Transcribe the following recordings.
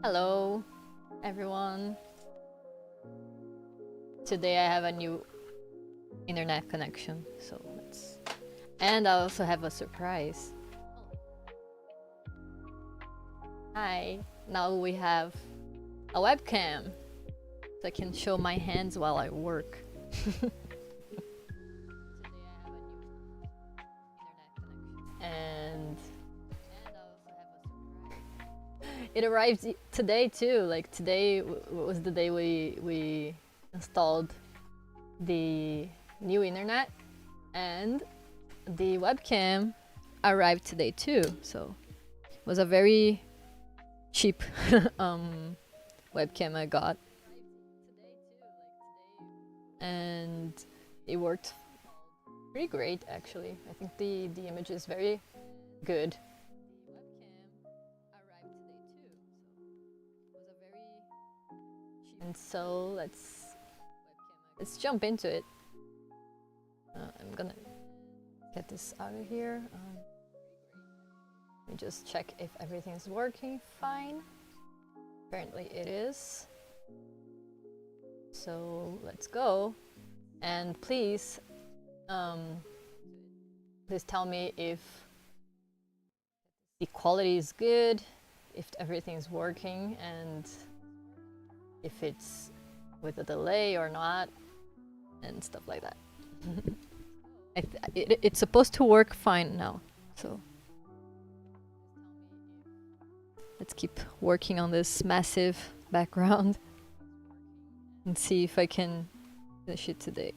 Hello, everyone. Today I have a new internet connection, so let's. And I also have a surprise. Hi. Now we have a webcam, so I can show my hands while I work. And it arrived today too. Like today was the day we installed the new internet, and the webcam arrived today too. So it was a very cheap webcam I got, and it worked pretty great actually. I think the image is very good. And so let's jump into it. I'm gonna get this out of here. Let me just check if everything's working fine. Apparently it is. So let's go. And please tell me if the quality is good, if everything's working, and if it's with a delay or not, and stuff like that. It's supposed to work fine now, so let's keep working on this massive background and see if I can finish it today.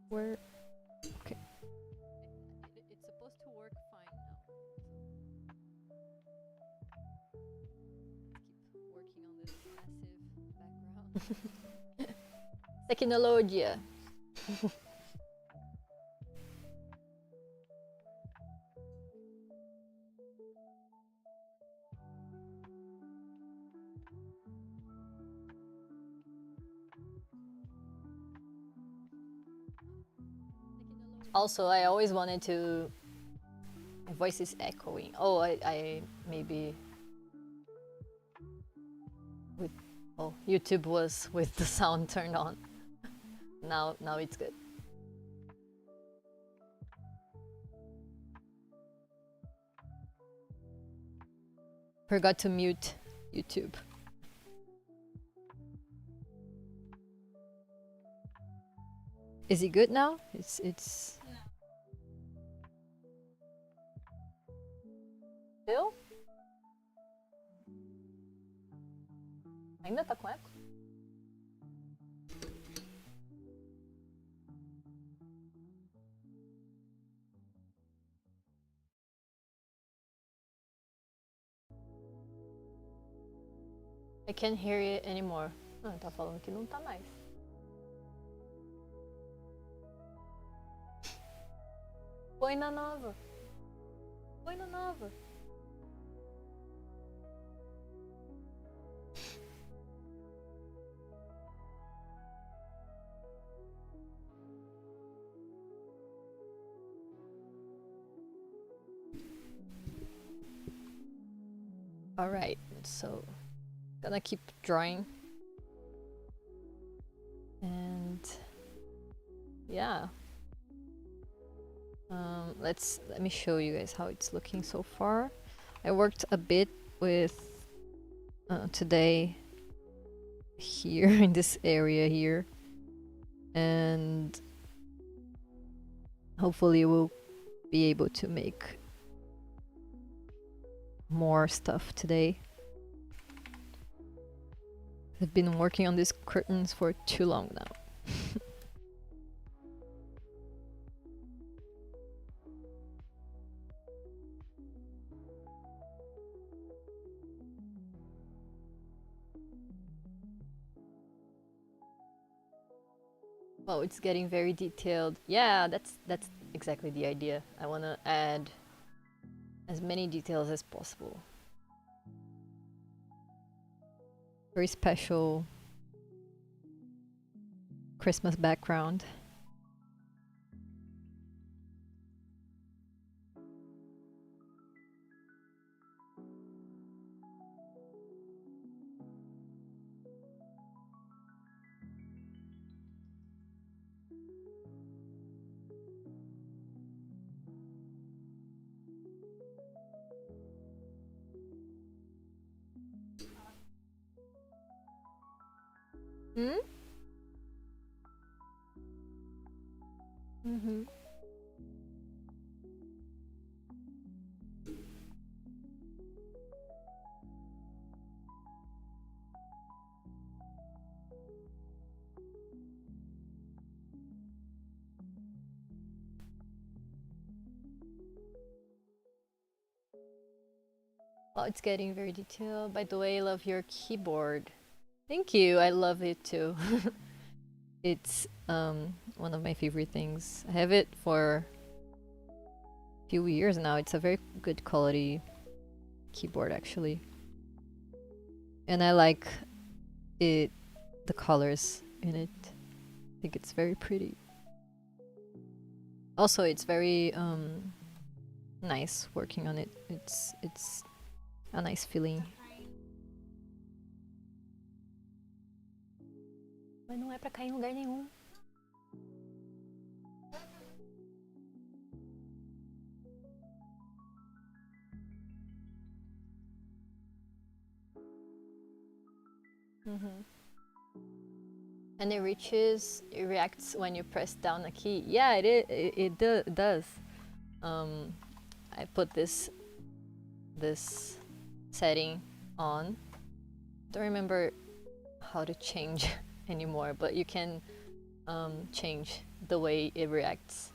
Where? Okay. It's supposed to work fine now. Keep working on this massive background. Technologia. Also, I always wanted to. My voice is echoing. Oh, I maybe. With YouTube was with the sound turned on. Now it's good. Forgot to mute YouTube. Is he good now? It's. Still? Ainda tá com eco? I can't hear it anymore. Ah, tá falando que não tá mais. Põe na nova. Põe na nova. All right, so gonna keep drawing, and yeah. Let me show you guys how it's looking so far. I worked a bit with today here in this area here, and hopefully we'll be able to make more stuff today. I've been working on these curtains for too long now. Well, it's getting very detailed. Yeah, that's exactly the idea. I want to add as many details as possible. Very special Christmas background. Hmm? Mm-hmm. Oh, it's getting very detailed. By the way, I love your keyboard. Thank you. I love it too. It's one of my favorite things. I have it for a few years now. It's a very good quality keyboard actually. And I like it, the colors in it. I think it's very pretty. Also, it's very nice working on it. It's a nice feeling. Mas não é pra cair em lugar nenhum. Mm-hmm. And it reacts when you press down a key. Yeah, it does. I put this setting on. Don't remember how to change anymore, but you can change the way it reacts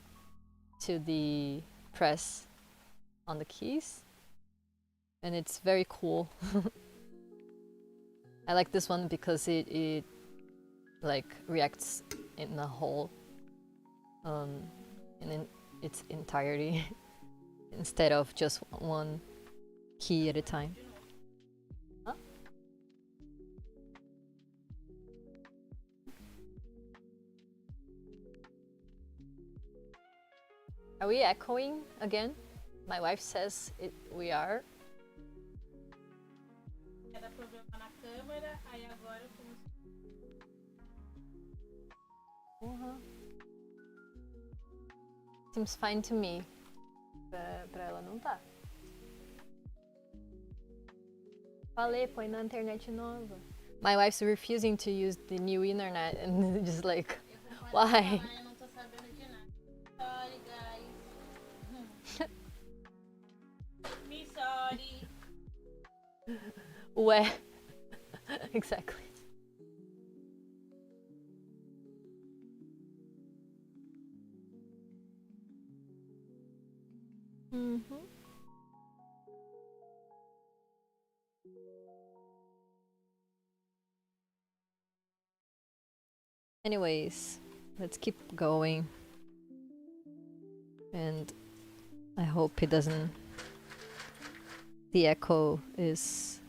to the press on the keys, and it's very cool. I like this one because it like reacts in the whole in its entirety instead of just one key at a time. Huh? Are we echoing again? My wife says we are. Era problema na câmera, aí agora Seems fine to me. Pra ela não tá. Falei, põe na internet nova. My wife's refusing to use the new internet and just like, why? eu não tô sabendo de nada. Sorry, guys. Me sorry. Ué. Exactly. Mm-hmm. Anyways, let's keep going. And I hope it doesn't... The echo is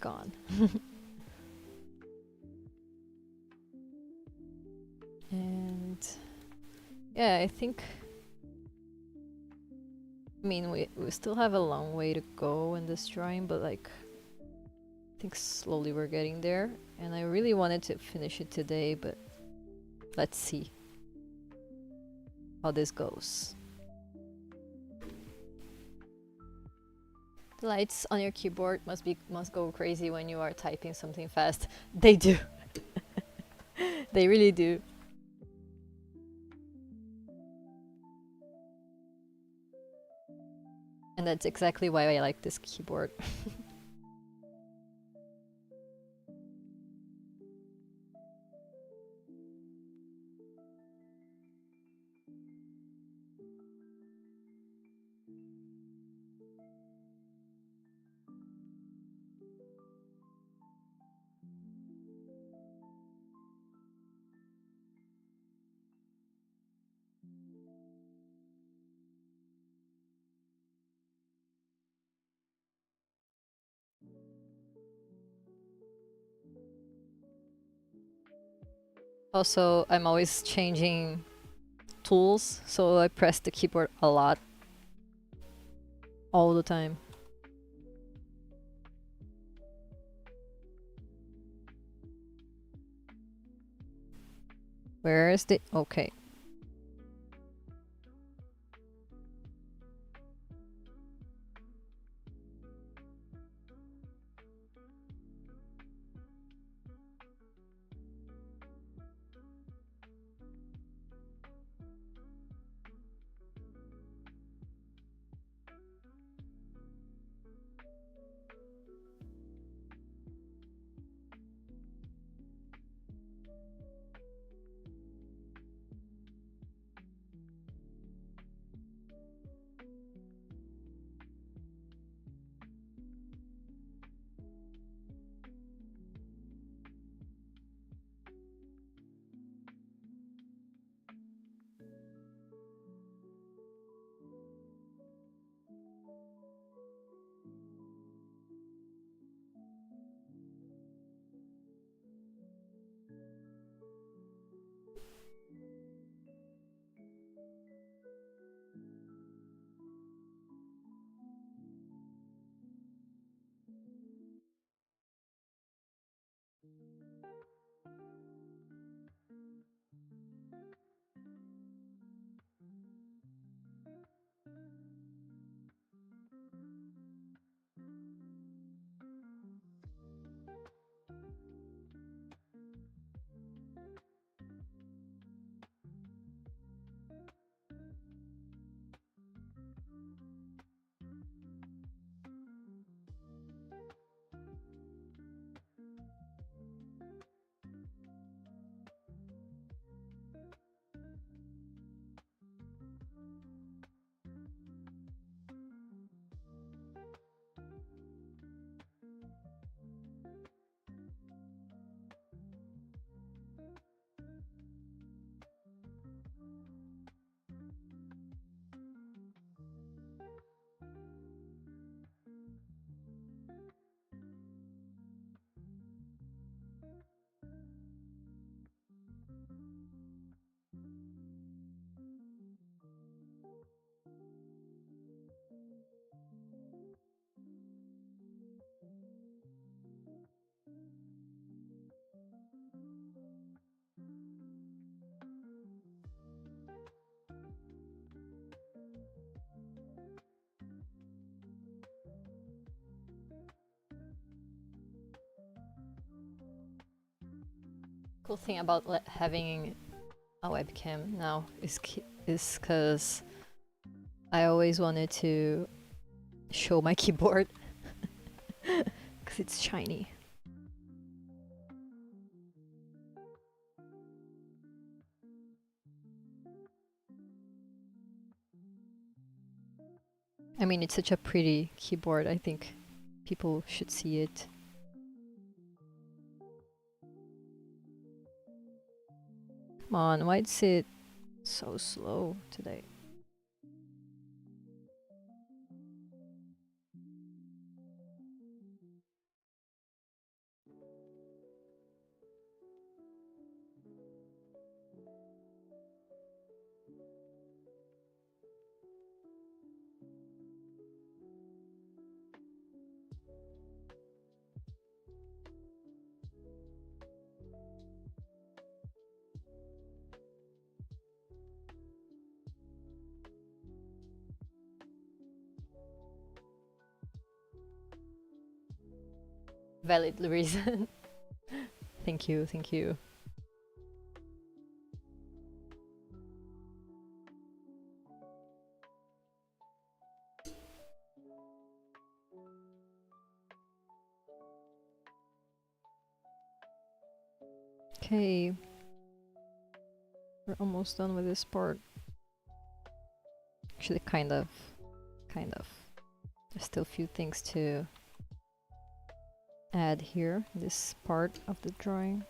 gone. And yeah, I think... I mean, we still have a long way to go in this drawing, but like... I think slowly we're getting there. And I really wanted to finish it today, but... Let's see how this goes. The lights on your keyboard must go crazy when you are typing something fast. They do. They really do. And that's exactly why I like this keyboard. Also, I'm always changing tools, so I press the keyboard a lot. All the time. Where is the... Okay. Cool thing about having a webcam now is because I always wanted to show my keyboard because it's shiny. I mean, it's such a pretty keyboard. I think people should see it. Come on, why is it so slow today? Valid reason. Thank you, thank you. Okay, we're almost done with this part. Actually, kind of. There's still a few things to add here, this part of the drawing.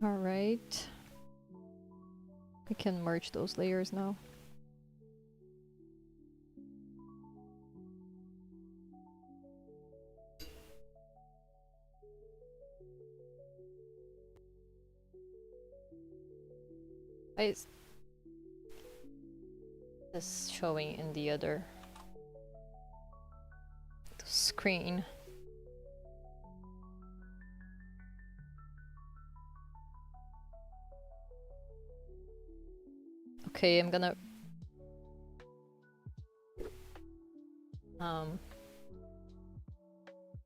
All right, we can merge those layers now. It's just showing in the other screen. Okay, I'm gonna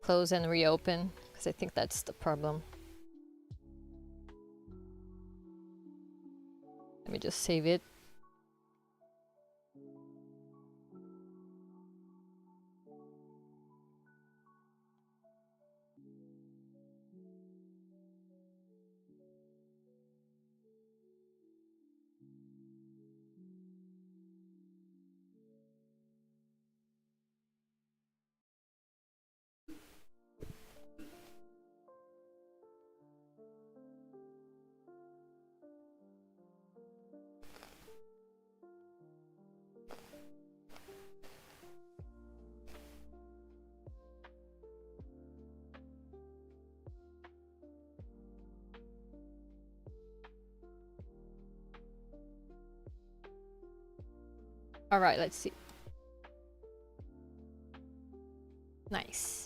close and reopen because I think that's the problem. Let me just save it. All right, let's see. Nice.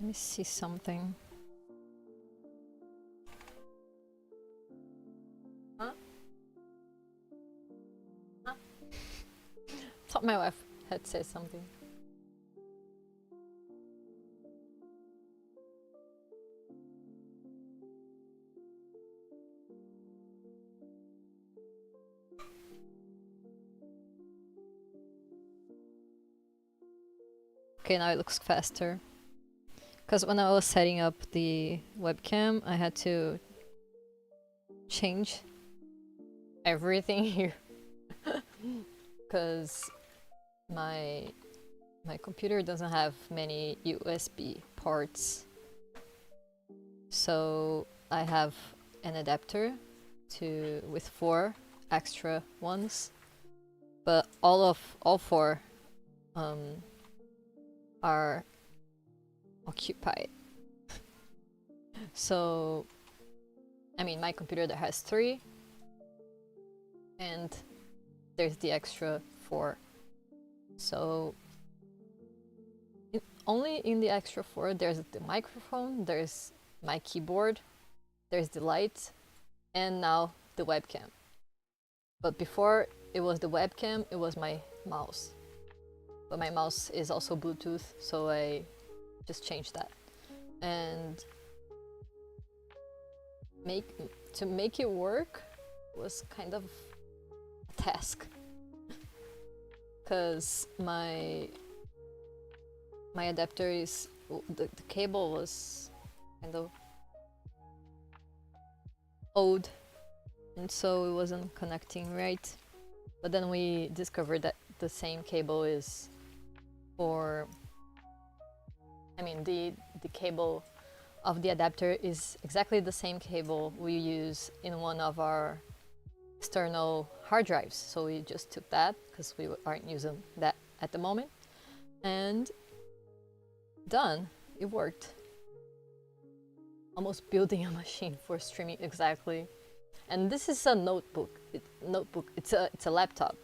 Let me see something. Huh? Huh? Thought my wife had said something. Okay, now it looks faster. Because when I was setting up the webcam, I had to change everything here. Because my computer doesn't have many USB ports. So I have an adapter with 4 extra ones, but all 4 are occupied. So I mean, my computer that has 3, and there's the extra 4. So only in the extra 4 there's the microphone, there's my keyboard, there's the light, and now the webcam. But before it was the webcam, it was my mouse. But my mouse is also Bluetooth, so I just changed that. And to make it work was kind of a task. Because my adapter is, the cable was kind of old, and so it wasn't connecting right. But then we discovered that the same cable is for, I mean, the cable of the adapter is exactly the same cable we use in one of our external hard drives. So we just took that because we aren't using that at the moment, and done. It worked. Almost building a machine for streaming, exactly. And this is a notebook. It's a laptop.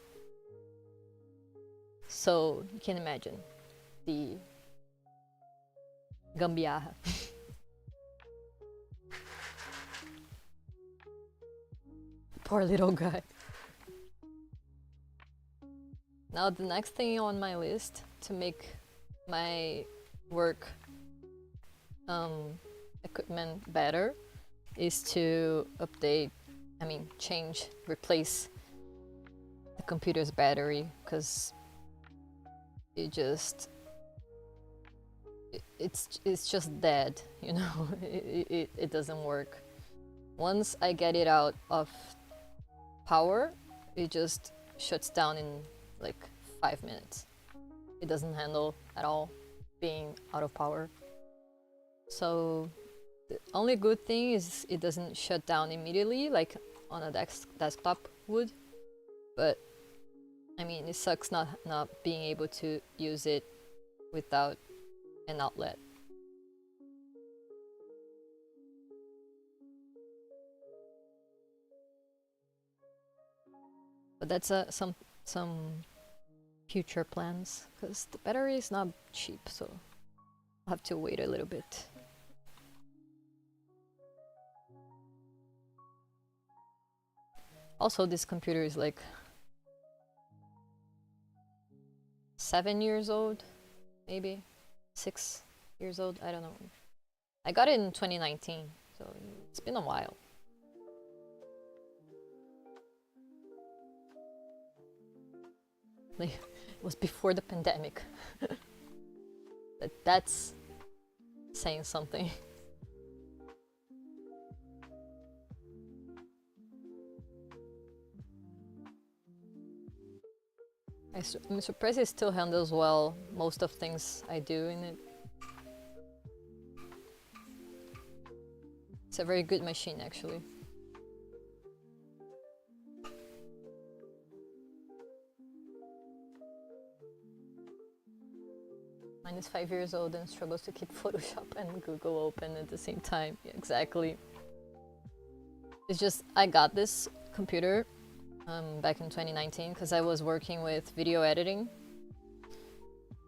So you can imagine the gambiarra. Poor little guy. Now the next thing on my list to make my work equipment better is to replace the computer's battery, because it's just dead, you know. It doesn't work. Once I get it out of power, it just shuts down in like 5 minutes. It doesn't handle at all being out of power. So the only good thing is it doesn't shut down immediately like on a desktop would. But I mean, it sucks not being able to use it without an outlet. But that's some future plans, because the battery is not cheap, so I'll have to wait a little bit. Also, this computer is like 7 years old, maybe 6 years old, I don't know. I got it in 2019, so it's been a while. Like, it was before the pandemic. That's saying something. I'm surprised it still handles well most of things I do in it. It's a very good machine, actually. Mine is 5 years old and struggles to keep Photoshop and Google open at the same time. Yeah, exactly. It's just, I got this computer back in 2019 because I was working with video editing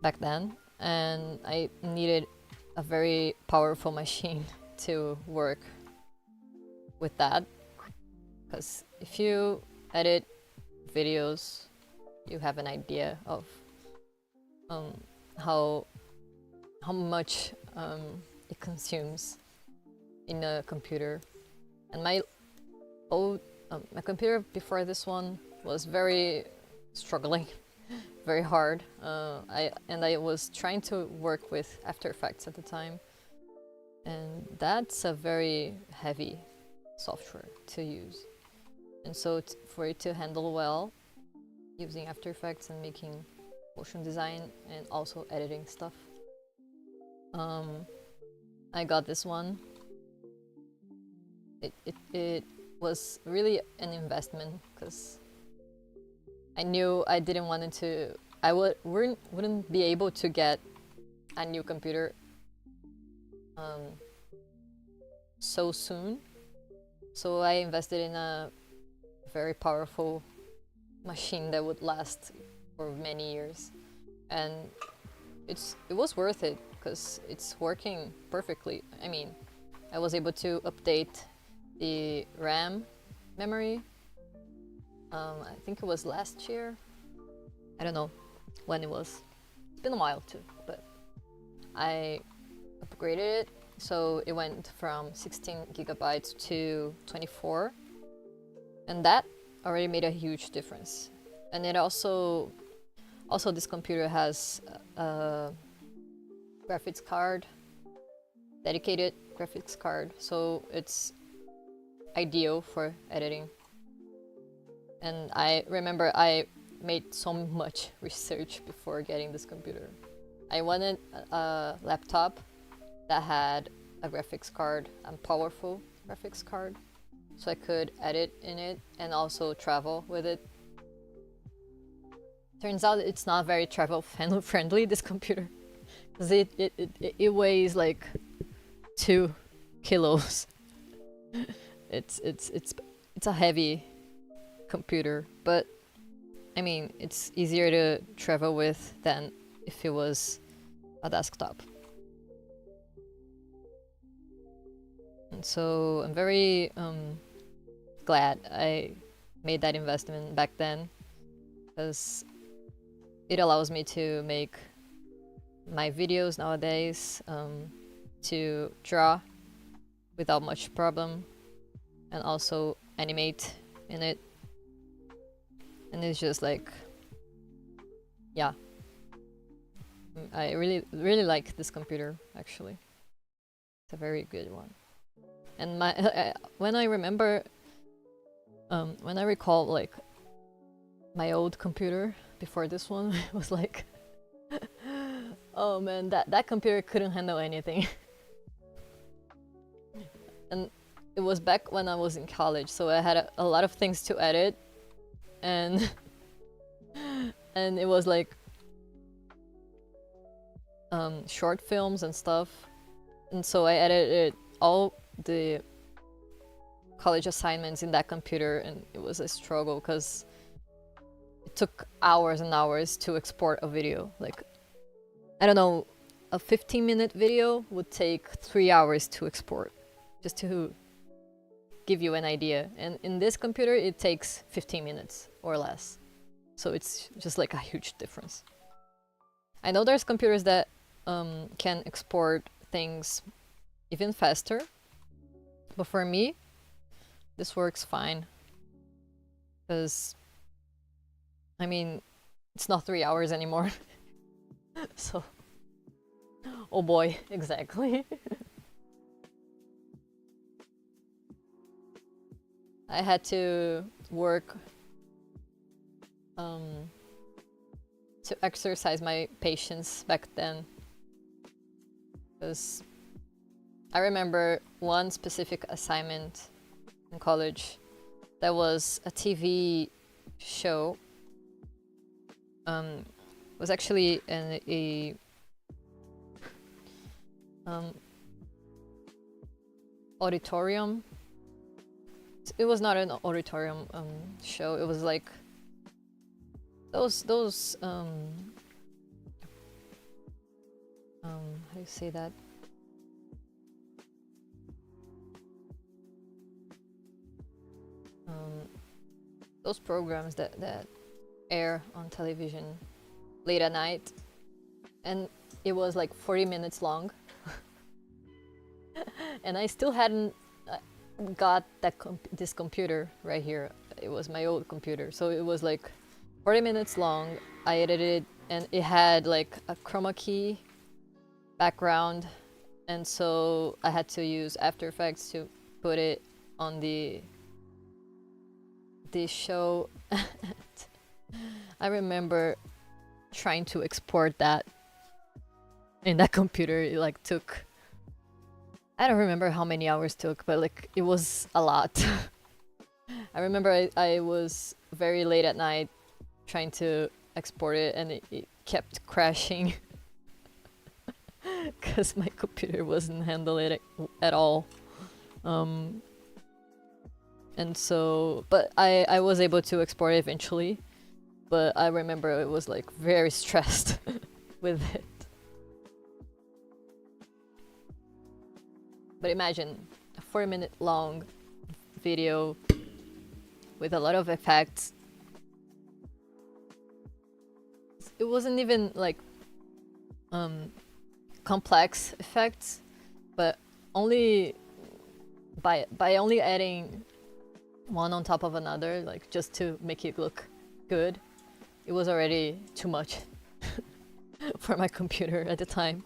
back then, and I needed a very powerful machine to work with that, because if you edit videos, you have an idea of how much it consumes in a computer. And my computer before this one was very struggling, very hard. I was trying to work with After Effects at the time, and that's a very heavy software to use. And so for it to handle well using After Effects and making motion design and also editing stuff, I got this one. It was really an investment because I knew I didn't want it to. I wouldn't be able to get a new computer so soon. So I invested in a very powerful machine that would last for many years, and it was worth it because it's working perfectly. I mean, I was able to update the RAM memory. I think it was last year. I don't know when it was. It's been a while too, but I upgraded it, so it went from 16 gigabytes to 24, and that already made a huge difference. And it also this computer has a graphics card, dedicated graphics card, so it's ideal for editing. And I remember I made so much research before getting this computer. I wanted a laptop that had a graphics card, a powerful graphics card, so I could edit in it and also travel with it. Turns out it's not very travel friendly, this computer, because it weighs like 2 kilos. It's a heavy computer, but I mean, it's easier to travel with than if it was a desktop. And so I'm very glad I made that investment back then, because it allows me to make my videos nowadays, to draw without much problem, and also animate in it. And it's just like, yeah, I really like this computer, actually. It's a very good one. And my when I recall like my old computer before this one, it was like, oh man, that computer couldn't handle anything. And it was back when I was in college, so I had a lot of things to edit, and and it was like short films and stuff, and so I edited all the college assignments in that computer, and it was a struggle because it took hours and hours to export a video. Like, I don't know, a 15-minute video would take 3 hours to export, just to give you an idea. And in this computer, it takes 15 minutes or less. So it's just like a huge difference. I know there's computers that can export things even faster, but for me, this works fine. Because, I mean, it's not 3 hours anymore. So, oh boy, exactly. I had to work to exercise my patience back then. Because I remember one specific assignment in college that was a TV show. Was actually a auditorium. It was not an auditorium show. It was like those how do you say that? Those programs that air on television late at night, and it was like 40 minutes long. And I still hadn't got this computer right here. It was my old computer, so it was like 40 minutes long. I edited it, and it had like a chroma key background, and so I had to use After Effects to put it on the show. I remember trying to export that in that computer. It like took, I don't remember how many hours it took, but like it was a lot. I remember I was very late at night trying to export it, and it kept crashing because my computer wasn't handling it at all. And so, but I was able to export it eventually, but I remember it was like very stressed with it. But imagine a 4-minute long video with a lot of effects. It wasn't even like complex effects, but only by only adding one on top of another, like just to make it look good, it was already too much for my computer at the time.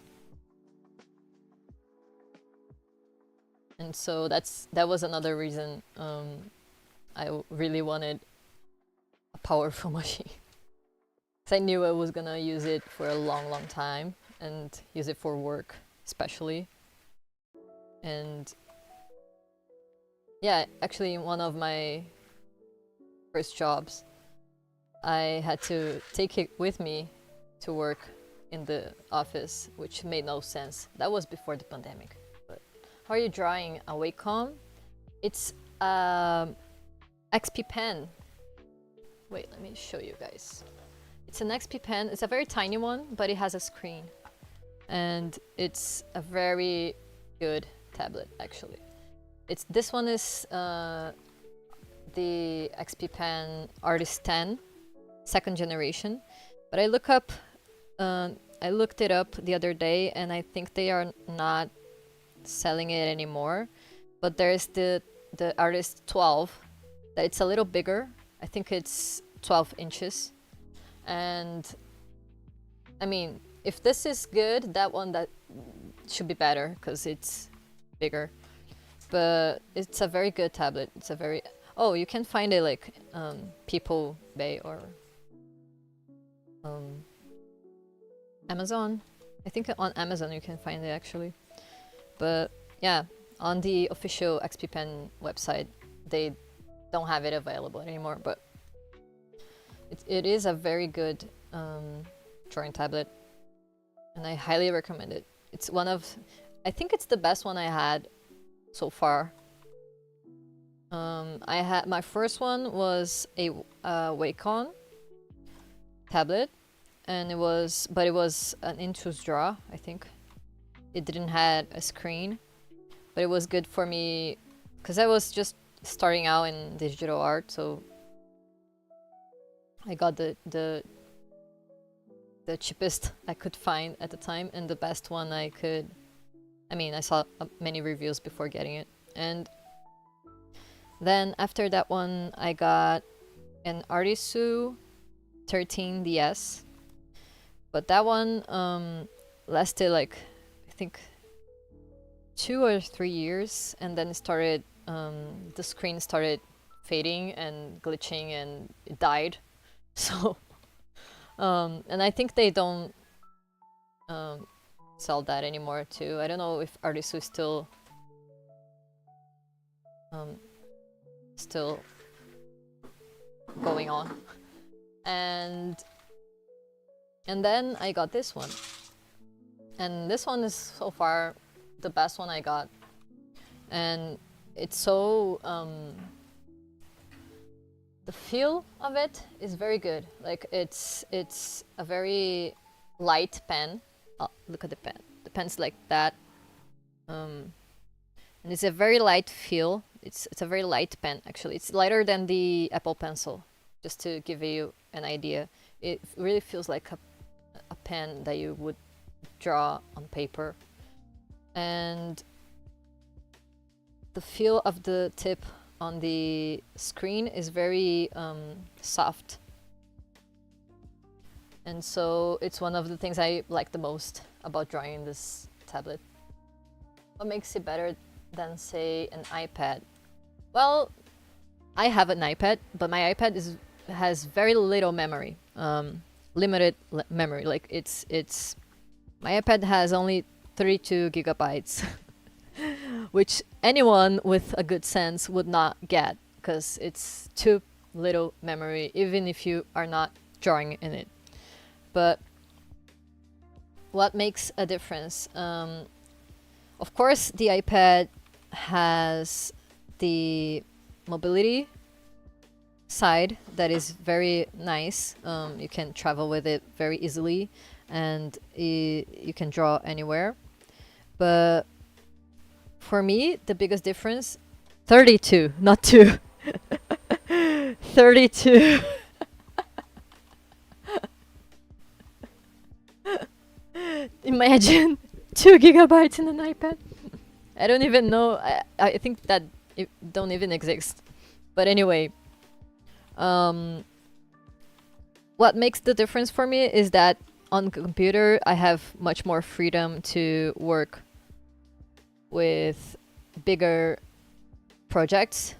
And so that was another reason I really wanted a powerful machine. Because I knew I was gonna use it for a long time and use it for work especially. And yeah, actually in one of my first jobs, I had to take it with me to work in the office, which made no sense. That was before the pandemic. But how are you drawing a Wacom? It's XP pen. Wait, let me show you guys. It's an XP pen. It's a very tiny one, but it has a screen. And it's a very good tablet, actually. This one is the XP Pen Artist 10, second generation. But I looked it up the other day, and I think they are not selling it anymore. But there's the Artist 12, that it's a little bigger. I think it's 12 inches. And I mean, if this is good, that should be better because it's bigger. But it's a very good tablet. It's a very... Oh, you can find it like People Bay or Amazon. I think on Amazon you can find it actually. But yeah, on the official XP Pen website, they don't have it available anymore. But it is a very good drawing tablet, and I highly recommend it. It's one of... I think it's the best one I had so far. My first one was a Wacom tablet, and it was an Intuos Draw, I think. It didn't have a screen, but it was good for me because I was just starting out in digital art, so I got the cheapest I could find at the time and the best one I could. I mean, I saw many reviews before getting it, and then after that one I got an Artisu 13DS, but that one lasted like I think 2 or 3 years, and then it started the screen started fading and glitching and it died. So and I think they don't sell that anymore too. I don't know if Artisu is still still going on. And then I got this one, and this one is so far the best one I got, and it's so the feel of it is very good. Like it's a very light pen. Oh, look at the pen. The pen's like that, and it's a very light feel. It's a very light pen actually. It's lighter than the Apple Pencil, just to give you an idea. It really feels like a pen that you would draw on paper, and the feel of the tip on the screen is very soft, and so it's one of the things I like the most about drawing this tablet. What makes it better than, say, an iPad? Well, I have an iPad, but my iPad has very little memory, limited memory. Like it's my iPad has only 32 gigabytes, which anyone with a good sense would not get, because it's too little memory, even if you are not drawing in it. But what makes a difference? Of course, the iPad has the mobility side that is very nice. You can travel with it very easily, and you can draw anywhere. But for me, the biggest difference, 32, not 2. 32. Imagine 2 gigabytes in an iPad. I don't even know. I think that it don't even exist. But anyway, what makes the difference for me is that on computer I have much more freedom to work with bigger projects.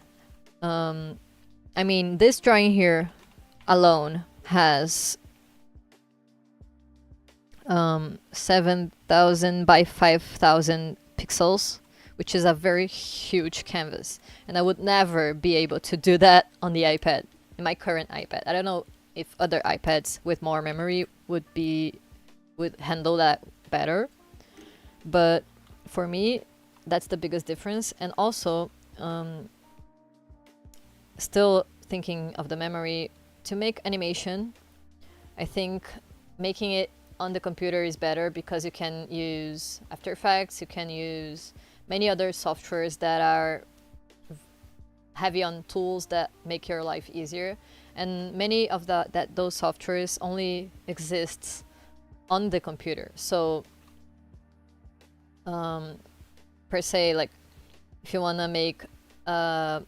I mean, this drawing here alone has 7,000 by 5,000 pixels, which is a very huge canvas, and I would never be able to do that on the iPad, in my current iPad. I don't know if other iPads with more memory would handle that better, but for me that's the biggest difference. And also still thinking of the memory, to make animation, I think making it on the computer is better, because you can use After Effects, you can use many other softwares that are heavy on tools that make your life easier, and many of those softwares only exists on the computer. So per se, like if you want to make a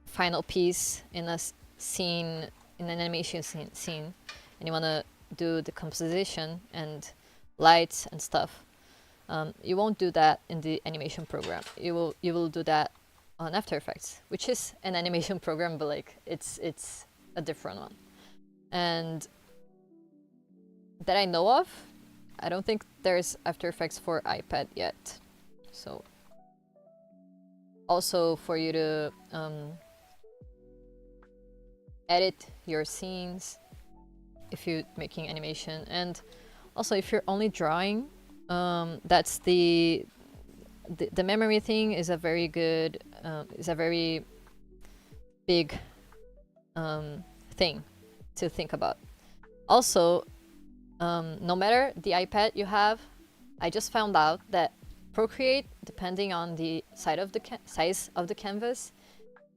final piece in a scene, in an animation scene, and you want to do the composition and lights and stuff, you won't do that in the animation program. You will do that on After Effects, which is an animation program, but like it's a different one. And that I know of, I don't think there's After Effects for iPad yet. So also for you to edit your scenes if you're making animation, and also if you're only drawing, that's the memory thing is a very good is a very big thing to think about. Also, no matter the iPad you have, I just found out that Procreate, depending on the size of the canvas,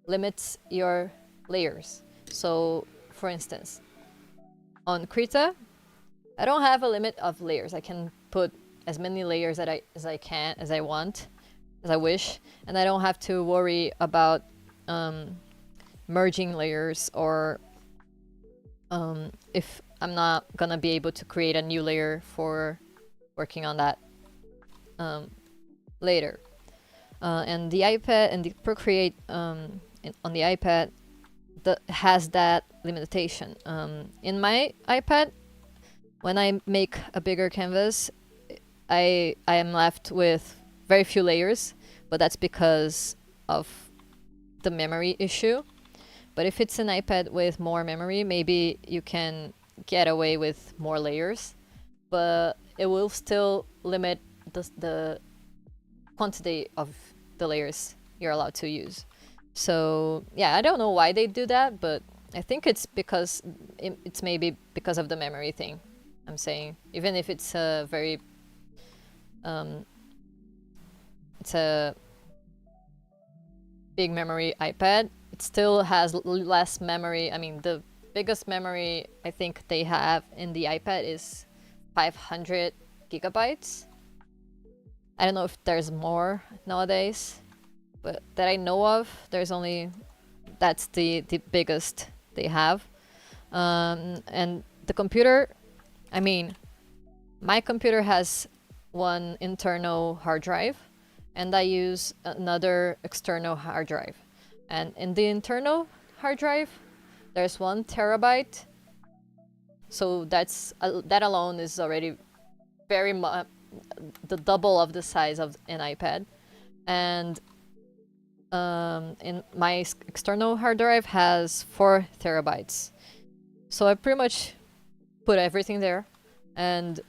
limits your layers. So, for instance, on Krita, I don't have a limit of layers. I can put as many layers as I want, as I wish, and I don't have to worry about merging layers, or if I'm not gonna be able to create a new layer for working on that later. And the iPad and the Procreate on the iPad has that limitation. In my iPad, when I make a bigger canvas, I am left with very few layers, but that's because of the memory issue. But if it's an iPad with more memory, maybe you can get away with more layers, but it will still limit the quantity of the layers you're allowed to use. So yeah, I don't know why they do that, but I think it's because it's maybe because of the memory thing. I'm saying, even if it's a very it's a big memory iPad, it still has less memory. I mean, the biggest memory I think they have in the iPad is 500 gigabytes. I don't know if there's more nowadays, but that I know of, there's only, that's the biggest they have. And the computer, I mean, my computer has one internal hard drive, and I use another external hard drive. And in the internal hard drive, there's 1 terabyte. So that's that alone is already very much the double of the size of an iPad. And in my external hard drive has 4 terabytes. So I pretty much put everything there, and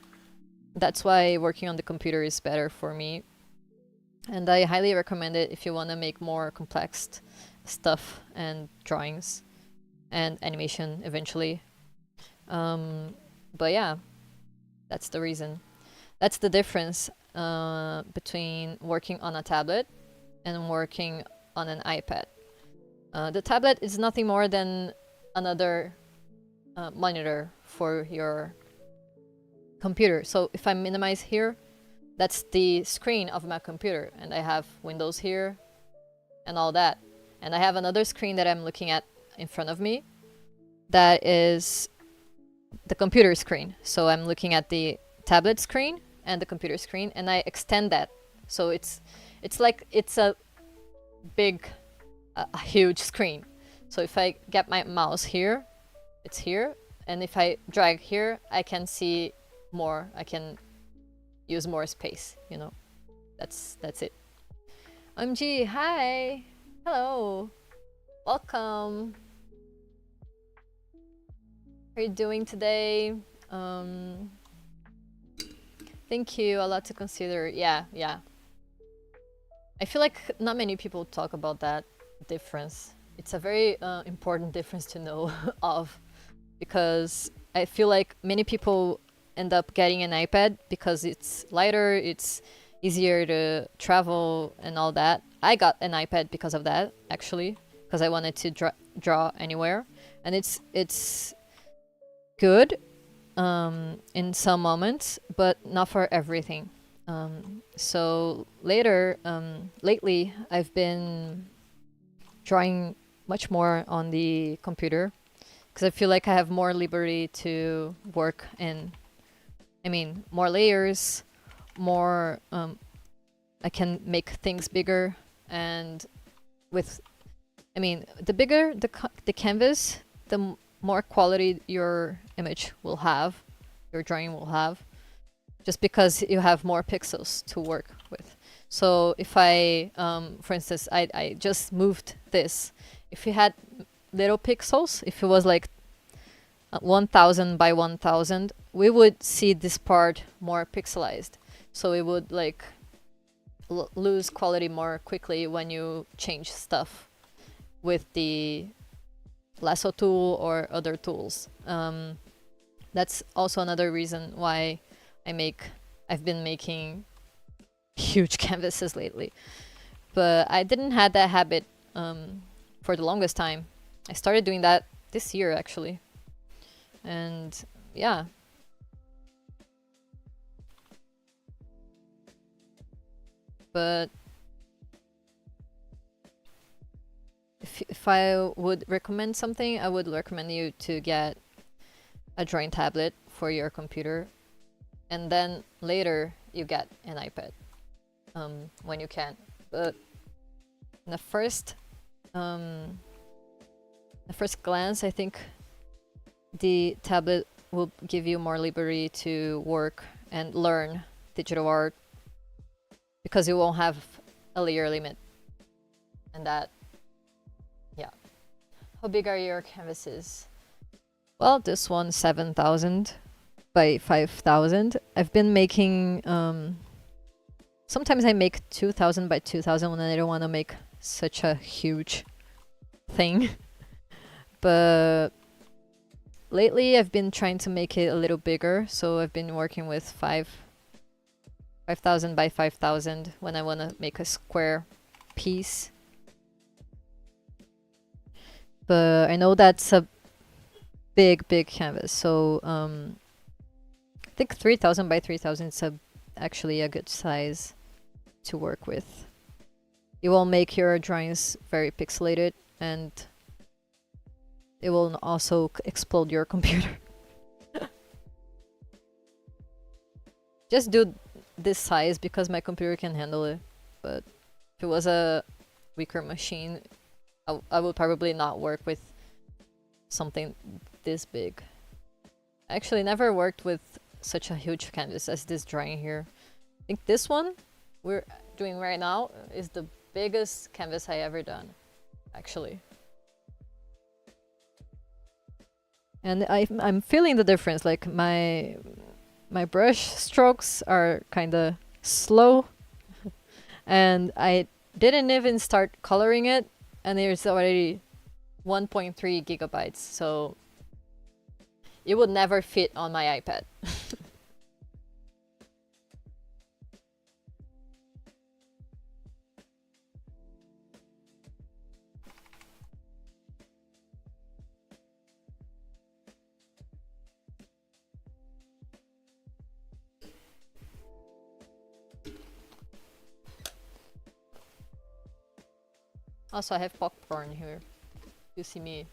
that's why working on the computer is better for me. And I highly recommend it if you want to make more complex stuff and drawings and animation eventually. But yeah, that's the reason. That's the difference between working on a tablet and working on an iPad. The tablet is nothing more than another monitor for your computer. So if I minimize here, that's the screen of my computer, and I have Windows here and all that. And I have another screen that I'm looking at in front of me that is the computer screen. So I'm looking at the tablet screen and the computer screen, and I extend that. So it's like it's a big, a huge screen. So if I get my mouse here, it's here, and if I drag here, I can see more. I can use more space, you know. That's it. OMG, hi, hello, welcome. How are you doing today? Thank you. A lot to consider. Yeah. I feel like not many people talk about that difference. It's a very important difference to know of, because I feel like many people end up getting an iPad because it's lighter, it's easier to travel and all that. I got an iPad because of that, actually, because I wanted to draw anywhere, and it's good in some moments, but not for everything. So lately, I've been drawing much more on the computer because I feel like I have more liberty to work in. I mean, more layers, more. I can make things bigger, and with, I mean, the bigger the canvas, the more quality your image will have, your drawing will have, just because you have more pixels to work with. So if I, for instance, I just moved this. If you had little pixels, if it was like 1000 by 1000, we would see this part more pixelized. So it would like lose quality more quickly when you change stuff with the lasso tool or other tools. That's also another reason why I've been making huge canvases lately. But I didn't have that habit for the longest time. I started doing that this year actually. And yeah. But if I would recommend something, I would recommend you to get a drawing tablet for your computer, and then later you get an iPad when you can. But in the first glance, I think the tablet will give you more liberty to work and learn digital art because you won't have a layer limit. And that, yeah. How big are your canvases? Well, this one 7,000 by 5,000. I've been making sometimes I make 2,000 by 2,000 when I don't want to make such a huge thing. But lately I've been trying to make it a little bigger, so I've been working with 5,000 by 5,000 when I want to make a square piece. But I know that's a big canvas, so I think 3,000 by 3,000 is actually a good size to work with. It will make your drawings very pixelated, and it will also explode your computer. Just do this size because my computer can handle it, but if it was a weaker machine, I would probably not work with something this big. I actually never worked with such a huge canvas as this drawing here. I think this one we're doing right now is the biggest canvas I ever done, actually. And I'm feeling the difference. Like my brush strokes are kind of slow, and I didn't even start coloring it, and there's already 1.3 gigabytes. So it would never fit on my iPad. Also, I have popcorn here. You see me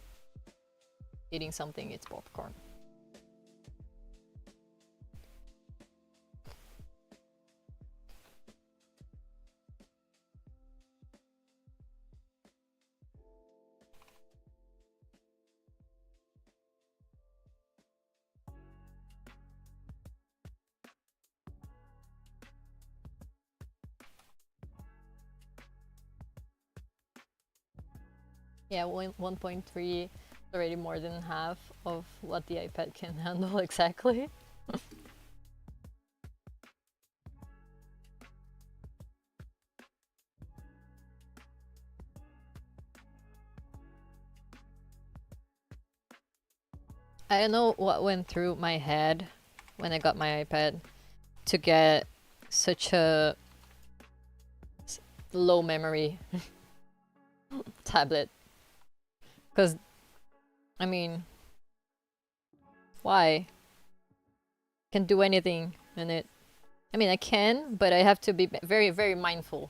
eating something, it's popcorn. Yeah, 1.3 is already more than half of what the iPad can handle exactly. I don't know what went through my head when I got my iPad to get such a low memory tablet. Because, I mean, why? Can do anything in it. I mean, I can, but I have to be very, very mindful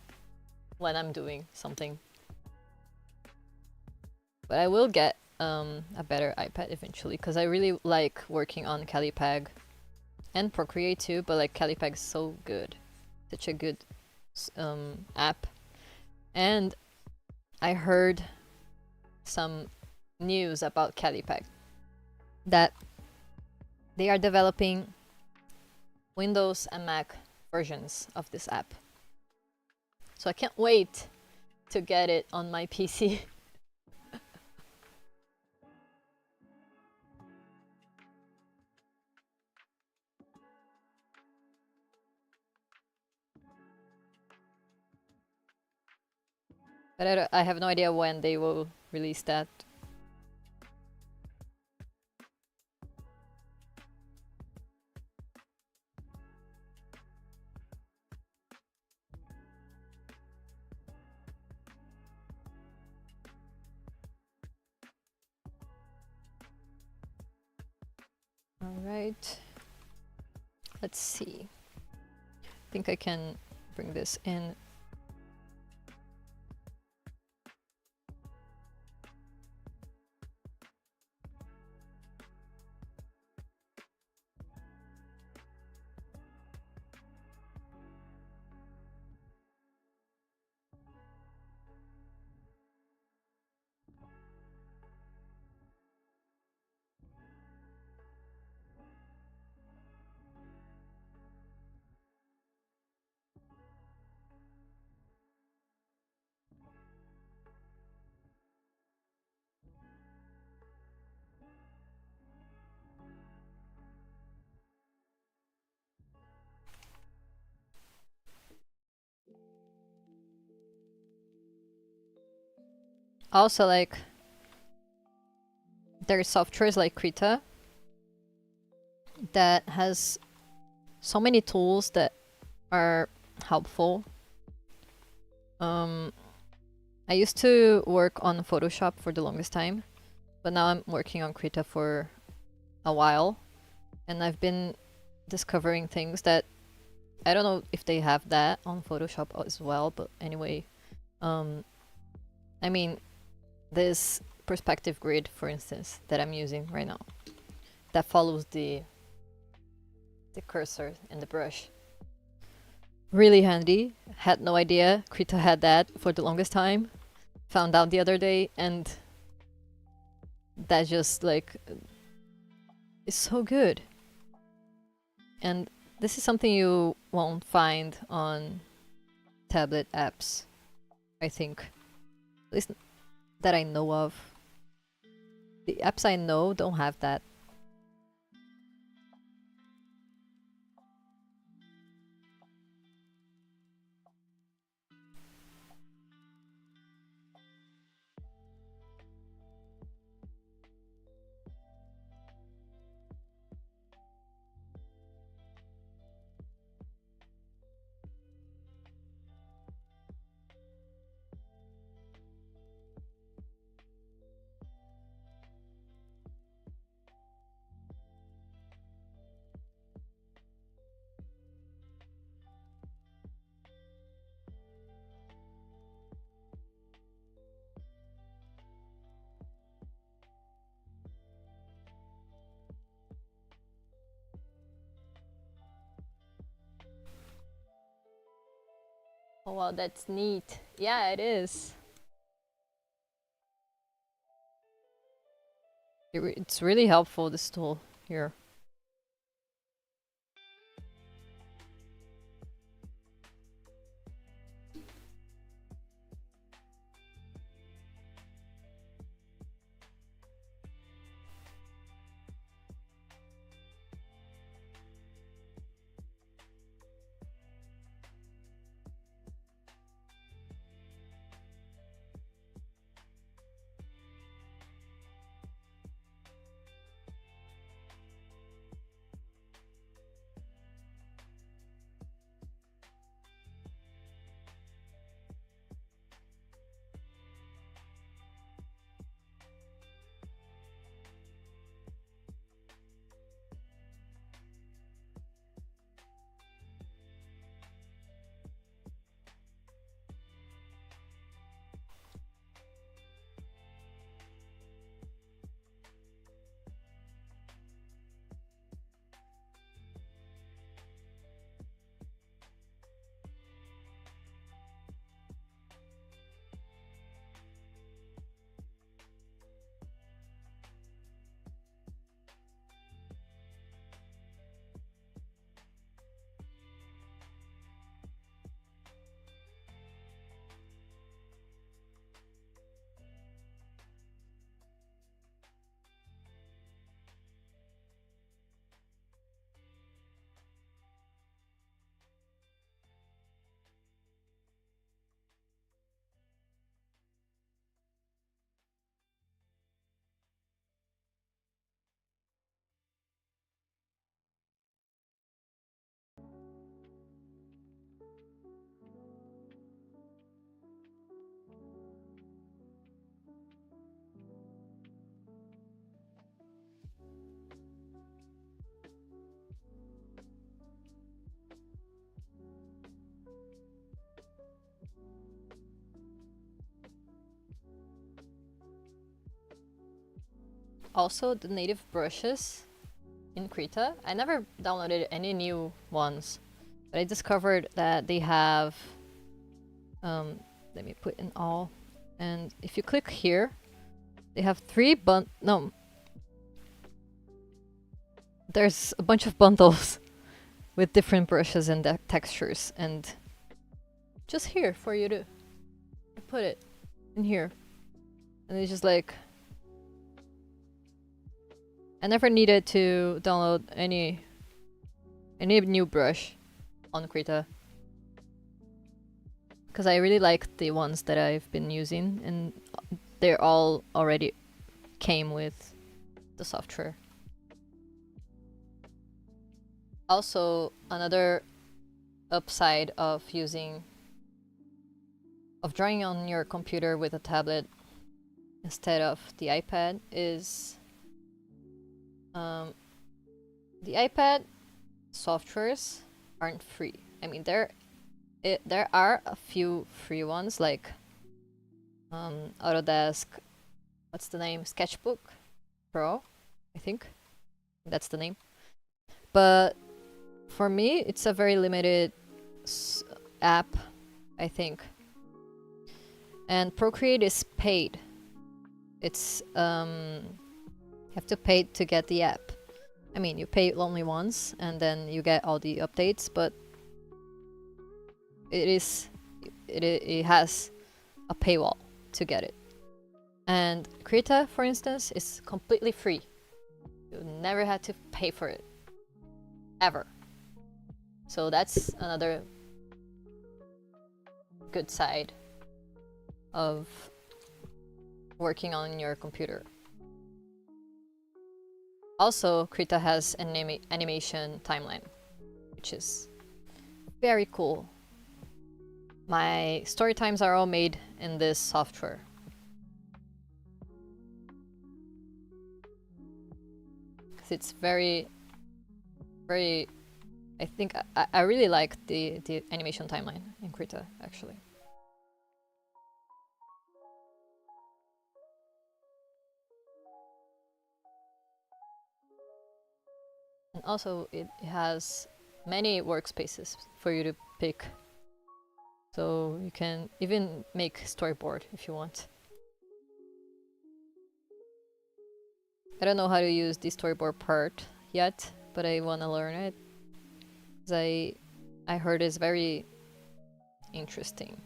when I'm doing something. But I will get a better iPad eventually, because I really like working on Callipeg and Procreate too, but like Callipeg is so good. Such a good app. And I heard some news about Callipeg that they are developing Windows and Mac versions of this app. So I can't wait to get it on my PC. But I have no idea when they will release that. All right. Let's see. I think I can bring this in. Also, like, there's softwares like Krita that has so many tools that are helpful. I used to work on Photoshop for the longest time, but now I'm working on Krita for a while, and I've been discovering things that I don't know if they have that on Photoshop as well, but anyway, I mean, this perspective grid, for instance, that I'm using right now, that follows the cursor and the brush. Really handy. Had no idea Krita had that for the longest time. Found out the other day, and that just like is so good. And this is something you won't find on tablet apps, I think. At least that I know of. The apps I know don't have that. Oh wow, that's neat. Yeah, it is. It's really helpful, this tool here. also the native brushes in Krita. I never downloaded any new ones, but I discovered that they have, let me put in all, and if you click here, they have there's a bunch of bundles with different brushes and textures, and just here for you to put it in here. And it's just like, I never needed to download any new brush on Krita, because I really like the ones that I've been using, and they're all already came with the software. Also, another upside of drawing on your computer with a tablet instead of the iPad is the iPad softwares aren't free. I mean, there are a few free ones like Autodesk, what's the name? Sketchbook Pro, I think that's the name. But for me, it's a very limited app, I think. And Procreate is paid. It's you have to pay to get the app. I mean, you pay only once and then you get all the updates, but it has a paywall to get it. And Krita, for instance, is completely free. You never had to pay for it. Ever. So that's another good side of working on your computer. Also, Krita has an animation timeline, which is very cool. My story times are all made in this software. Because it's very, very, I think I really like the animation timeline in Krita, actually. And also, it has many workspaces for you to pick. So you can even make storyboard if you want. I don't know how to use the storyboard part yet, but I want to learn it. Because I heard it's very interesting.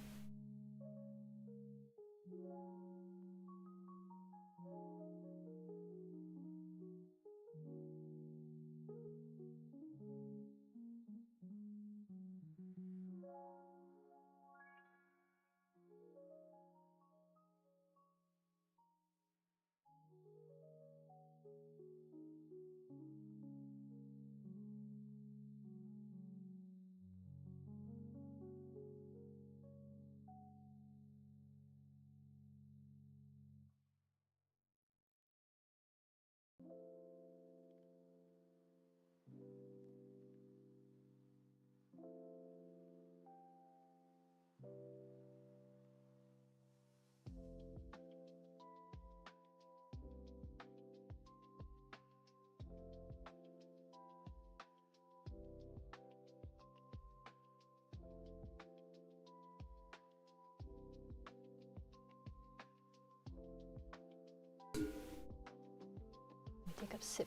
Take a sip.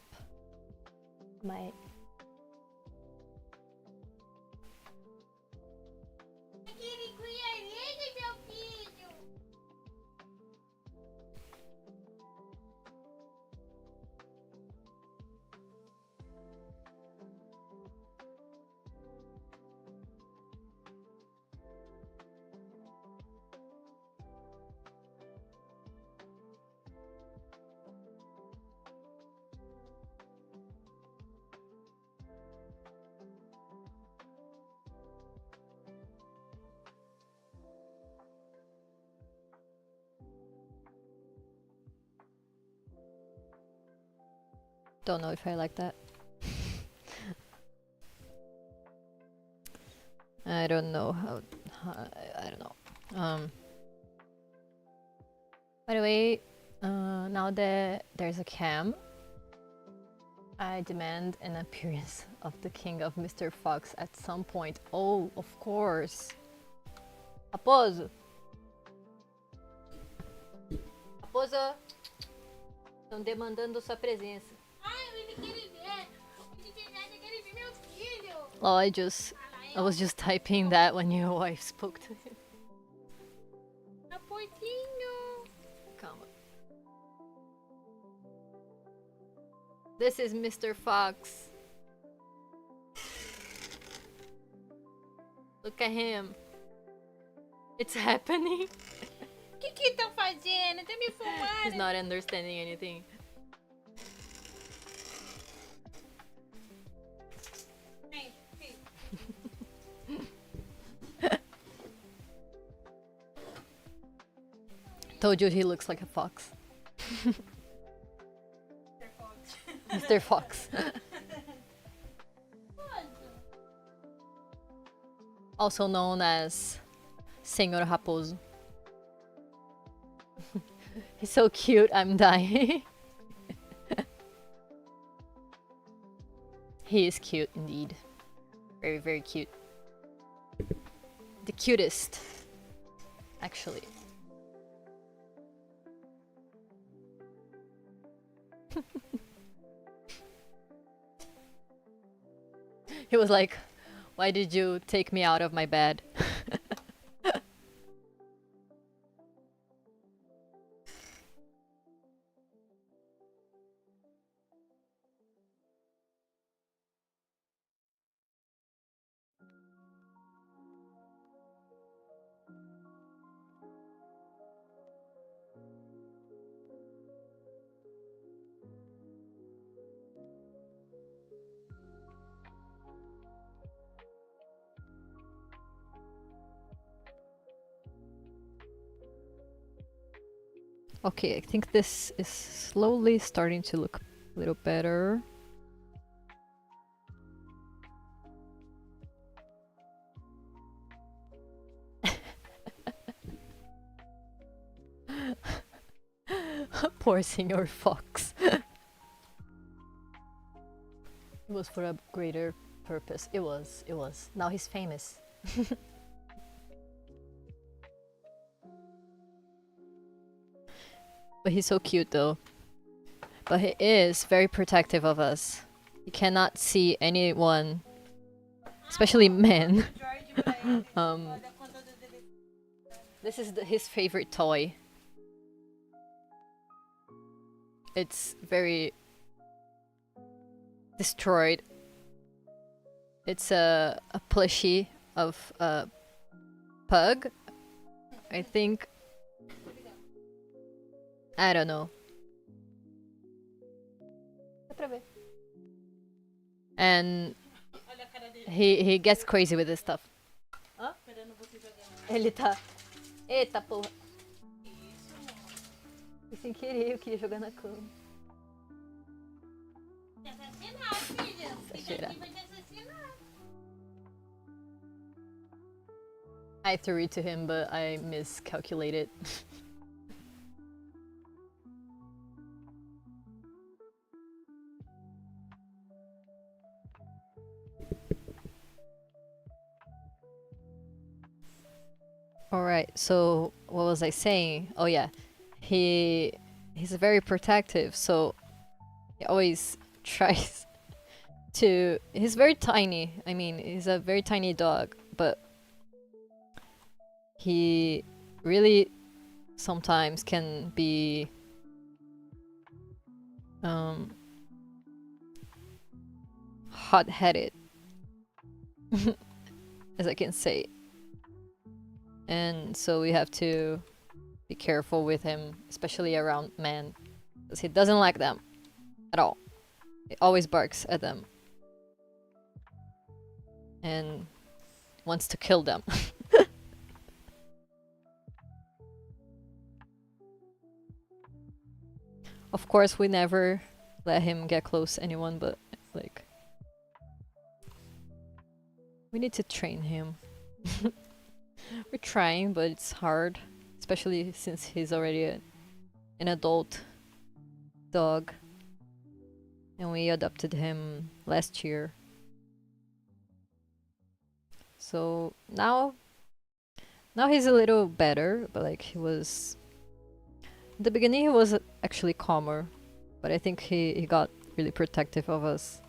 My Aquele colherzinho, meu filho. don't know if I like that. I don't know how I don't know. By the way, Now that there's a cam, I demand an appearance of the king of Mr. Fox at some point. Oh, of course. Raposo! Raposo! Estão demandando sua presença. Ai, ele quer ver. Ele quer ver meu filho. Oh, I was just typing that when your wife spoke to him. Raposinho. Calma. This is Mr. Fox. Look at him. It's happening. O que estão fazendo? Tá me He's filmando. not understanding anything. Ei, ei. Told you he looks like a fox. Mr. Fox. Also known as Senhor Raposo. He's so cute, I'm dying. He is cute indeed. Very, very cute. The cutest, actually. He was like, why did you take me out of my bed? Okay, I think this is slowly starting to look a little better. Poor Senor Fox. It was for a greater purpose. It was. Now he's famous. But he's so cute though. But he is very protective of us. He cannot see anyone, especially men. This is his favorite toy. It's very destroyed. It's a plushie of a pug, I think. I don't know. And he gets crazy with this stuff. Hã? Ele tá. Eita porra. E sem querer, eu queria jogar na cama. Te assassinar, filha. Exagerar. Tentativa de assassinar. I threw it to him, but I miscalculated. Alright, so what was I saying? Oh yeah, he's very protective, so he always tries to... He's very tiny, I mean, he's a very tiny dog, but he really sometimes can be hot-headed, as I can say. And so we have to be careful with him, especially around men, because he doesn't like them at all. He always barks at them and wants to kill them. Of course, we never let him get close to anyone, but like, we need to train him. We're trying, but it's hard, especially since he's already an adult dog, and we adopted him last year. So now he's a little better, but like he was in the beginning he was actually calmer, but I think he got really protective of us.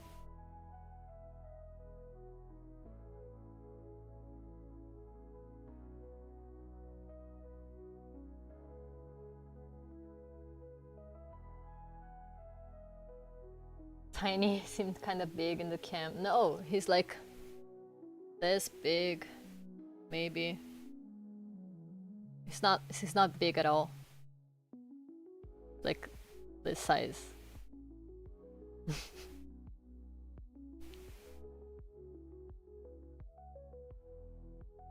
Tiny seemed kind of big in the cam. No, he's like this big, maybe. He's not big at all. Like this size.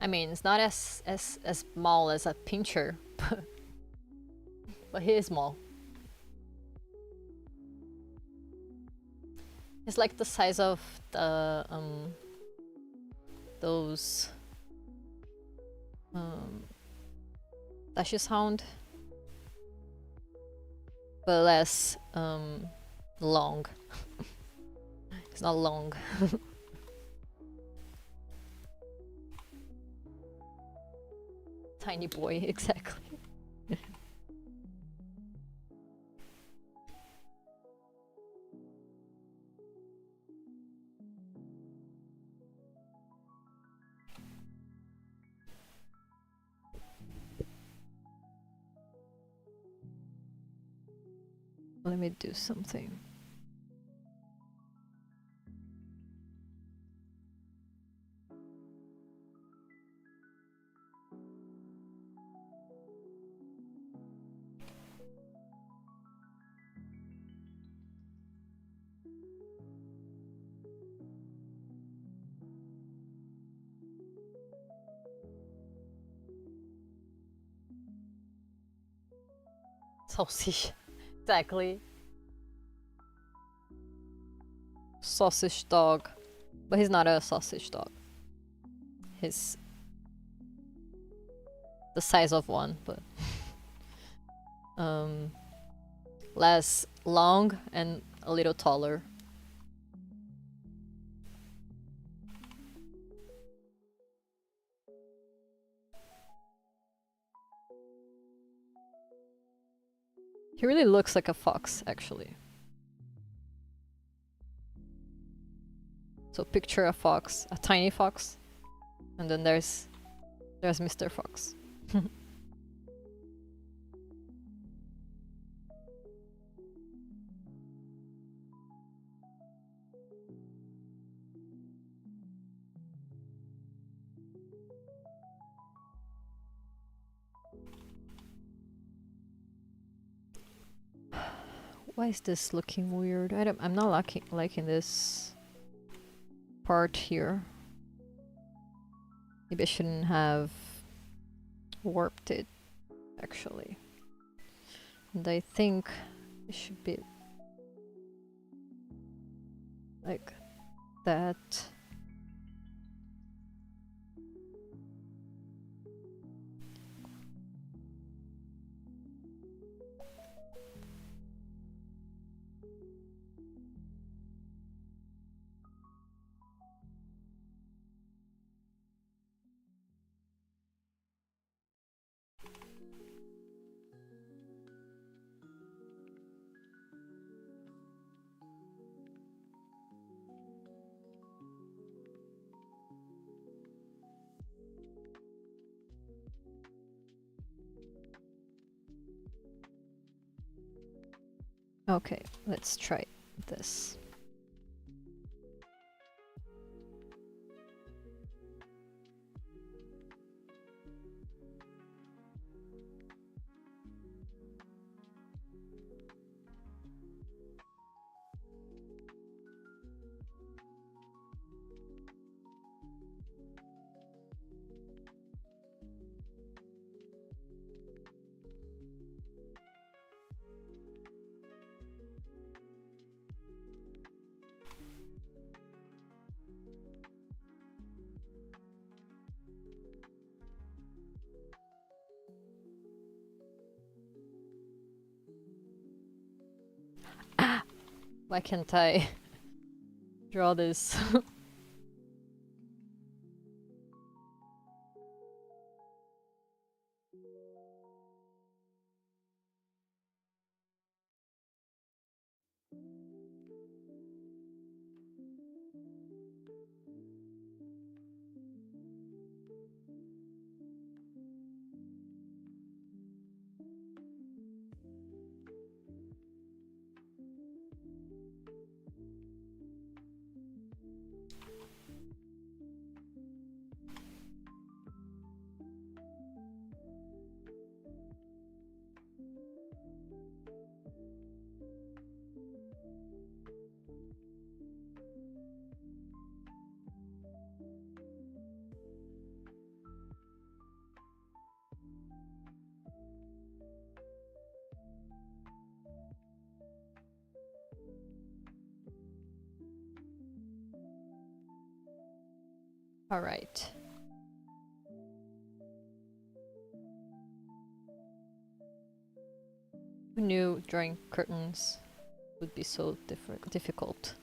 I mean, it's not as small as a pincher, but he is small. It's like the size of the those Dachshund Hound, but less long. It's not long. Tiny boy, exactly. Let me do something. Sausage. Exactly. Sausage dog. But he's not a sausage dog. He's the size of one, but less long and a little taller. He really looks like a fox, actually. So picture a fox, a tiny fox, and then there's Mr. Fox. Why is this looking weird? I'm not liking this part here. Maybe I shouldn't have warped it, actually. And I think it should be like that. Okay, let's try this. Why can't I draw this? All right. Who knew drawing curtains would be so difficult?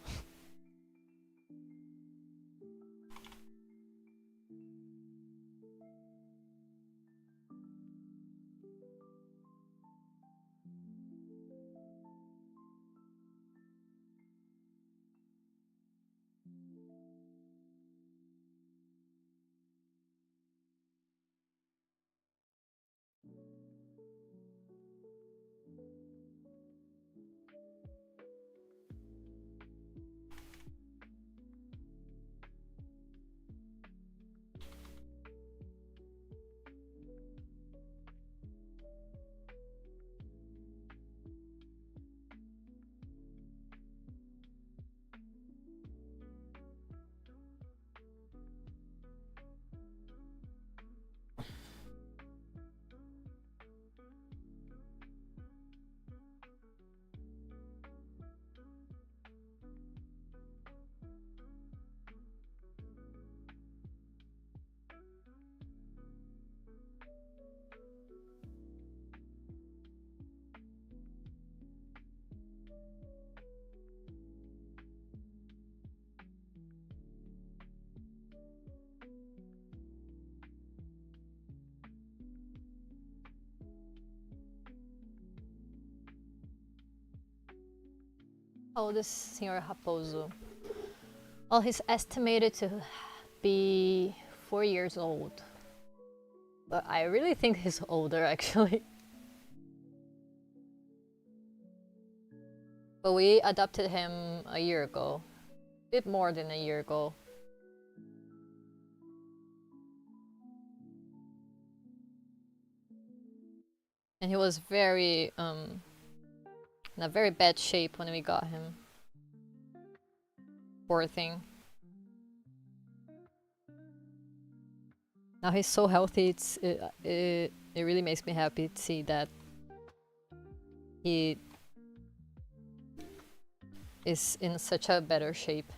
Oh, this Senor Raposo. Well, he's estimated to be 4 years old. But I really think he's older, actually. But we adopted him a year ago. A bit more than a year ago. And he was very, in a very bad shape when we got him. Poor thing. Now he's so healthy, it really makes me happy to see that he is in such a better shape.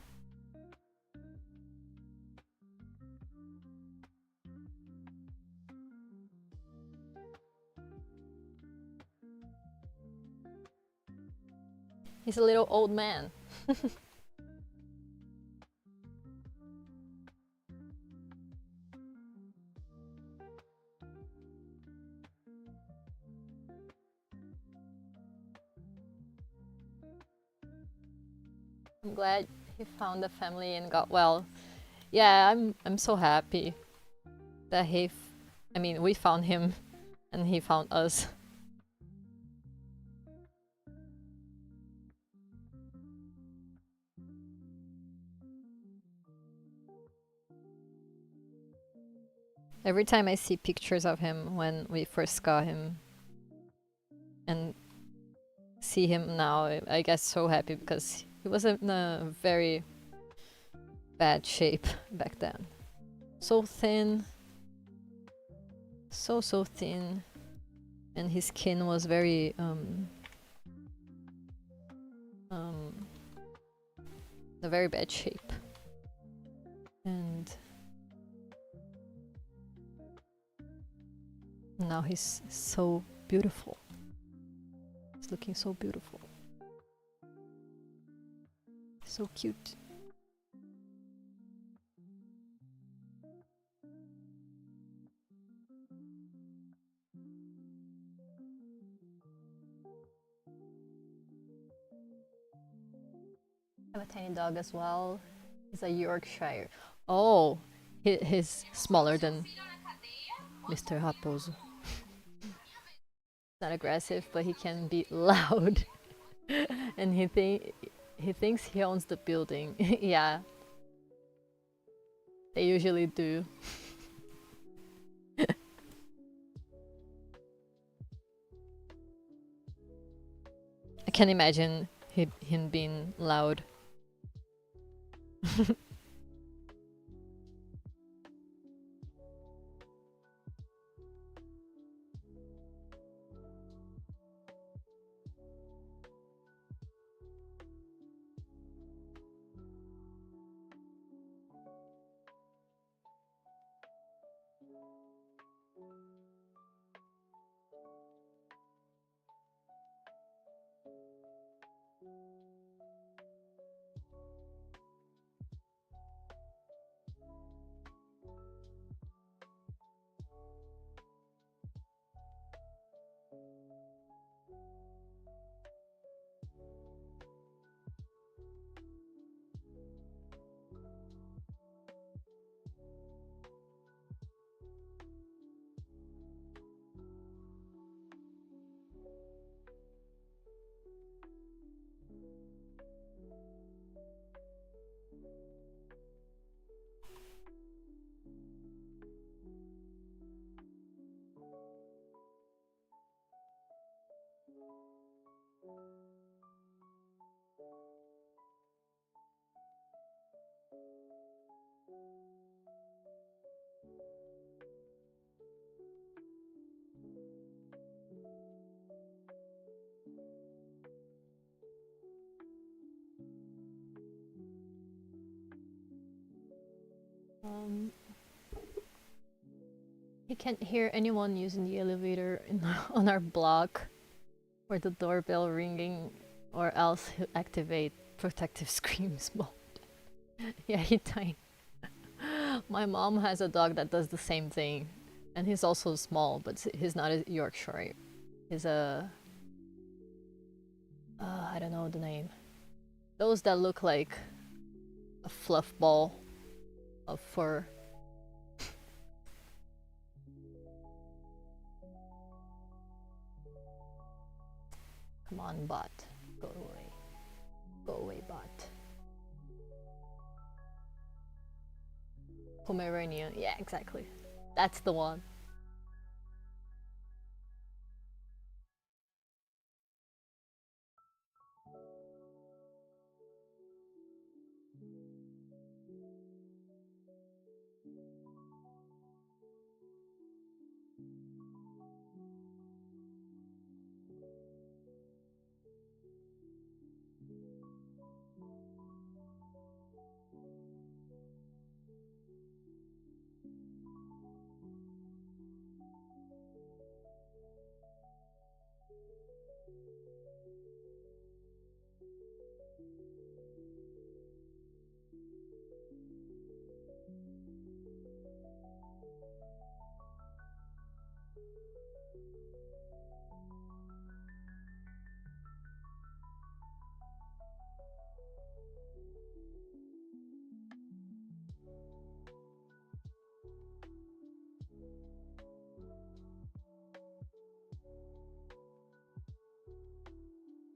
He's a little old man. I'm glad he found a family and got well. Yeah, I'm so happy that we found him and he found us. Every time I see pictures of him when we first got him and see him now, I get so happy because he was in a very bad shape back then. So thin. So thin. And his skin was very in a very bad shape. And now he's so beautiful. He's looking so beautiful. So cute. I have a tiny dog as well. He's a Yorkshire. Oh, he's smaller than Mr. Raposo. Not aggressive, but he can be loud. And he thinks he owns the building. Yeah, they usually do. I can imagine him being loud. He can't hear anyone using the elevator on our block, or the doorbell ringing, or else he'll activate protective screams mode. Yeah, he tiny. My mom has a dog that does the same thing, and he's also small, but he's not a Yorkshire. He's a I don't know the name. Those that look like a fluff ball of fur. Come on, bot. Go away. Go away, bot. Pomeranian. Yeah, exactly. That's the one.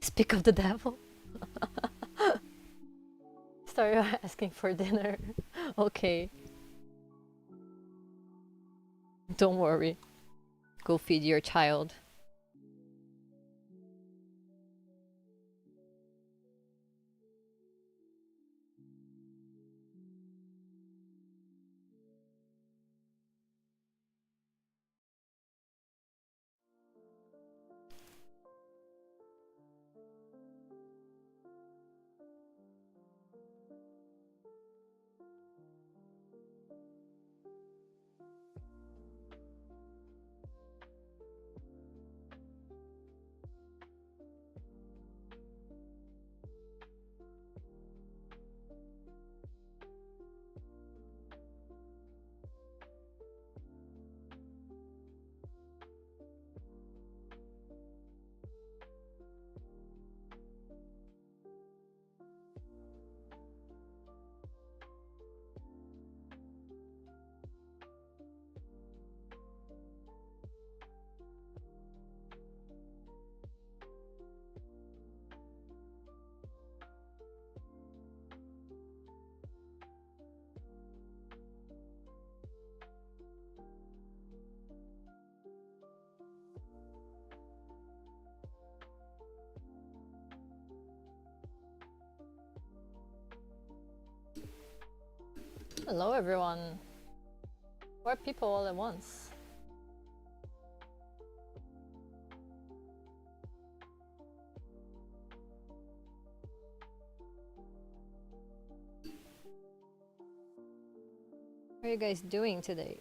Speak of the devil. Started asking for dinner. Okay. Don't worry. Go feed your child. Hello everyone. 4 people all at once. How are you guys doing today?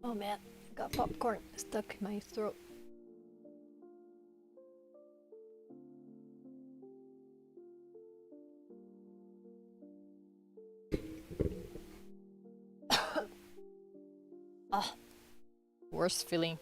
Oh man, got popcorn stuck in my throat. Ah, worst feeling.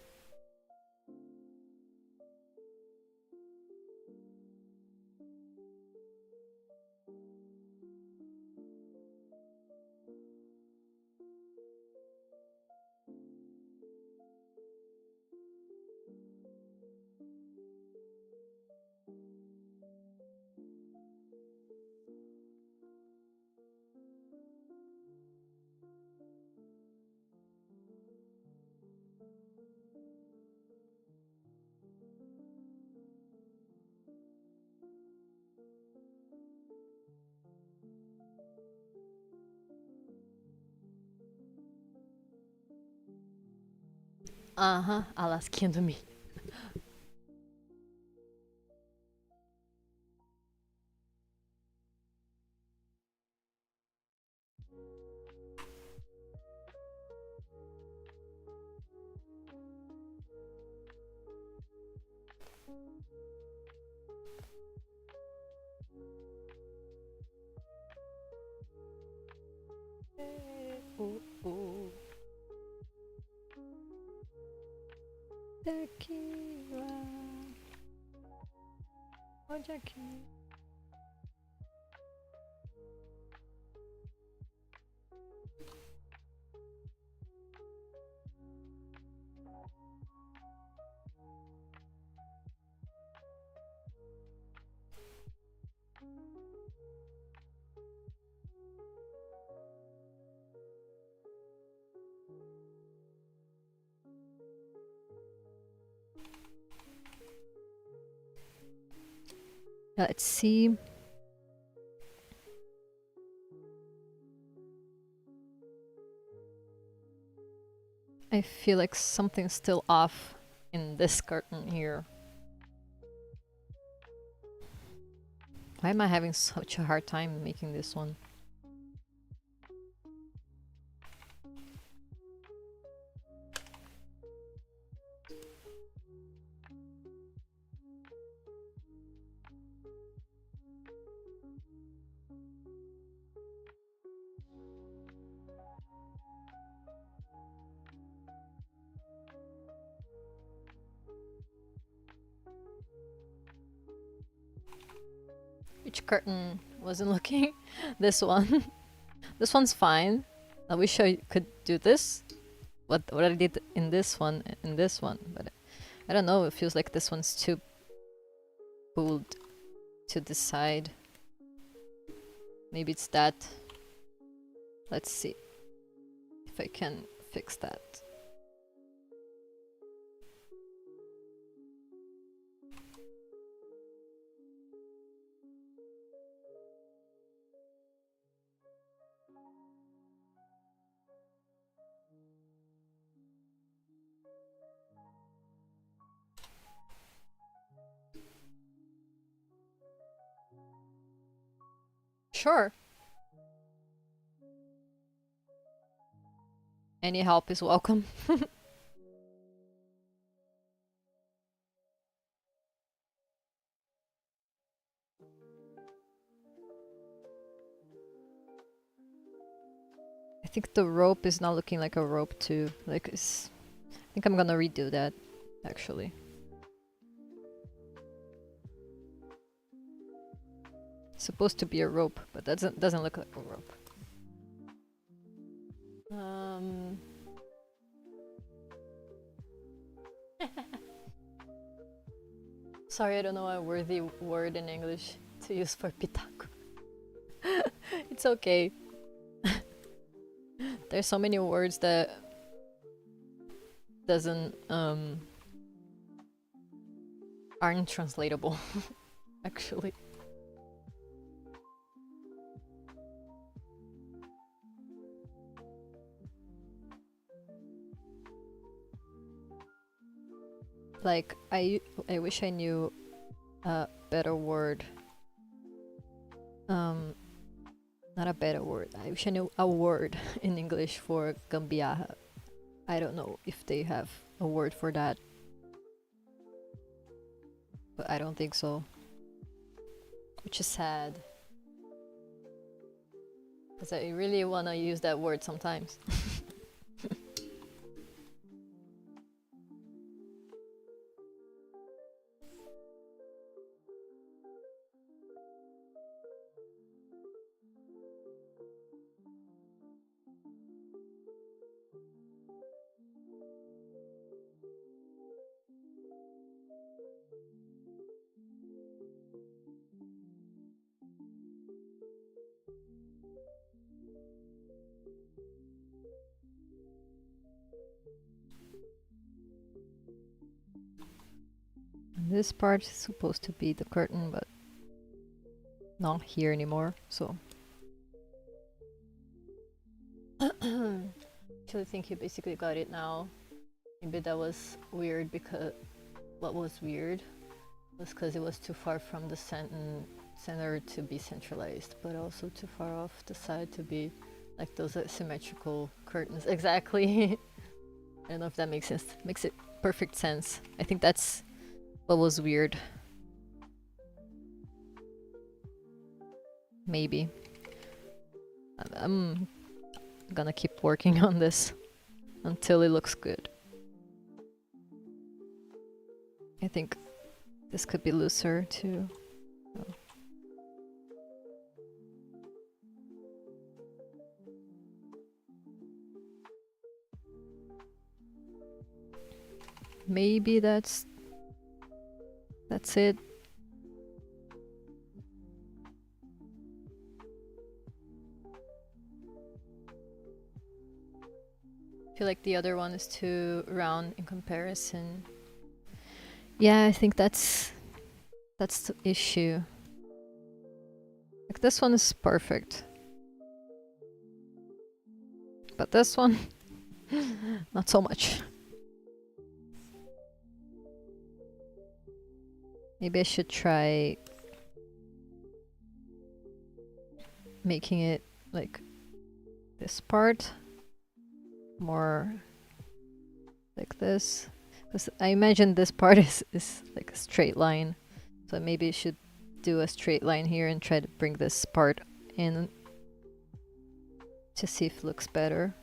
Uh-huh, Alaskan to me. Ooh, ooh. Tequila. Oh, Jackie. Let's see. I feel like something's still off in this curtain here. Why am I having such a hard time making this one? Which curtain wasn't looking? This one. This one's fine. I wish I could do this. What I did in this one, but I don't know. It feels like this one's too pulled to the side. Maybe it's that. Let's see if I can fix that. Sure. Any help is welcome. I think the rope is not looking like a rope too. Like I think I'm gonna redo that actually. It's supposed to be a rope, but that doesn't look like a rope. Sorry, I don't know a worthy word in English to use for pitaco. It's okay. There's so many words that aren't translatable. actually. Like, I wish I knew a better word. Not a better word. I wish I knew a word in English for gambiarra. I don't know if they have a word for that. But I don't think so. Which is sad. Because I really want to use that word sometimes. This part is supposed to be the curtain, but not here anymore, so. Actually think you basically got it now. Maybe that was weird because what was weird was because it was too far from the center to be centralized, but also too far off the side to be like those symmetrical curtains. Exactly. I don't know if that makes sense. Makes it perfect sense. I think that's what was weird. Maybe. I'm gonna keep working on this until it looks good. I think this could be looser too. Oh. Maybe that's it. I feel like the other one is too round in comparison. Yeah, I think that's the issue. Like this one is perfect. But this one, not so much. Maybe I should try making it like this part more like this. Because I imagine this part is like a straight line. So maybe I should do a straight line here and try to bring this part in to see if it looks better.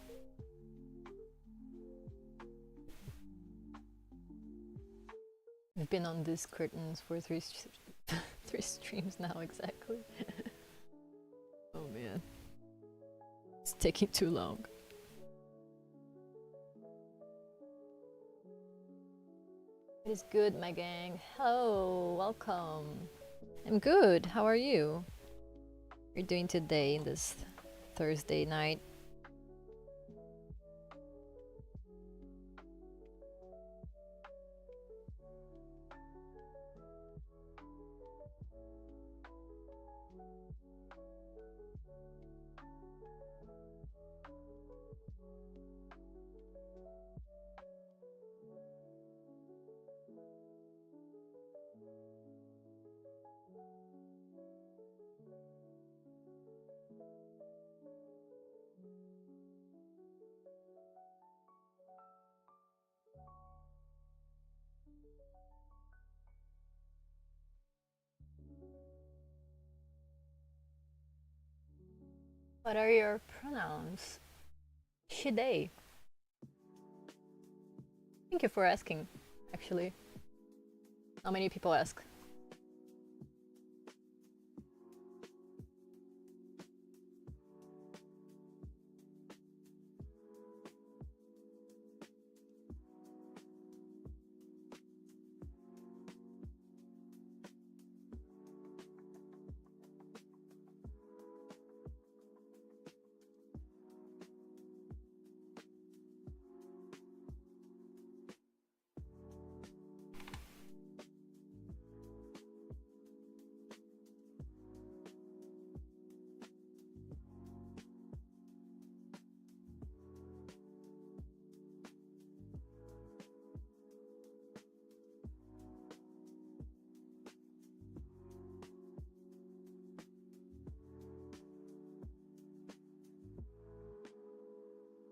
I've been on these curtains for three streams now, exactly. Oh man. It's taking too long. It is good, my gang. Hello, welcome. I'm good. How are you? What are you doing today in this Thursday night? What are your pronouns? She, they. Thank you for asking, actually. Not many people ask.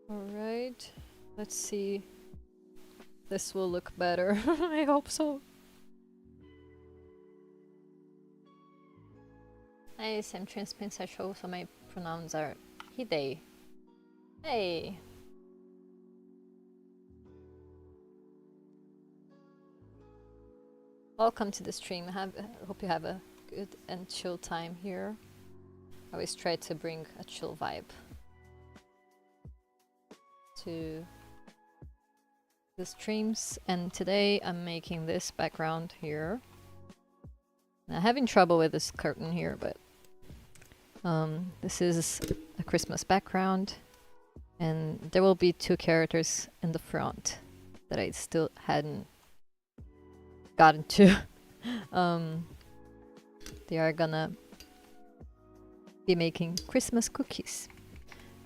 Alright, let's see. This will look better. I hope so. Nice, I'm transpensexual, so my pronouns are he, they. Hey! Welcome to the stream. Hope you have a good and chill time here. I always try to bring a chill vibe to the streams, and today I'm making this background here. I'm having trouble with this curtain here, but this is a Christmas background, and there will be 2 characters in the front that I still hadn't gotten to. They are gonna be making Christmas cookies,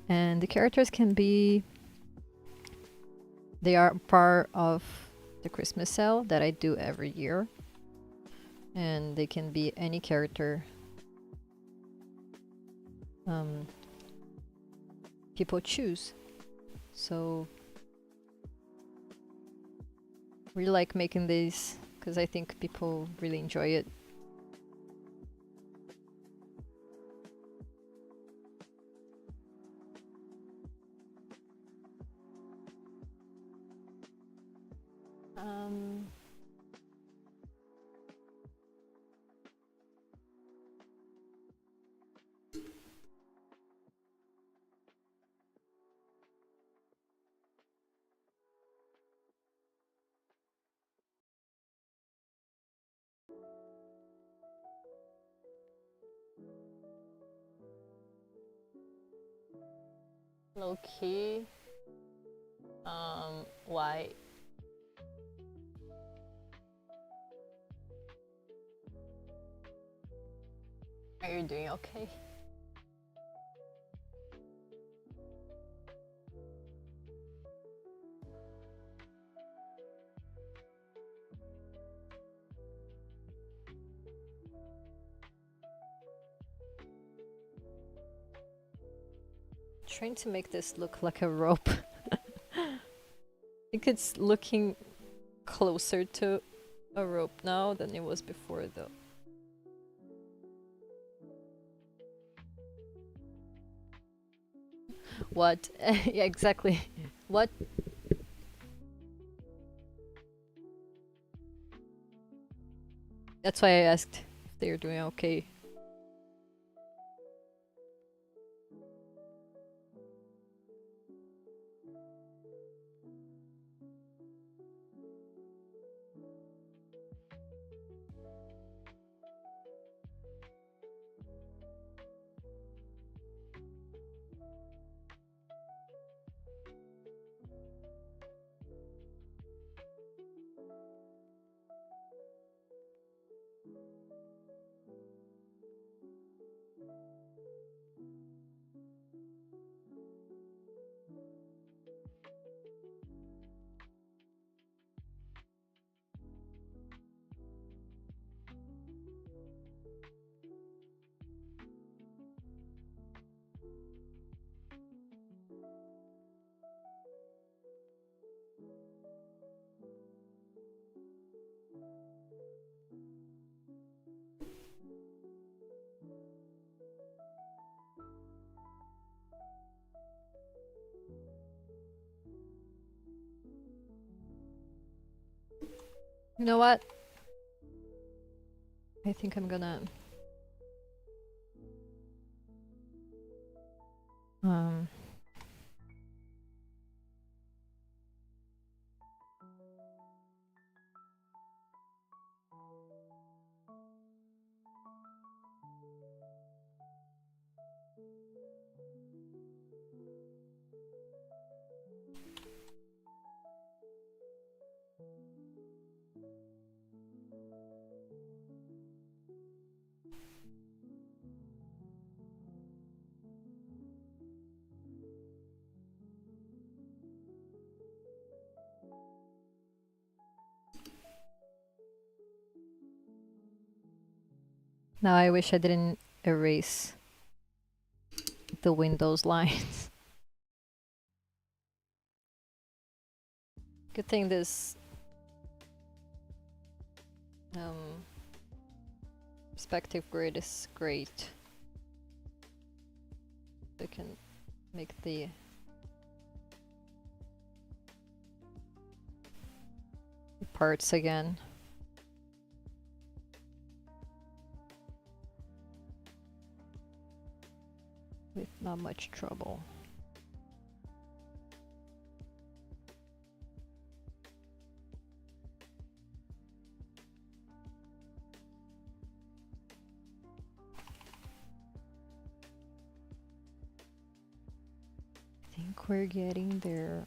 and the characters can be, they are part of the Christmas sale that I do every year, and they can be any character people choose. So really like making these because I think people really enjoy it. Low key. Why? Are you doing okay? Trying to make this look like a rope. I think it's looking closer to a rope now than it was before, though. What? Yeah, exactly. What? That's why I asked if they are doing okay. You know what? I think I'm gonna now I wish I didn't erase the Windows lines. Good thing this perspective grid is great. We can make the parts again. With not much trouble. I think we're getting there.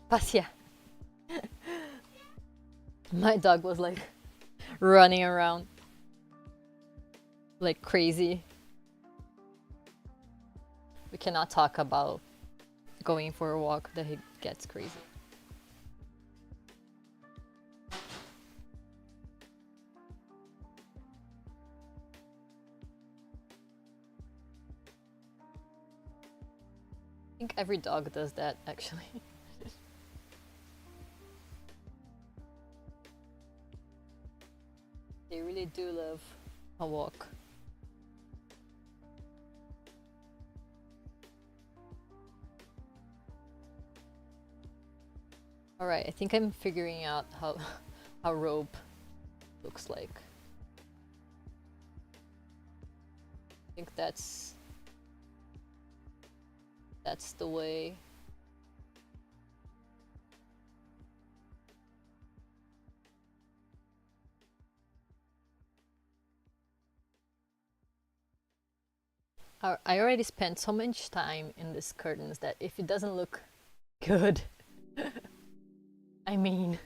Pasia. My dog was like running around like crazy. We cannot talk about going for a walk that he gets crazy. I think every dog does that actually. They really do love a walk. Alright, I think I'm figuring out how rope looks like. I think that's the way. I already spent so much time in these curtains that if it doesn't look good, I mean...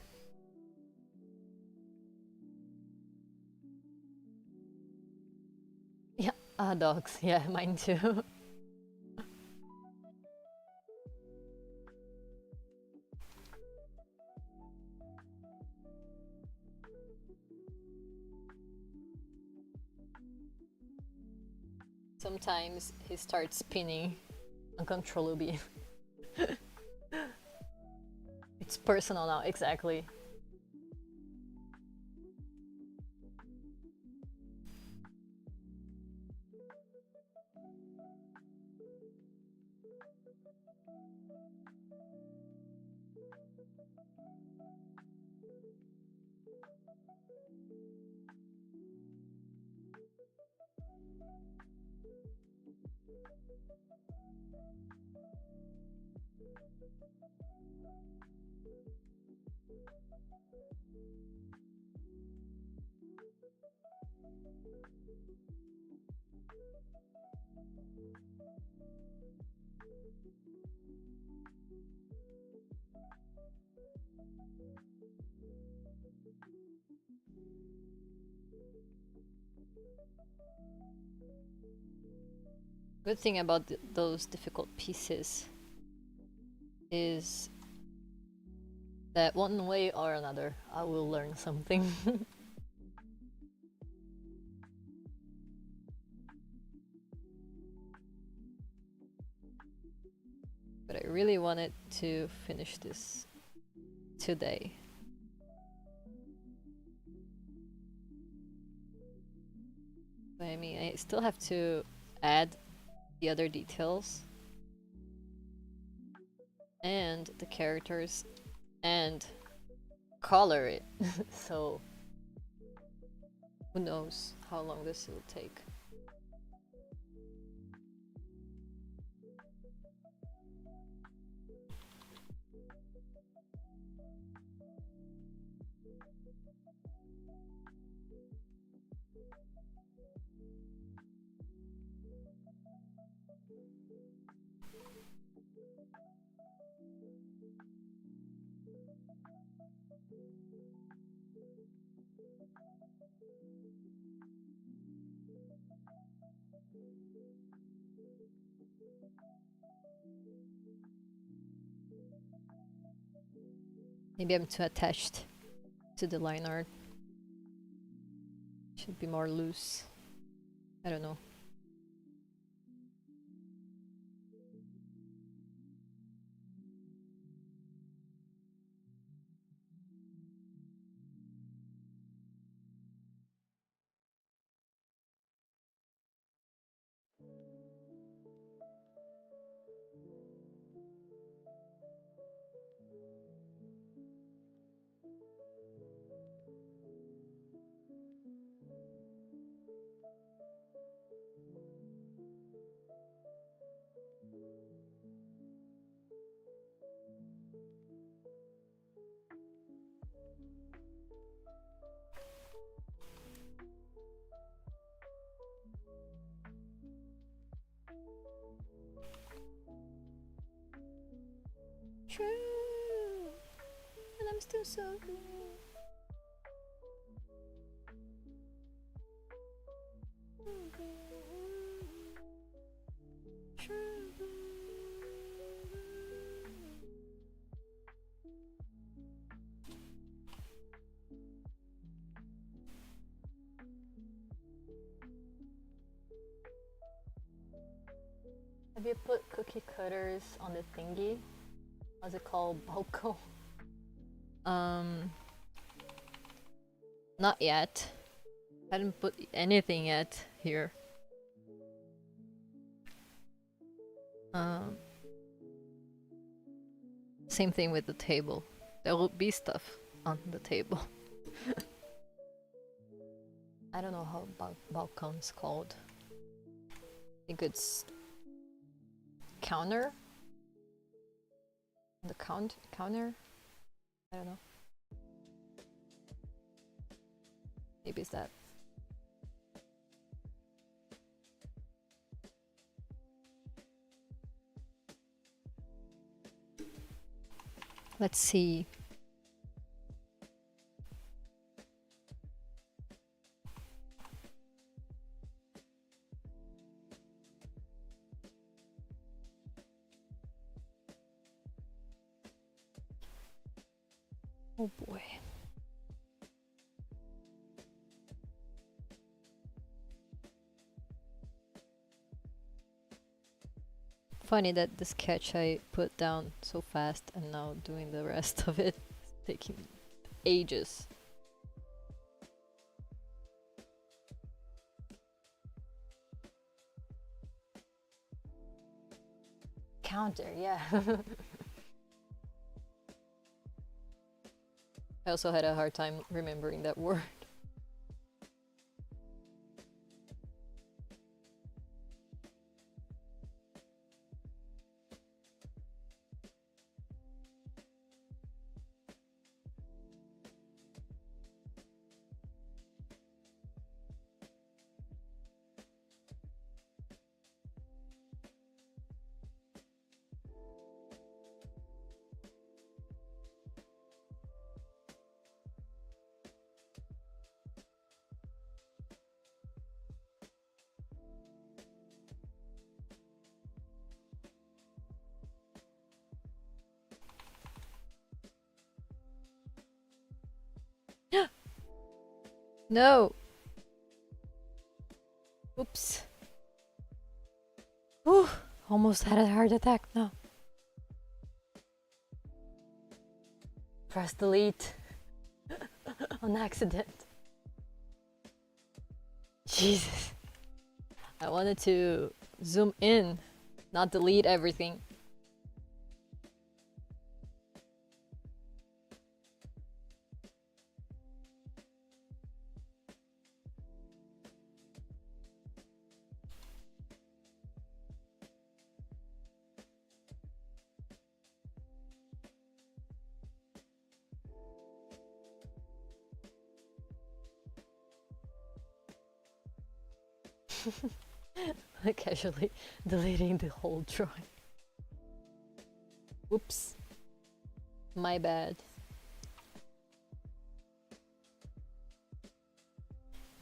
Yeah, dogs, yeah, mine too. Sometimes he starts spinning uncontrollably. It's personal now, exactly. Good thing about those difficult pieces is that one way or another I will learn something. But I really wanted to finish this today. But I mean, I still have to add the other details and the characters and color it. So who knows how long this will take. Maybe I'm too attached to the line art. Should be more loose. I don't know. True, and I'm still so blue. Have you put cookie cutters on the thingy? What's it called? Balco? Not yet. I hadn't put anything yet here. Same thing with the table. There will be stuff on the table. I don't know how balcon's called. I think it's counter? The counter? I don't know. Maybe it's that. Let's see. Oh boy. Funny that the sketch I put down so fast and now doing the rest of it is taking ages. Counter, yeah. I also had a hard time remembering that word. No! Oops. Whew, almost had a heart attack now. Press delete on accident. Jesus. I wanted to zoom in, not delete everything. Casually deleting the whole drawing. Whoops. My bad.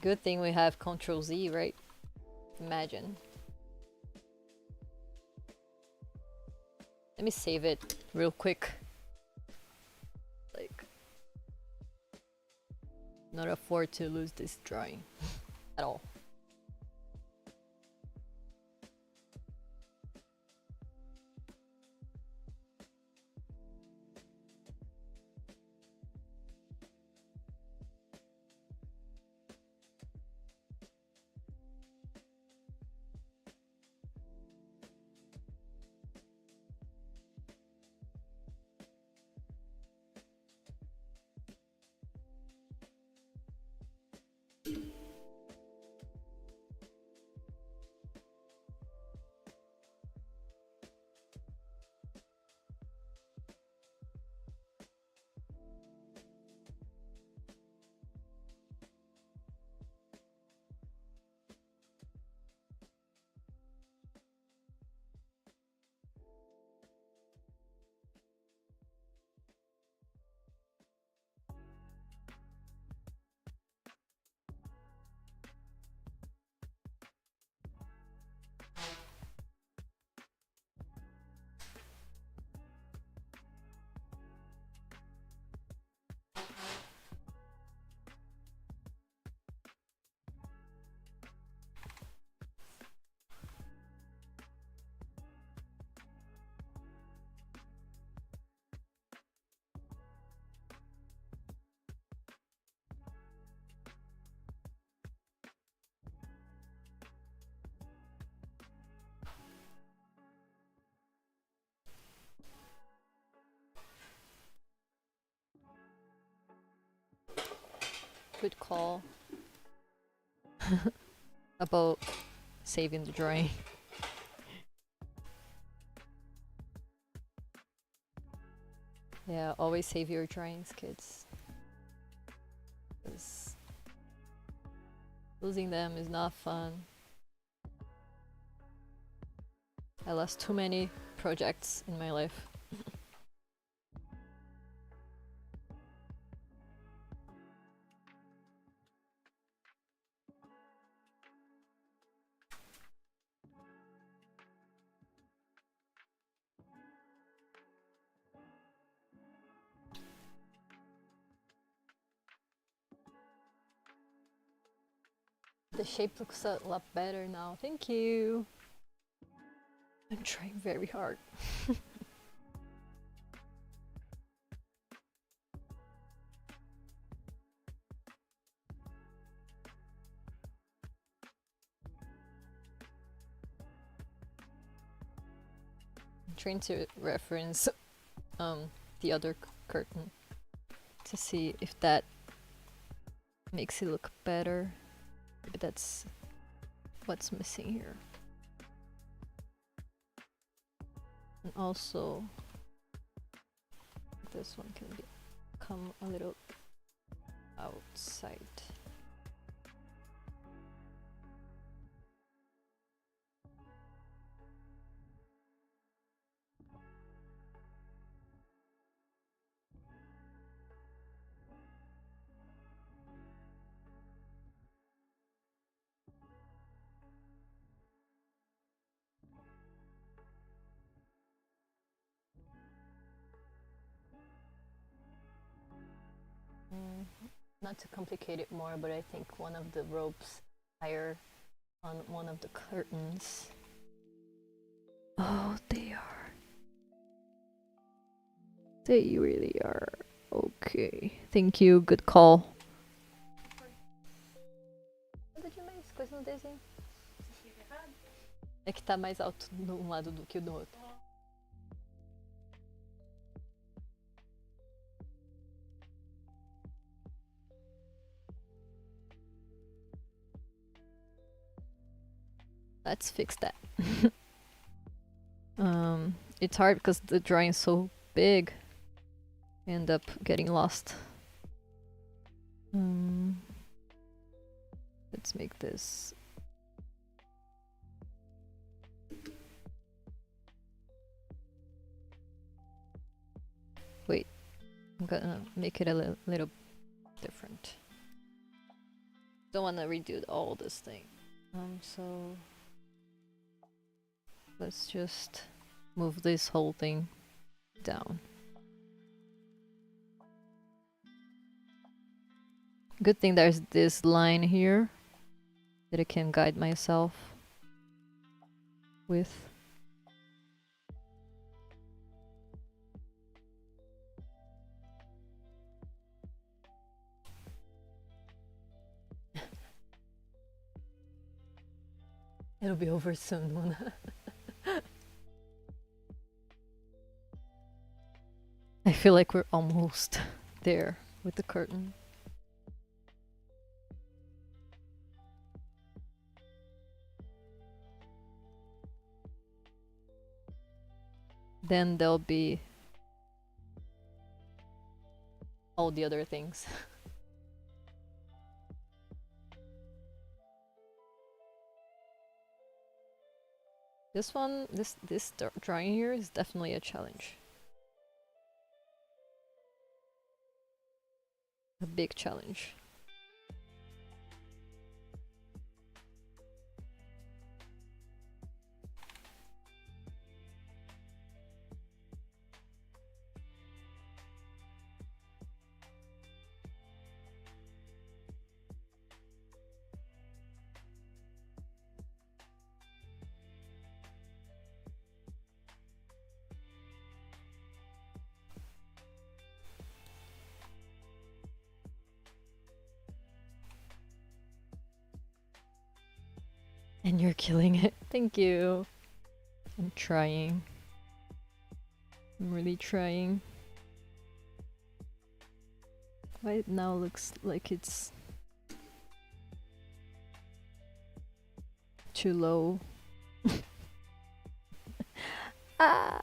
Good thing we have Control Z, right? Imagine. Let me save it real quick. Like, not afford to lose this drawing at all. Good call about saving the drawing. Yeah, always save your drawings, kids. 'Cause losing them is not fun. I lost too many projects in my life. The shape looks a lot better now. Thank you. I'm trying very hard. I'm trying to reference the other curtain to see if that makes it look better. Maybe that's what's missing here. And also, this one can come a little outside. Not to complicate it more, but I think one of the ropes higher on one of the curtains. Oh, they are. They really are. Okay. Thank you. Good call. Nada demais, coisa no desenho. É que tá mais alto de um lado do que do outro. Let's fix that. It's hard because the drawing is so big. I end up getting lost. Let's make this I'm gonna make it a little different. Don't want to redo all this thing. So let's just move this whole thing down. Good thing there's this line here that I can guide myself with. It'll be over soon, Mona. I feel like we're almost there with the curtain. Then there'll be all the other things. This one, this drawing here is definitely a challenge. A big challenge. And you're killing it. Thank you. I'm trying. I'm really trying. Why it now looks like it's too low. Ah!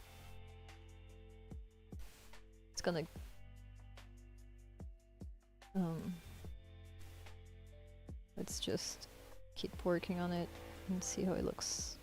It's gonna let's just keep working on it and see how it looks.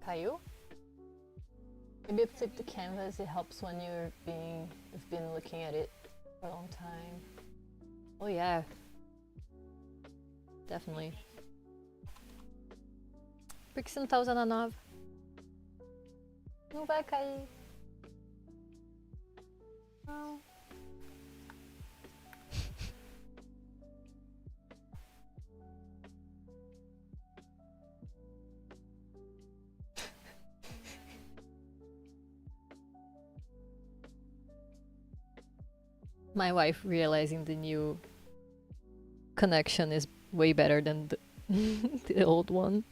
Caillou? Maybe flip the canvas, it helps when you've been looking at it for a long time. Oh yeah. Definitely. Por que você não tá usando a nova? Não vai cair. Não. My wife realizing the new connection is way better than the old one.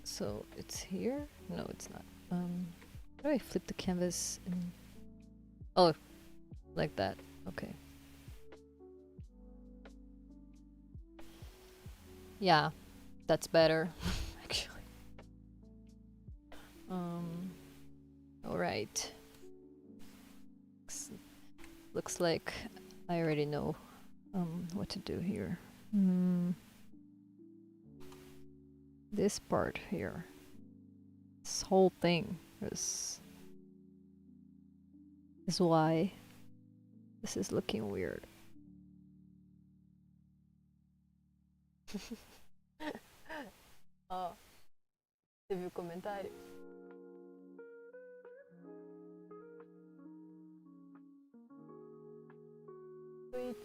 So it's here? No, it's not. How do I flip the canvas? Oh, like that. Okay. Yeah, that's better, actually. All right. Looks like I already know what to do here. This part here, this whole thing is why this is looking weird. Ó, você viu o comentário? Tweet.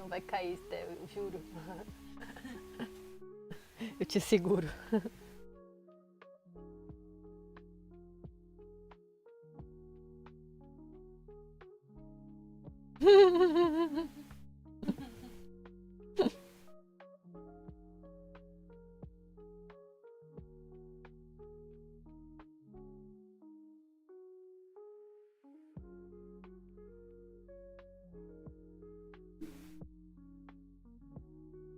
Não vai cair, Sté, eu juro. Eu te seguro.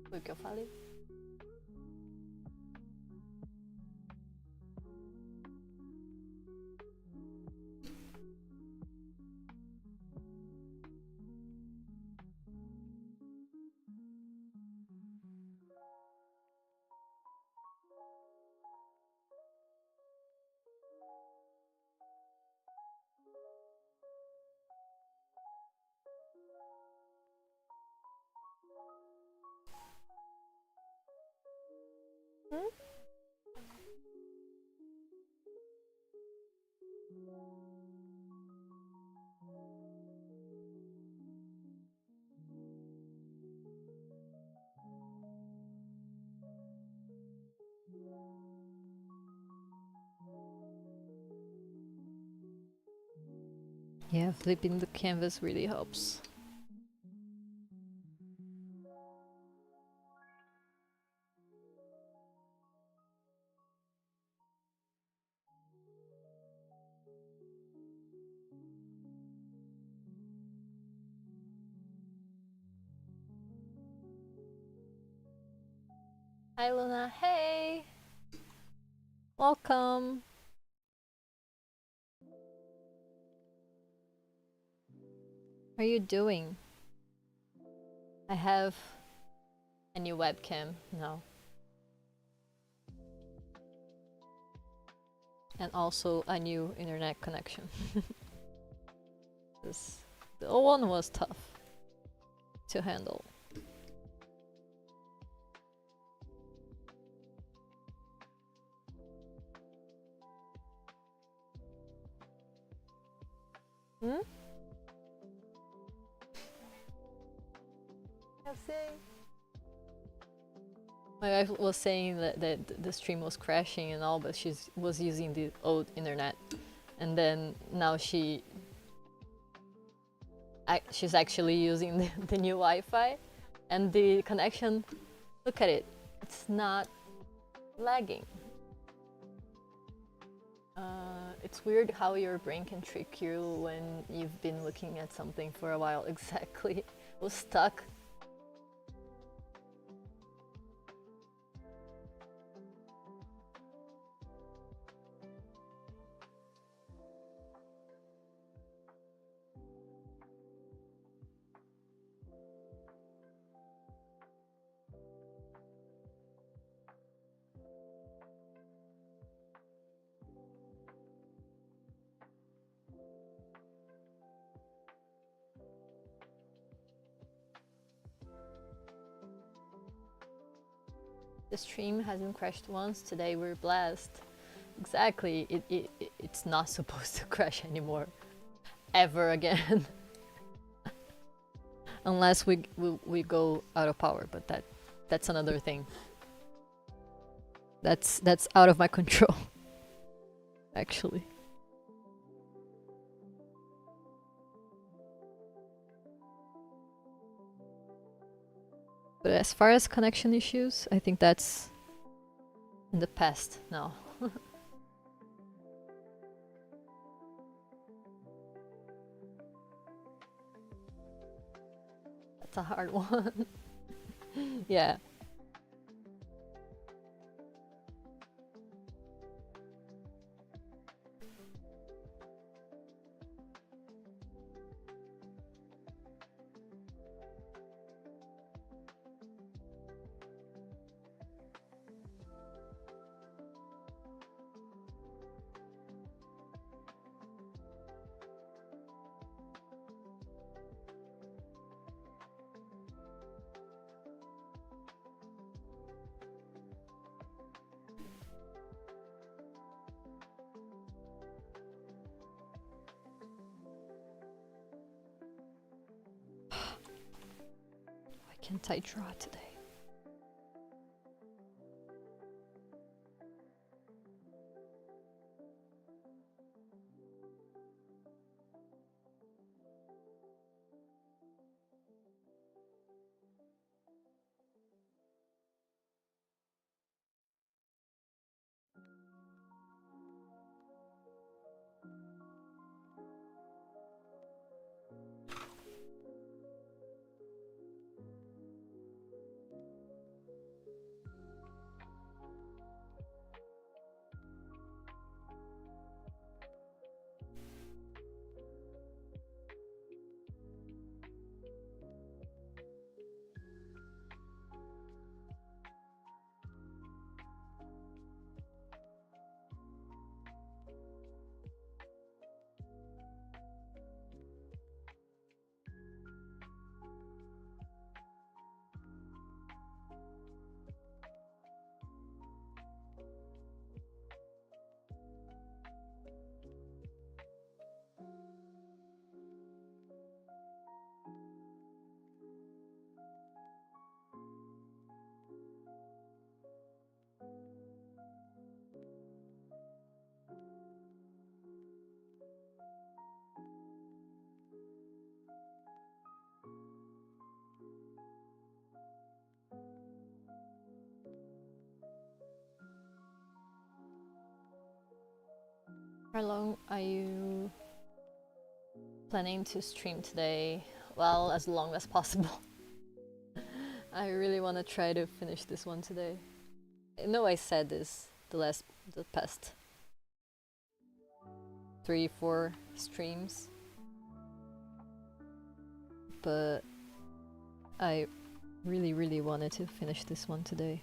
Foi o que eu falei. Yeah, flipping the canvas really helps. Hi Luna, hey! Welcome! How are you doing? I have a new webcam now. And also a new internet connection. The old one was tough to handle. Hmm? My wife was saying that the stream was crashing and all, but she was using the old internet, and then now she's actually using the new Wi-Fi, and the connection. Look at it; it's not lagging. It's weird how your brain can trick you when you've been looking at something for a while. Exactly, it was stuck. The stream hasn't crashed once. Today we're blessed. Exactly. It's not supposed to crash anymore, ever again, unless we go out of power. But that's another thing. That's out of my control, actually. But as far as connection issues, I think that's in the past now. That's a hard one. Yeah. Can't I draw today? How long are you planning to stream today? Well, as long as possible. I really want to try to finish this one today. I know I said this the past 3-4 streams, but I really wanted to finish this one today.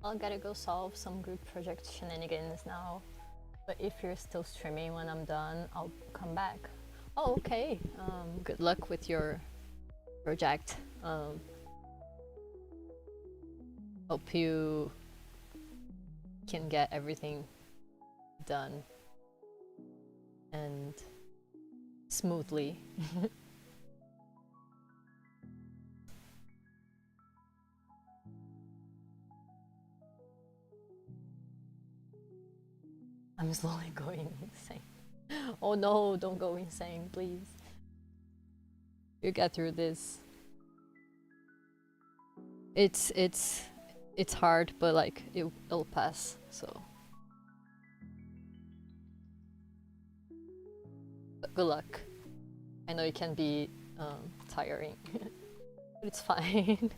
I gotta go solve some group project shenanigans now. But if you're still streaming when I'm done, I'll come back. Oh, okay. Good luck with your project. Hope you can get everything done and smoothly. I'm slowly going insane. Oh no, don't go insane, please. You get through this. It's hard, but like it'll pass, so. But good luck. I know it can be tiring, but it's fine.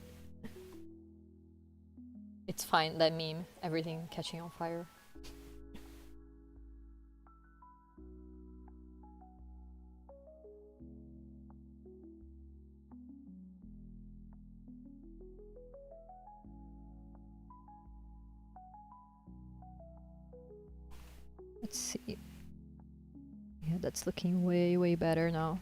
It's fine, that meme, everything catching on fire. Let's see. Yeah, that's looking way, way better now.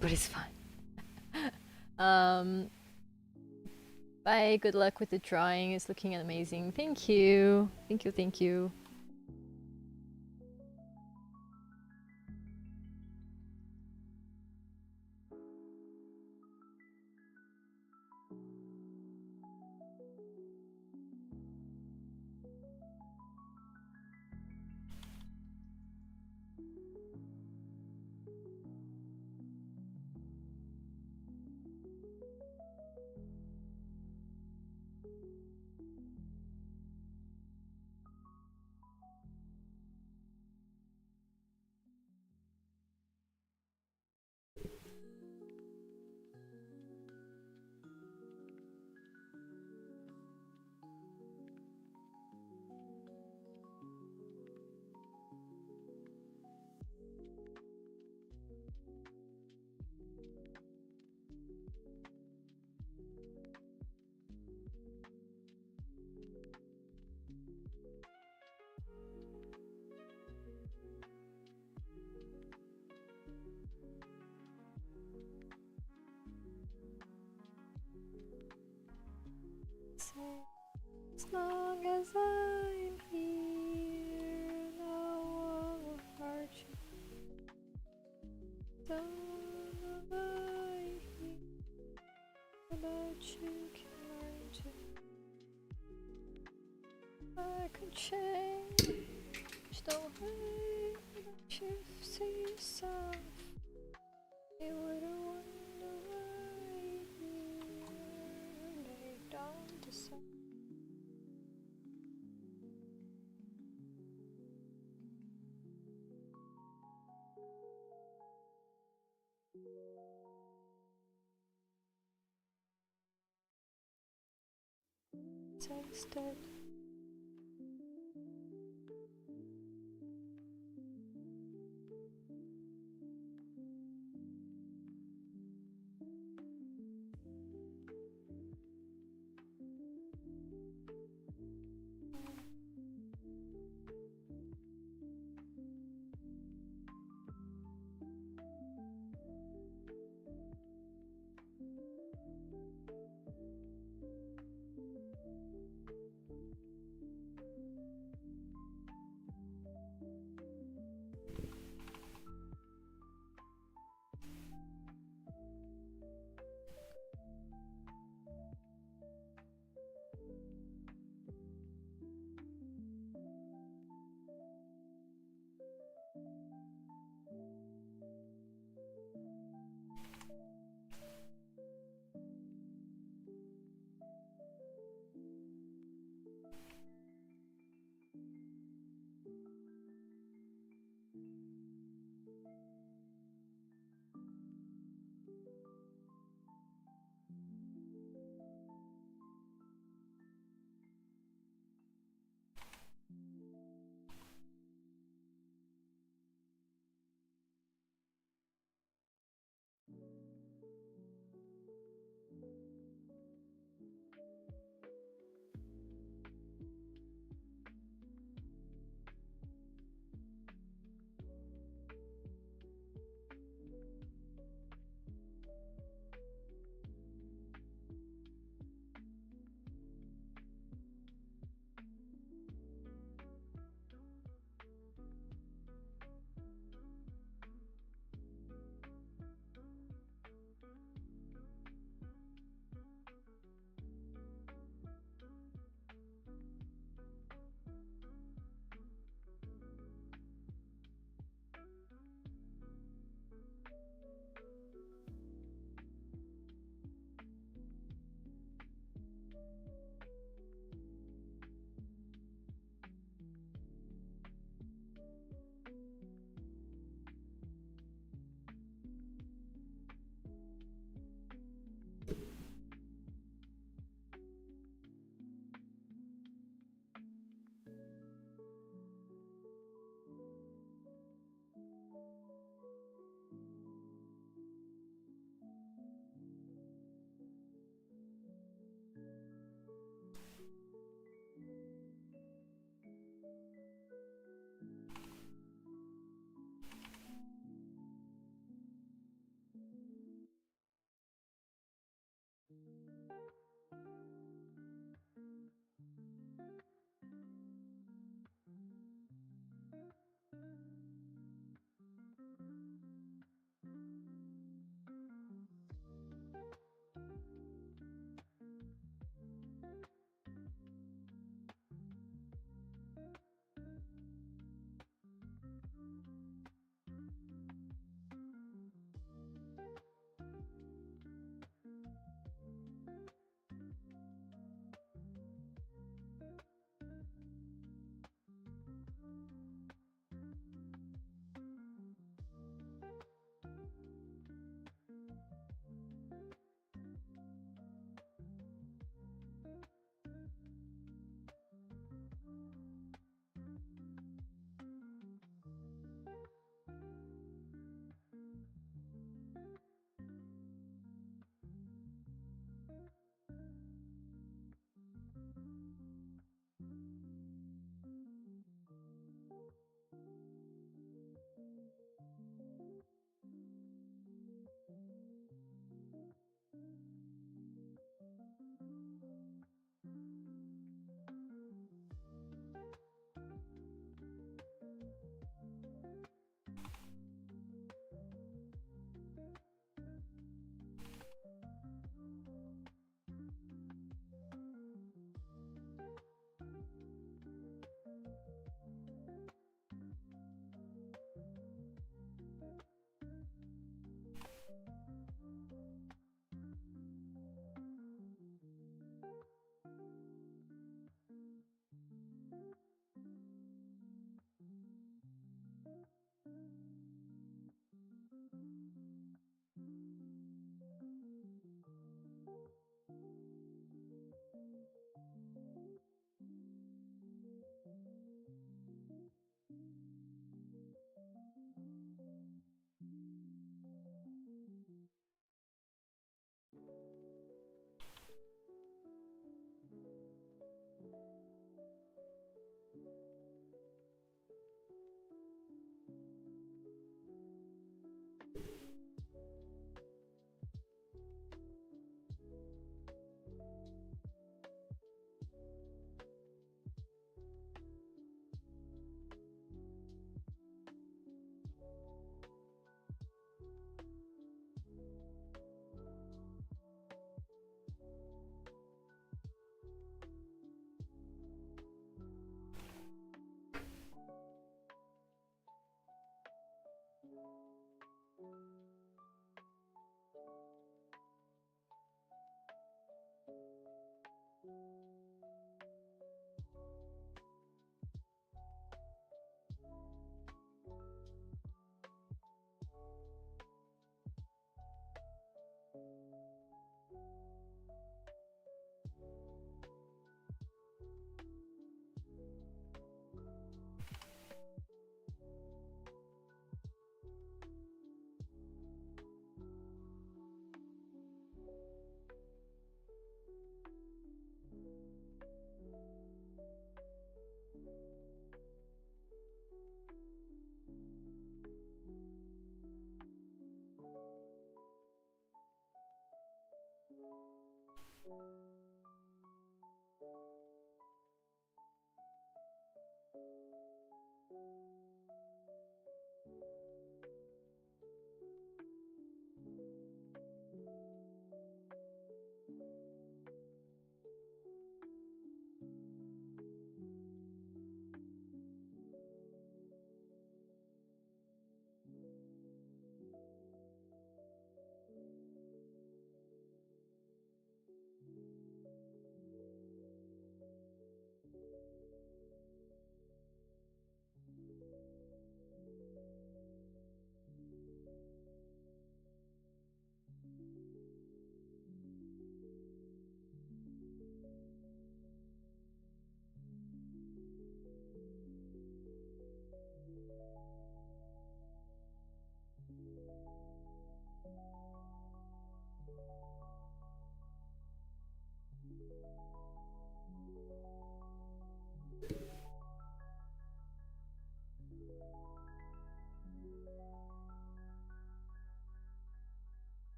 But it's fine. Bye, good luck with the drawing. It's looking amazing. Thank you. Thank you, thank you. As long as I'm here, no one will hurt you. Don't lie that you can learn to. I could change the way that you see yourself. You wouldn't wonder why they don't decide. Tasted.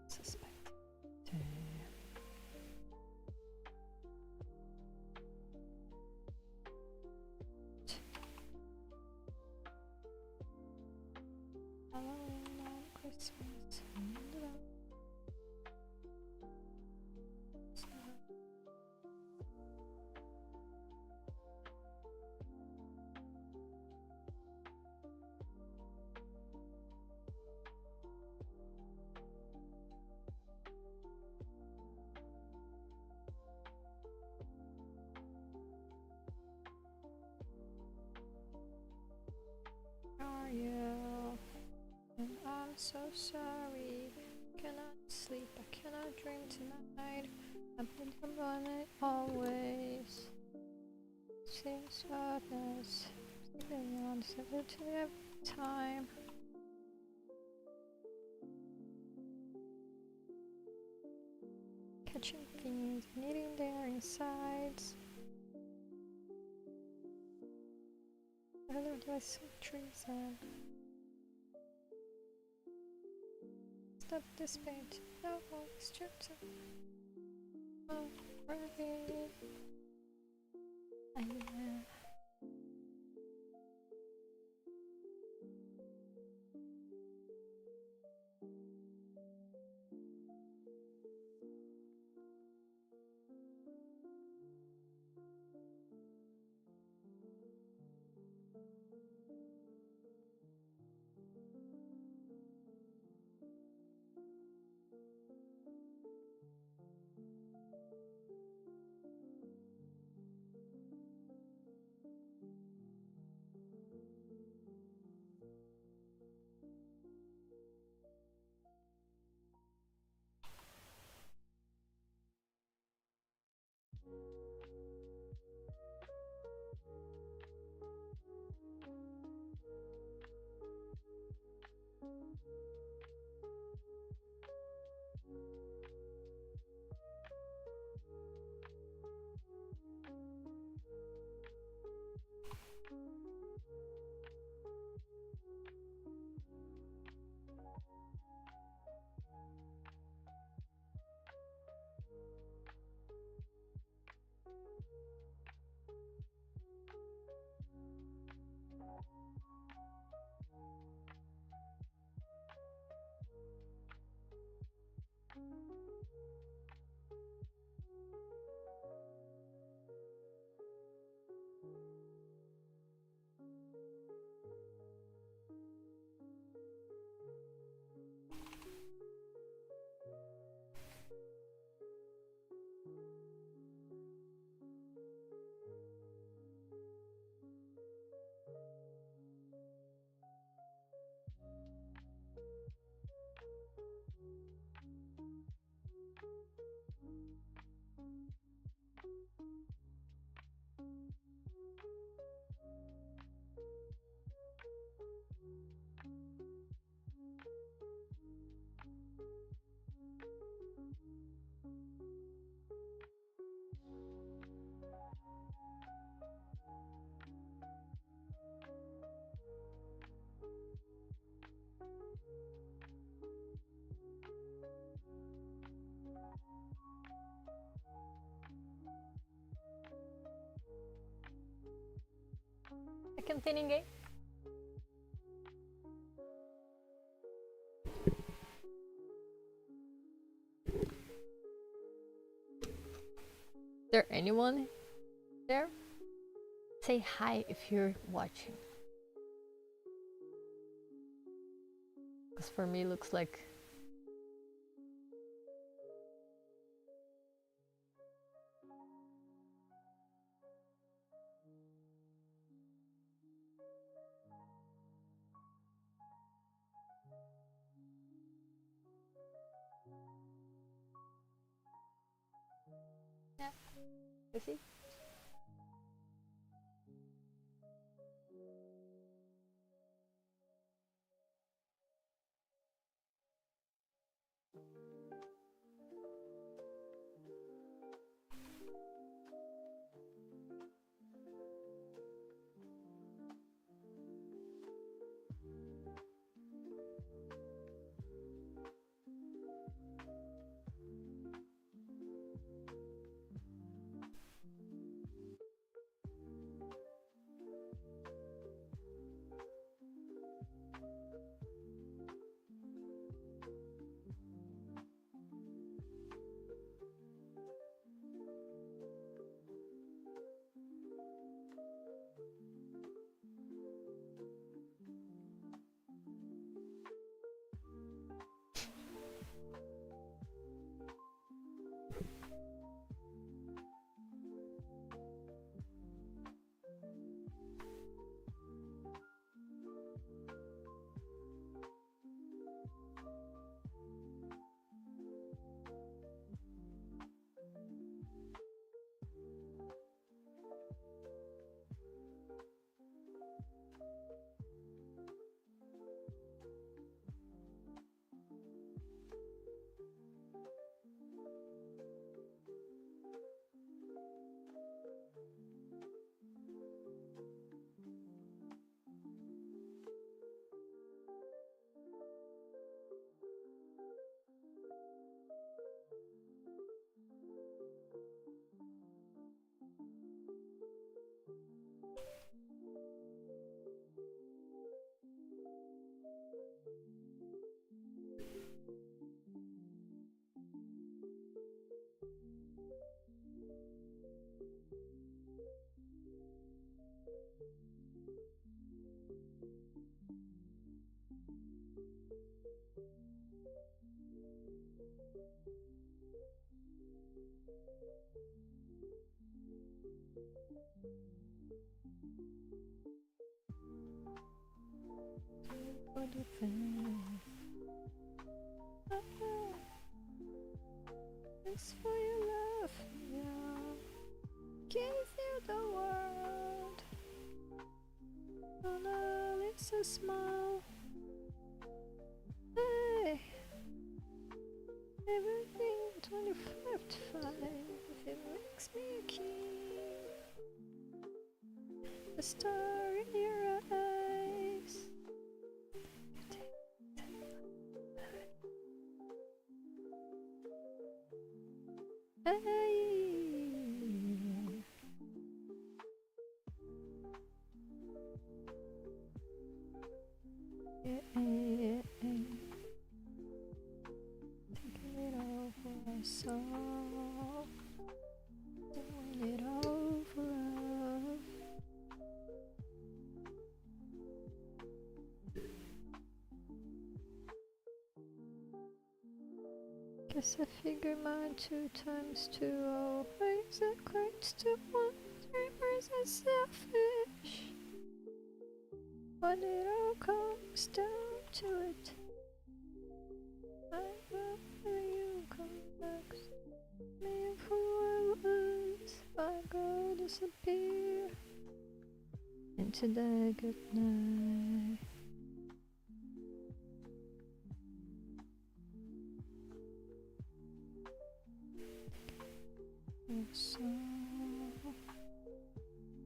Suspect. Halloween on Christmas. Are you? And I'm so sorry. Cannot sleep. I cannot dream tonight. I've been on it always. Seeing sadness. Sleeping on cemetery every time. Catching things, needing their insides. Other less treason. Stop this paint. No, it's just oh, really. Continue game. Is there anyone there? Say hi if you're watching. Because for me, it looks like you see? What do you think? Thanks for your love, yeah. Give you the world. Mona Lisa smile. Hey, everything 25 to 5. It makes me a king. The star in your eyes. Hey. Yeah. Taking it all for us all. Doing it all for love. Guess I figured mine 2 times 2. Oh, is that equates to 1? 3 percent selfish. When it all comes down to it, I will feel you come back. Me for I was, I go disappear into the good night. So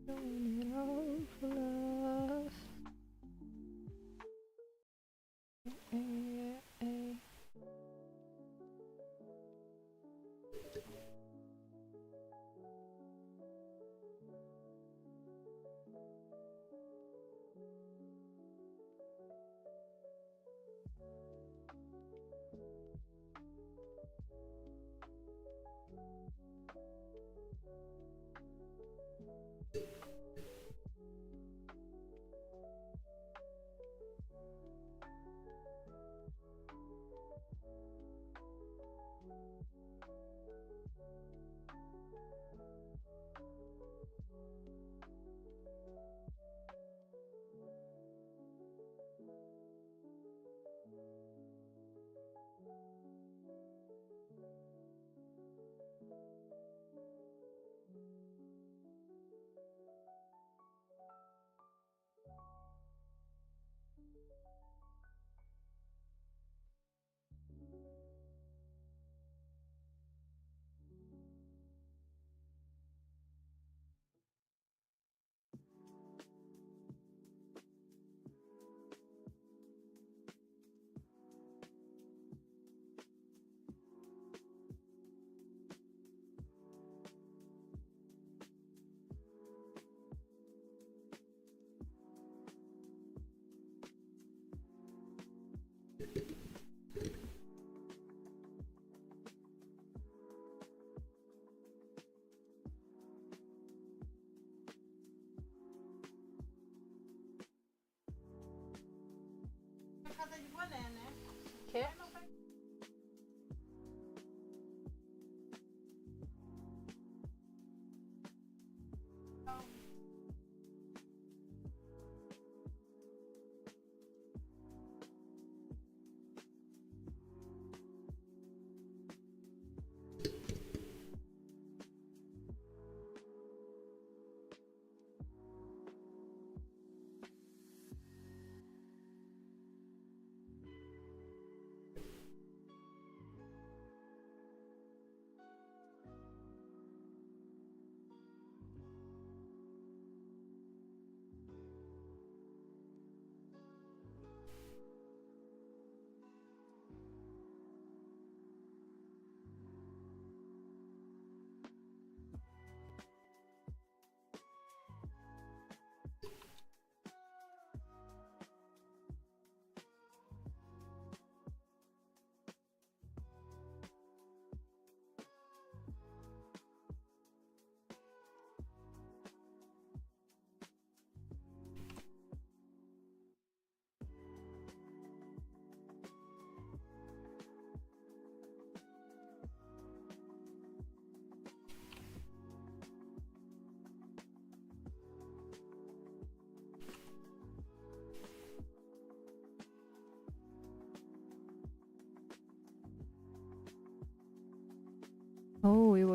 doing it all for love. Yeah. Okay.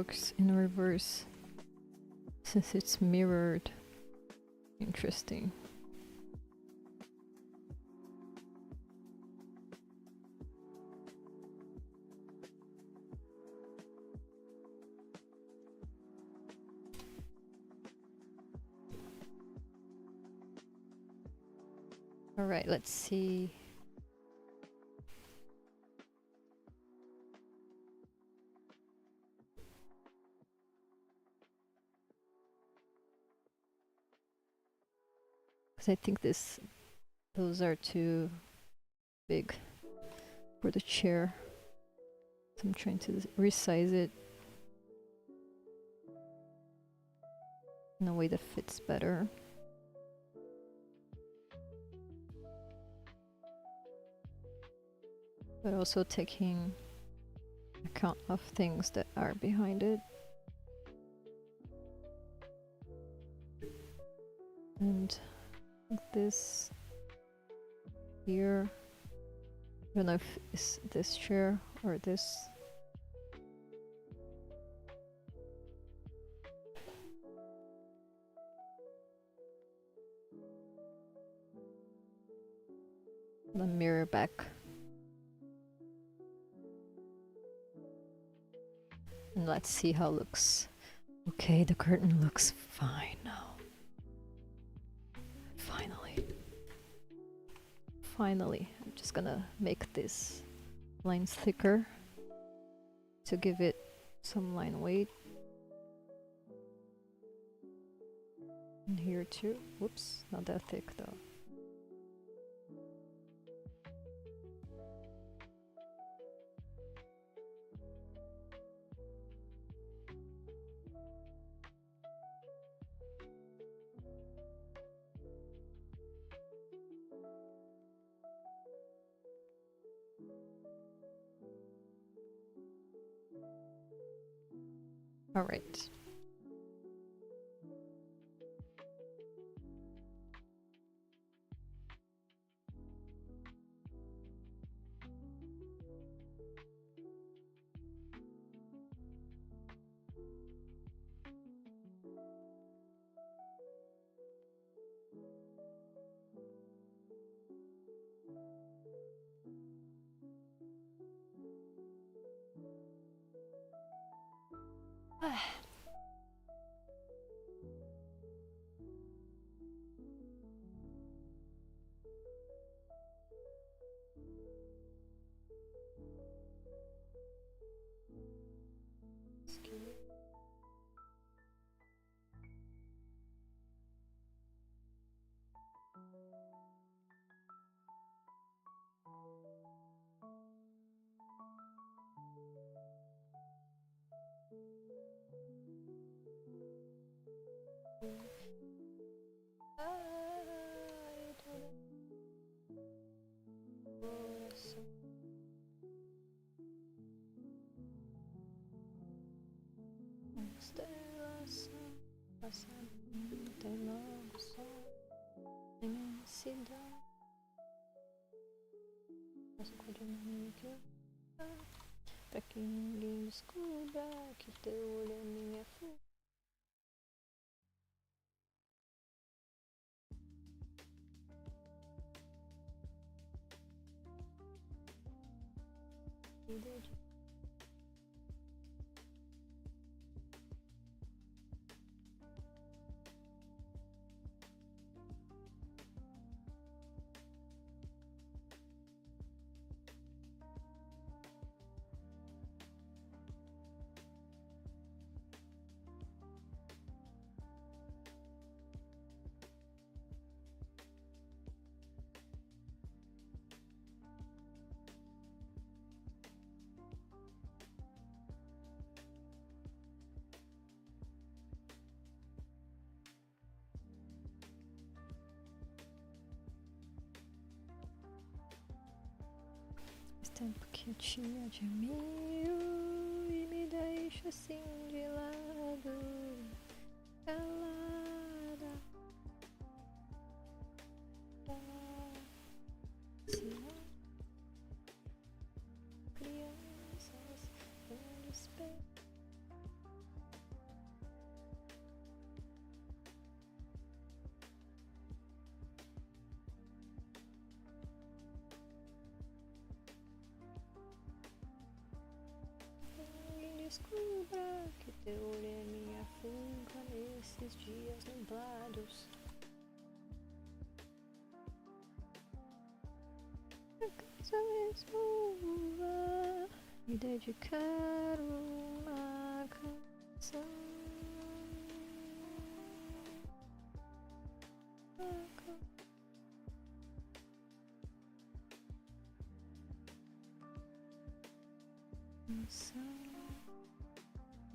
works in reverse since it's mirrored. Interesting. All right, let's see. Because I think those are too big for the chair. So I'm trying to resize it in a way that fits better. But also taking account of things that are behind it. And this here, I don't know if it's this chair or this. The mirror back. And let's see how it looks. Okay, the curtain looks fine now. Finally, I'm just gonna make this lines thicker to give it some line weight. And here too. Whoops, not that thick though. All right. Pra que ninguém descubra que teu olho é minha flor. Tempo que eu te admiro e me deixo assim de lado, calada. Crianças, onde espero. descubra que teu olho é minha fuga nesses dias nublados. Acaso resolva me dedicar uma canção.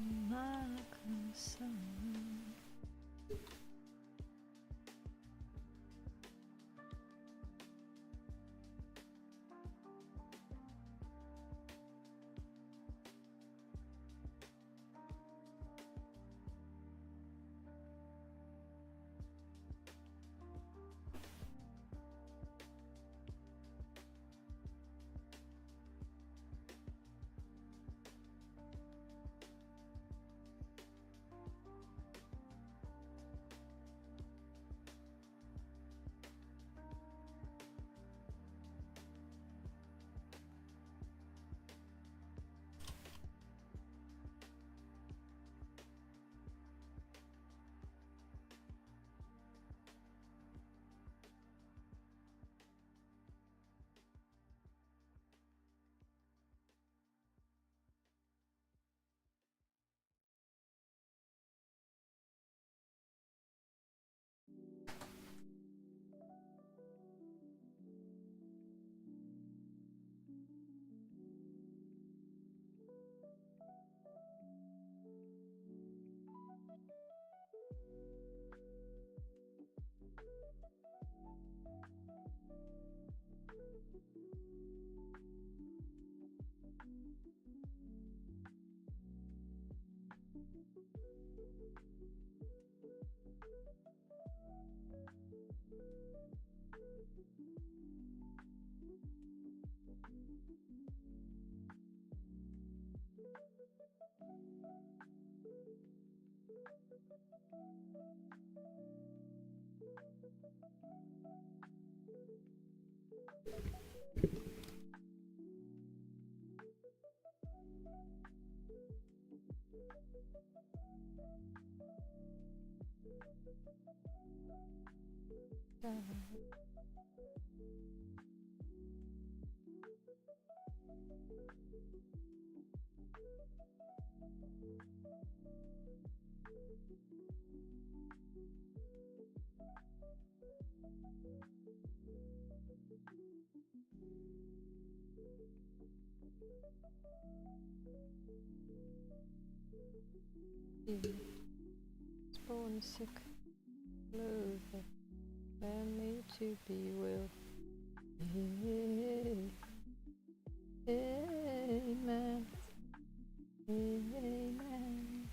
Uma canção. Born sick, love, and made to be well. Amen. Amen. Amen.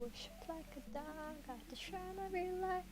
Worship like a dog, got to shine every light.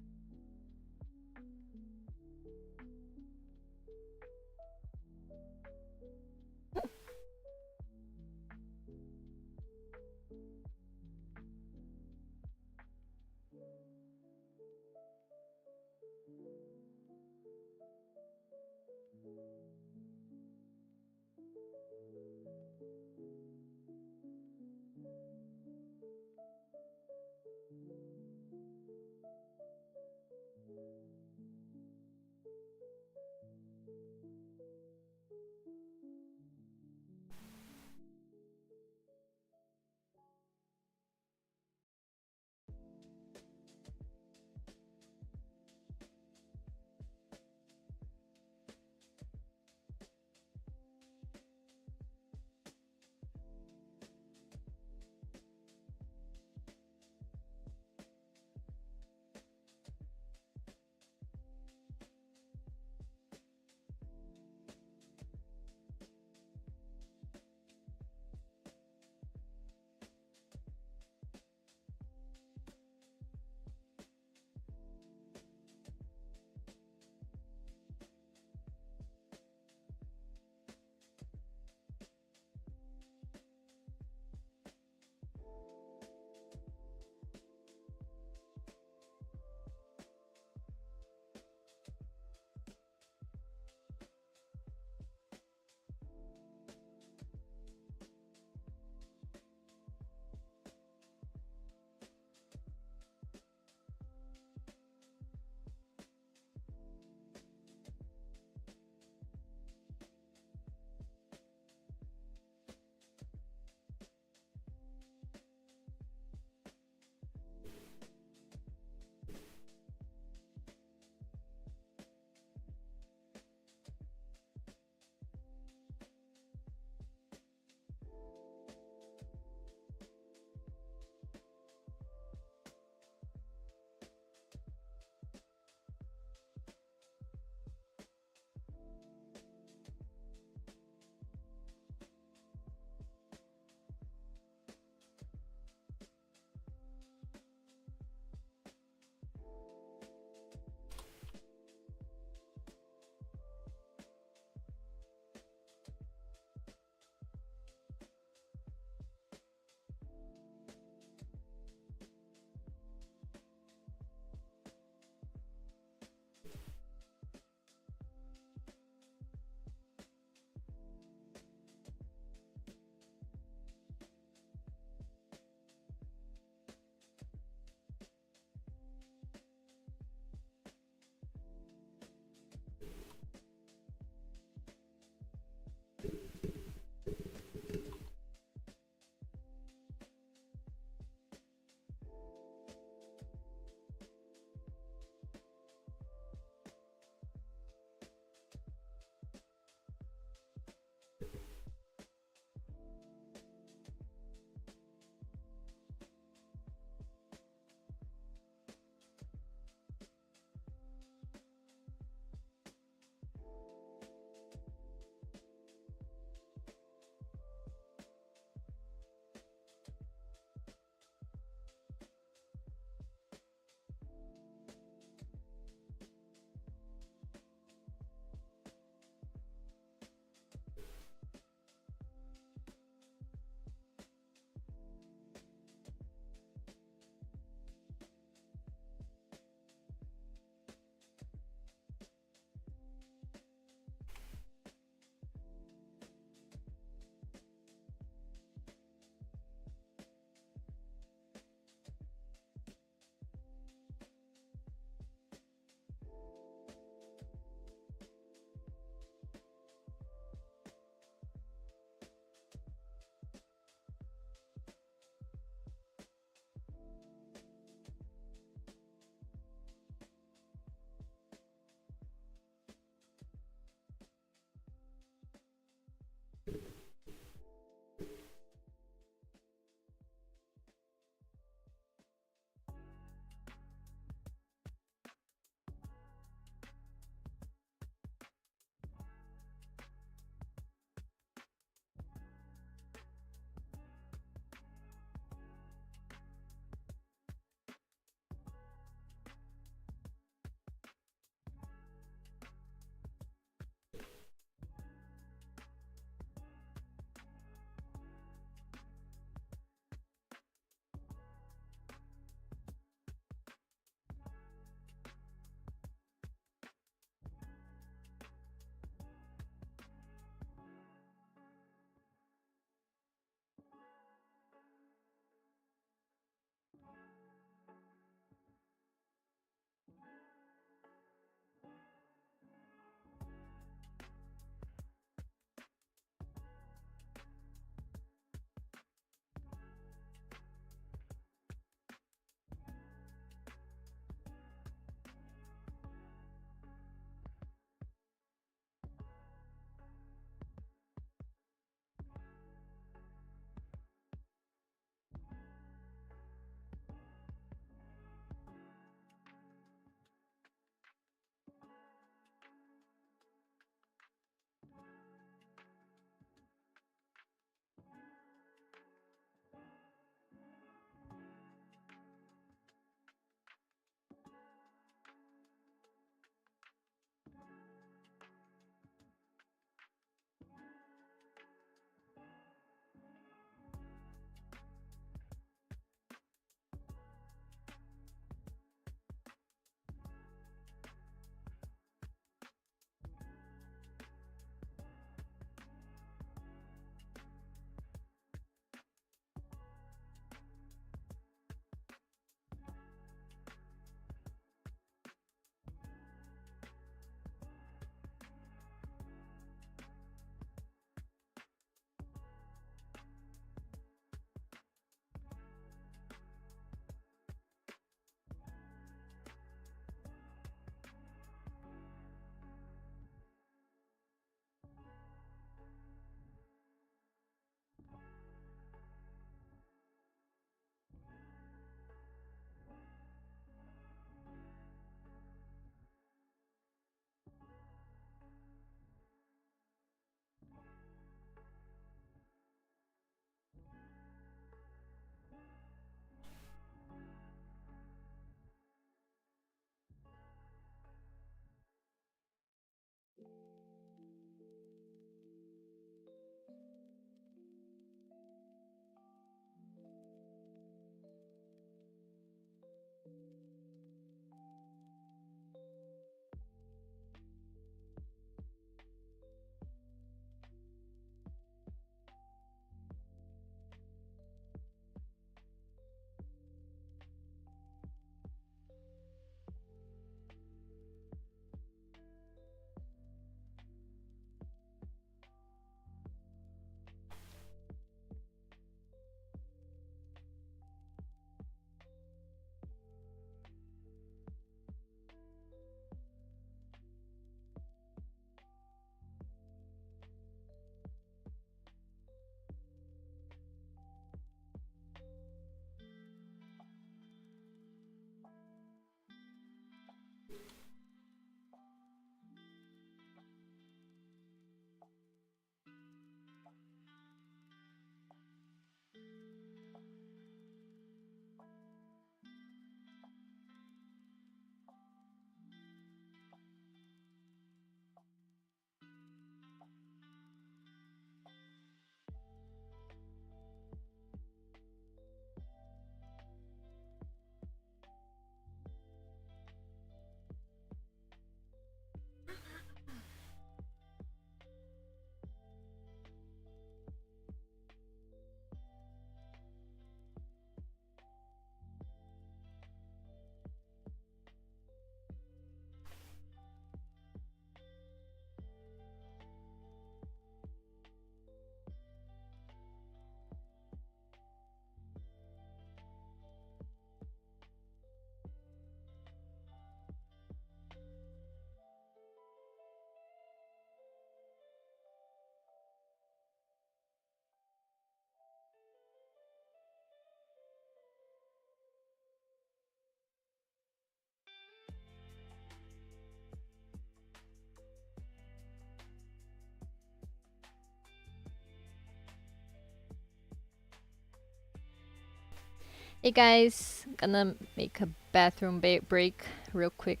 Hey guys, gonna make a bathroom break real quick.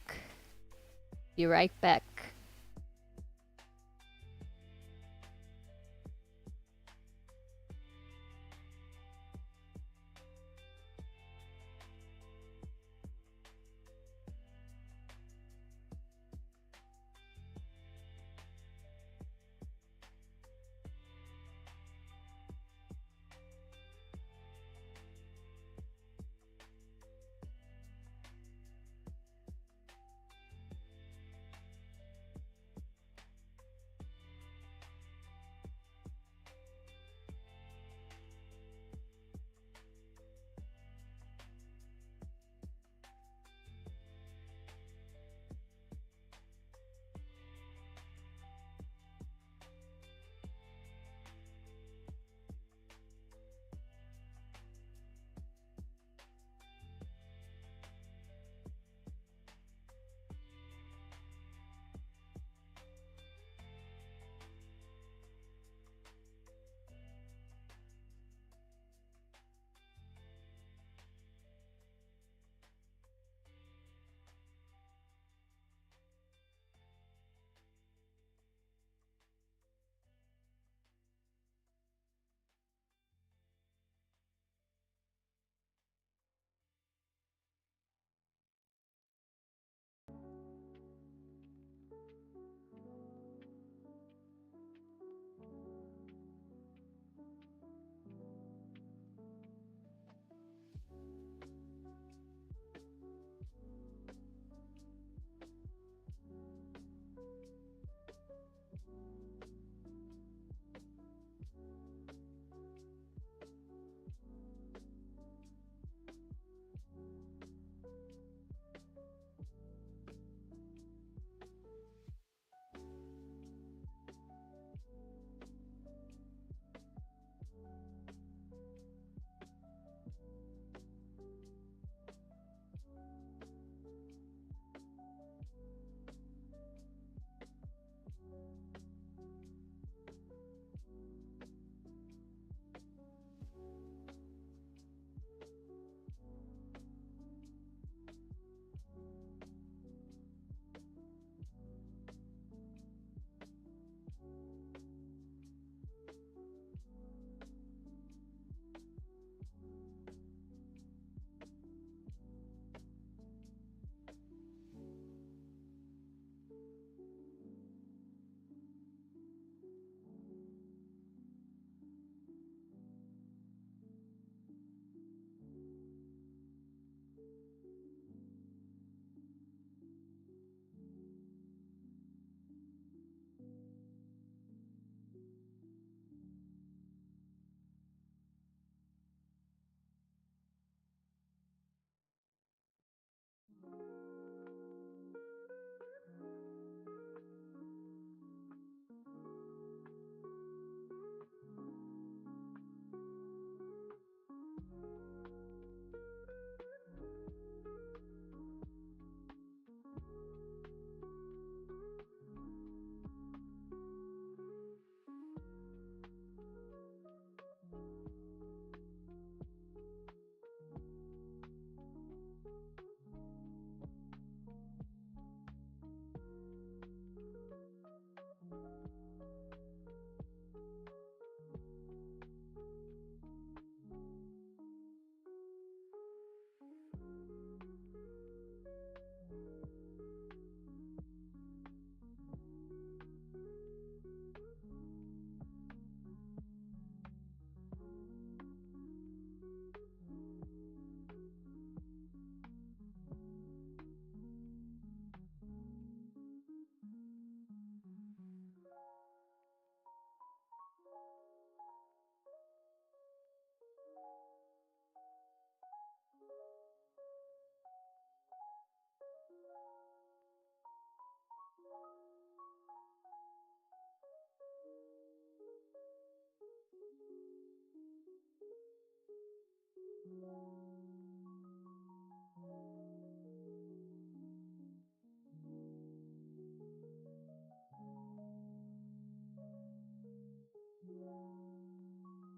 Be right back.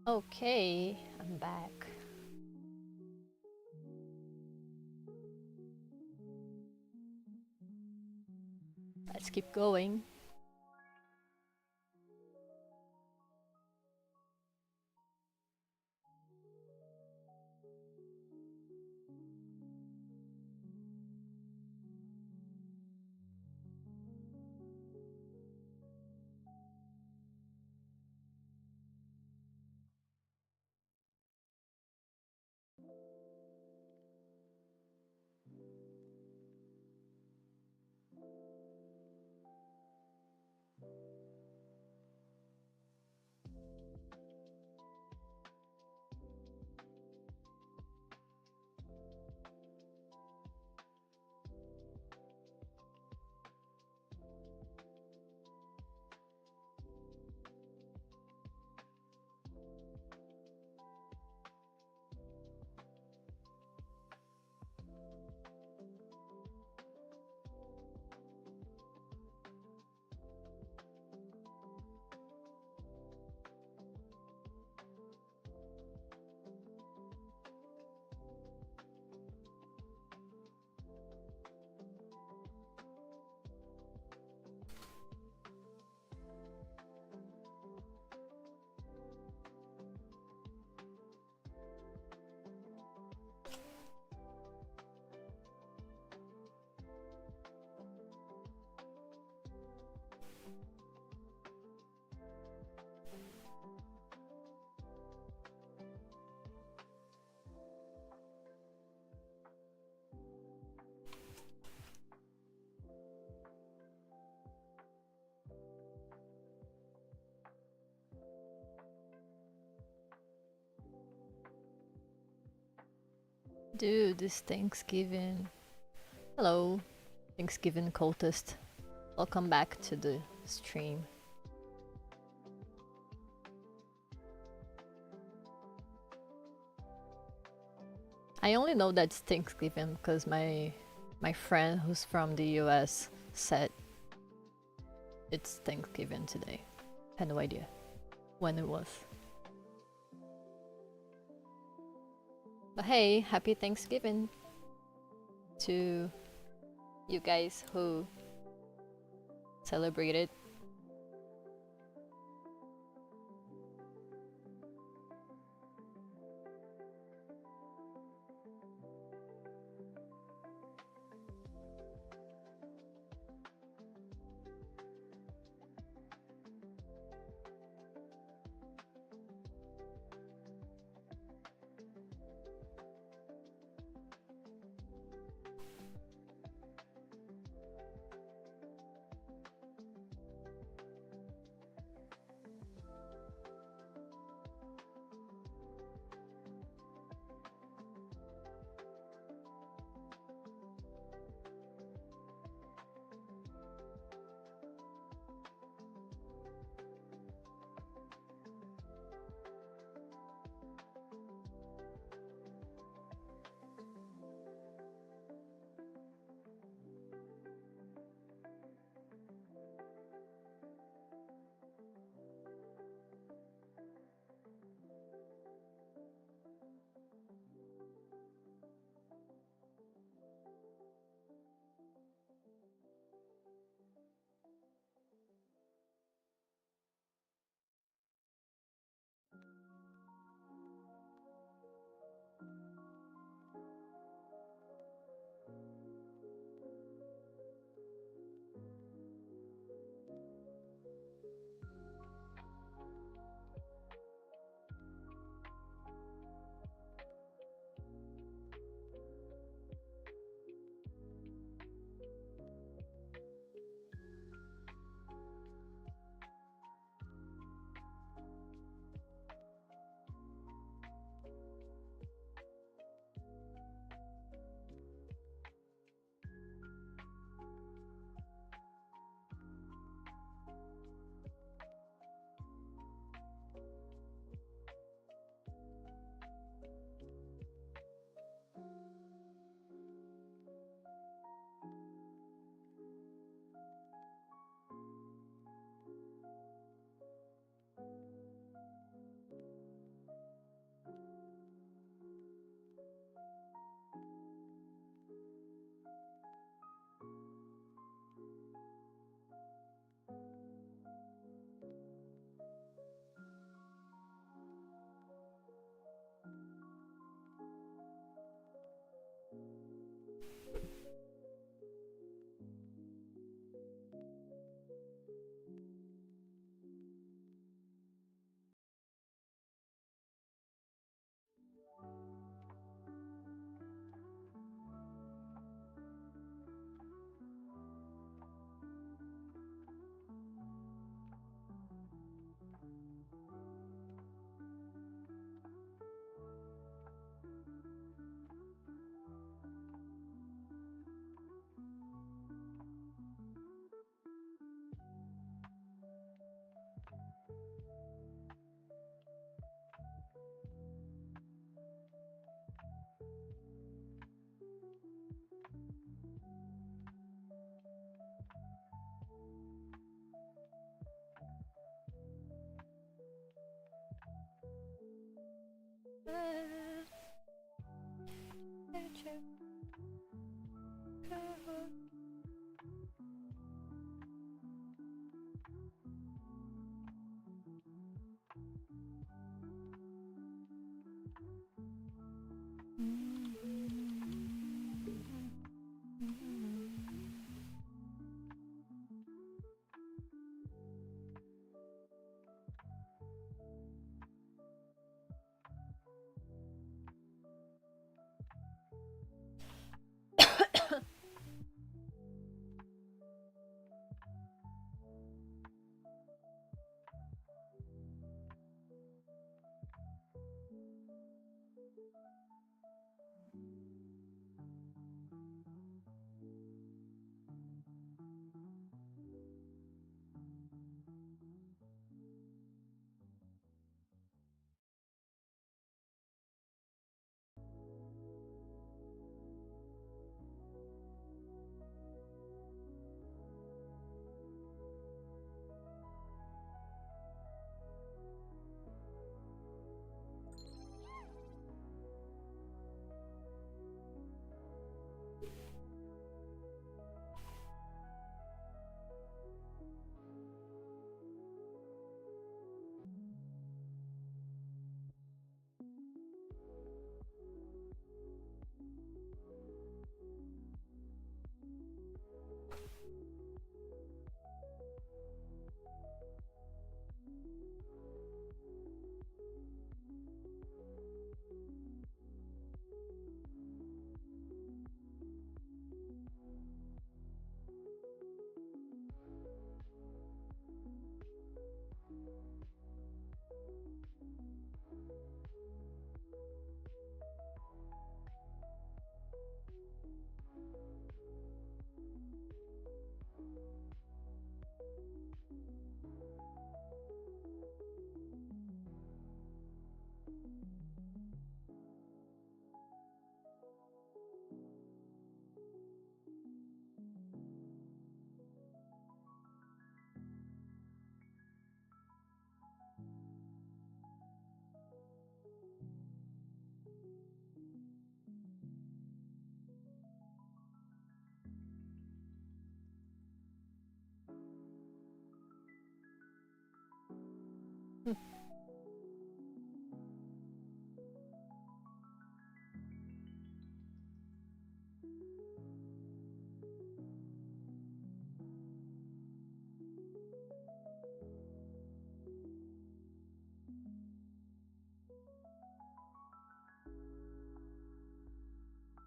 Okay, I'm back. Let's keep going. Dude, this Thanksgiving. Hello, Thanksgiving cultist. Welcome back to the stream. I only know that's Thanksgiving because my friend who's from the US said it's Thanksgiving today. Had no idea when it was. But hey, happy Thanksgiving to you guys who celebrated.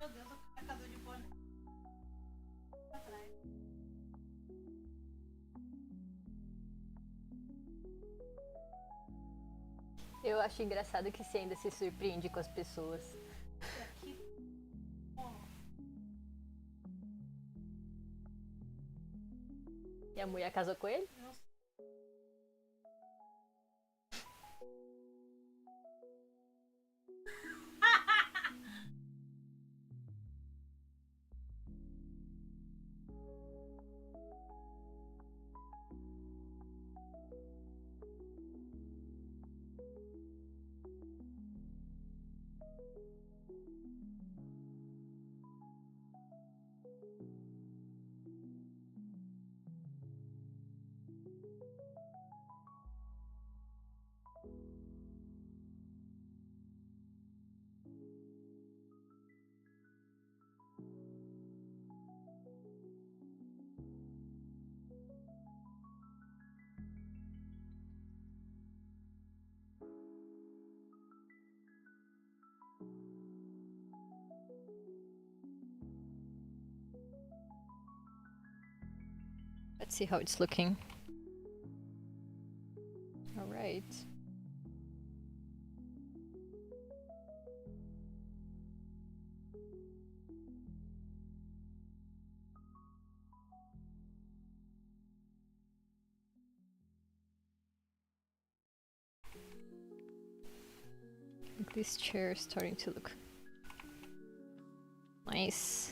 Meu Deus, o marcador de boné. Atrás. Eu acho engraçado que você ainda se surpreende com as pessoas. E aqui. Ó. E a mulher casou com ele? Não sei. Let's see how it's looking. All right. I think this chair is starting to look nice.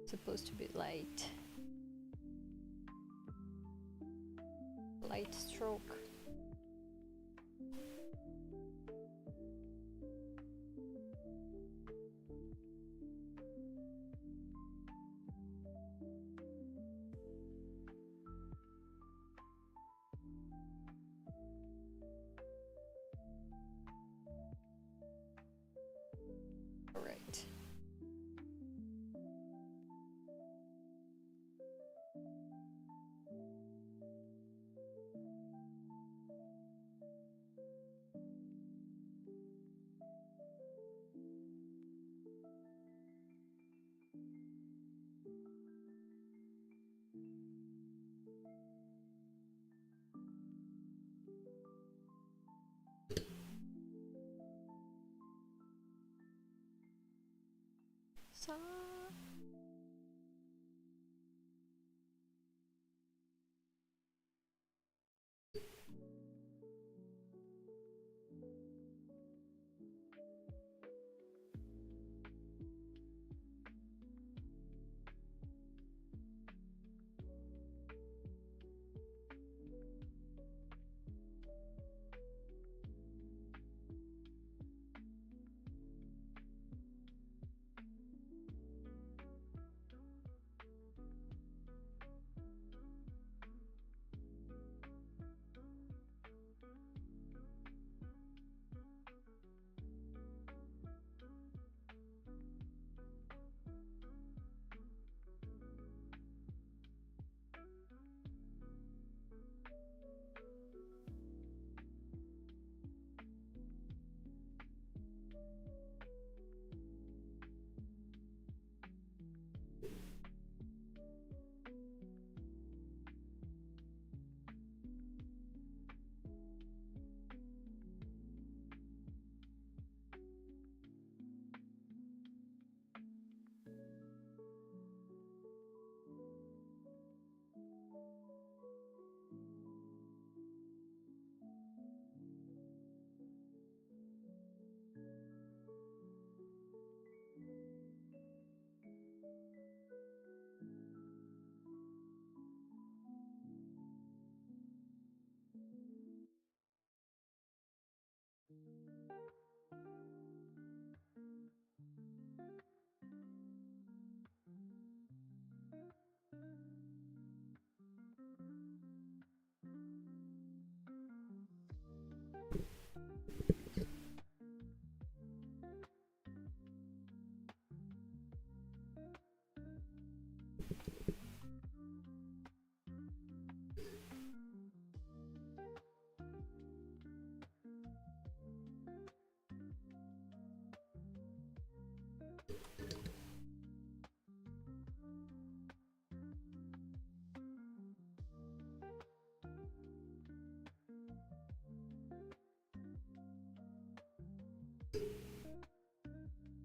Supposed to be light. Light stroke. All right. So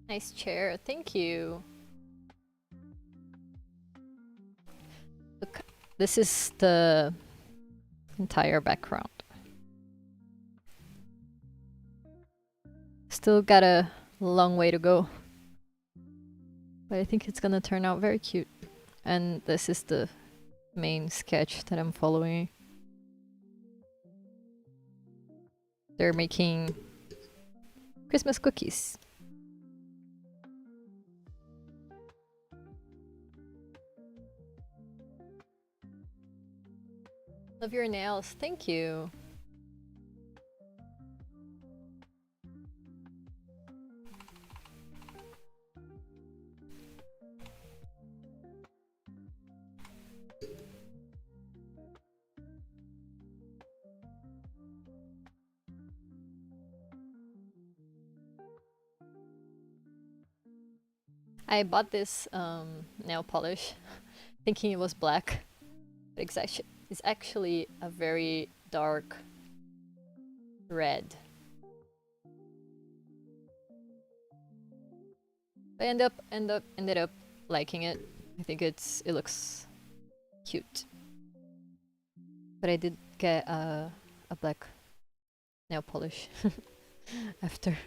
nice chair, thank you. Look, this is the entire background. Still got a long way to go, but I think it's gonna turn out very cute. And this is the main sketch that I'm following. They're making Christmas cookies. Love your nails, thank you. I bought this nail polish thinking it was black, but it's actually a very dark red. I ended up liking it. I think it looks cute. But I did get a black nail polish after.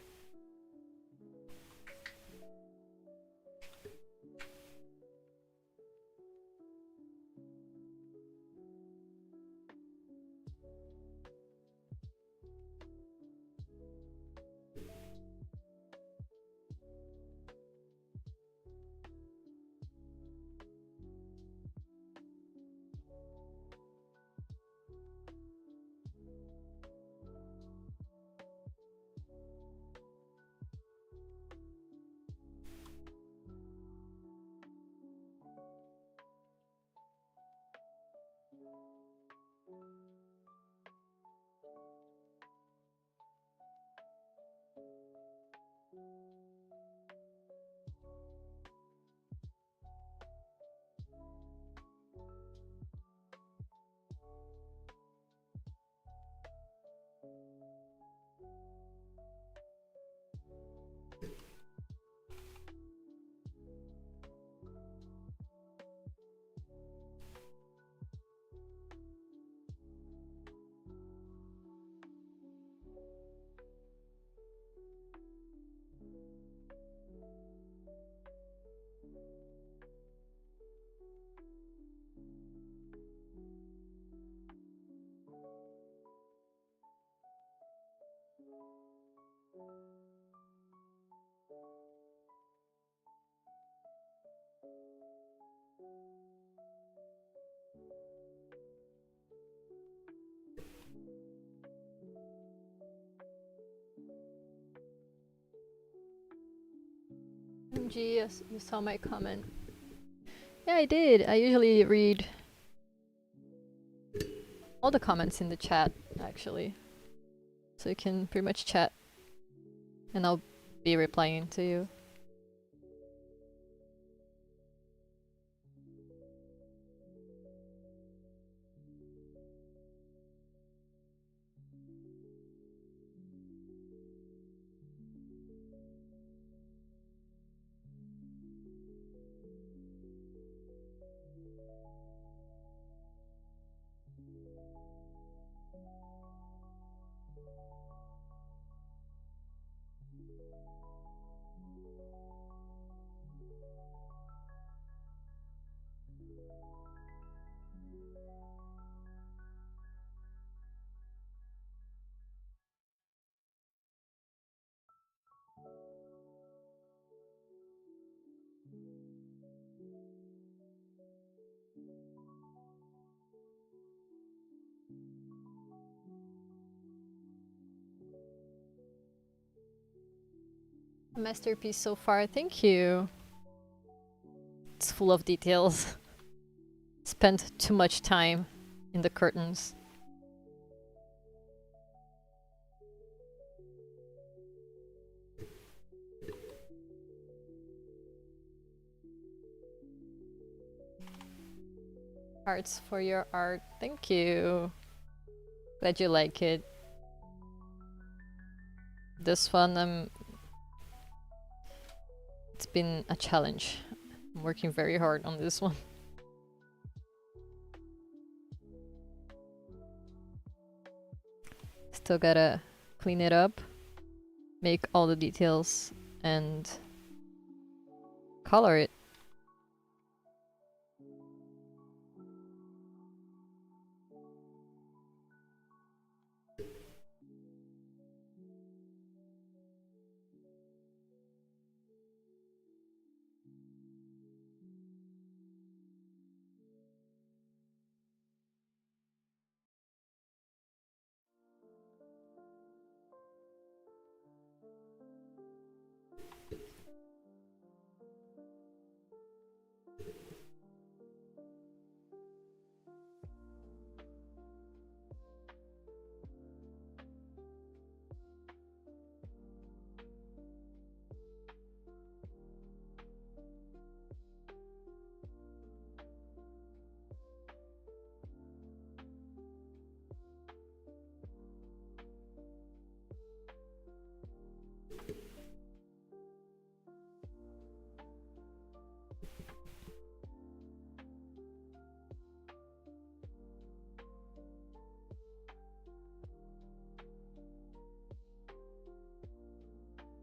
G, you saw my comment. Yeah, I did. I usually read all the comments in the chat, actually. So you can pretty much chat, and I'll be replying to you. Masterpiece so far, thank you. It's full of details. Spent too much time in the curtains. Hearts for your art, thank you. Glad you like it. This one, it's been a challenge. I'm working very hard on this one. Still gotta clean it up, make all the details, and color it.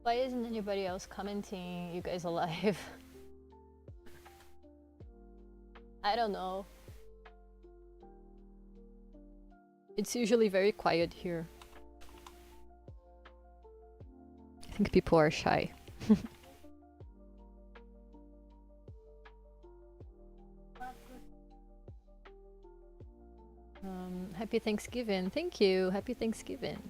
Why isn't anybody else commenting? You guys alive? I don't know. It's usually very quiet here. I think people are shy. Happy Thanksgiving. Thank you. Happy Thanksgiving.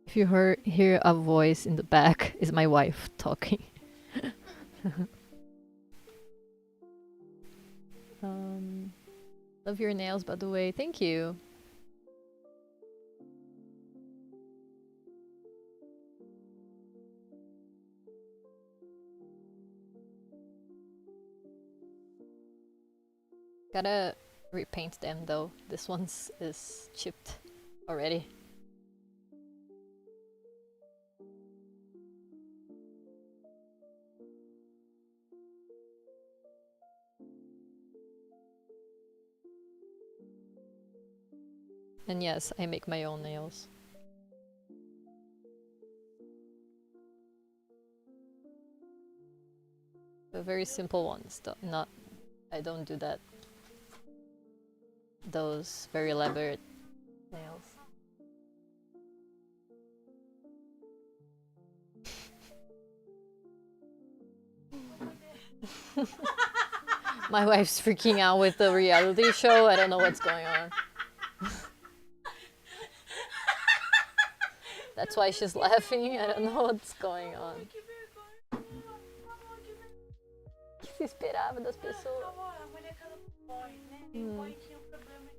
If you hear a voice in the back, is my wife talking. Love your nails, by the way. Thank you. Gotta repaint them though. This one's is chipped already. And yes, I make my own nails. A very simple ones, not. I don't do that. Those very elaborate nails. My wife's freaking out with the reality show. I don't know what's going on. That's why she's laughing. I don't know what's going on. Que vergonha. Amor, que vergonha. O que se esperava das pessoas? Amor, a mulher que ela põe, né? E o boy tinha um problema.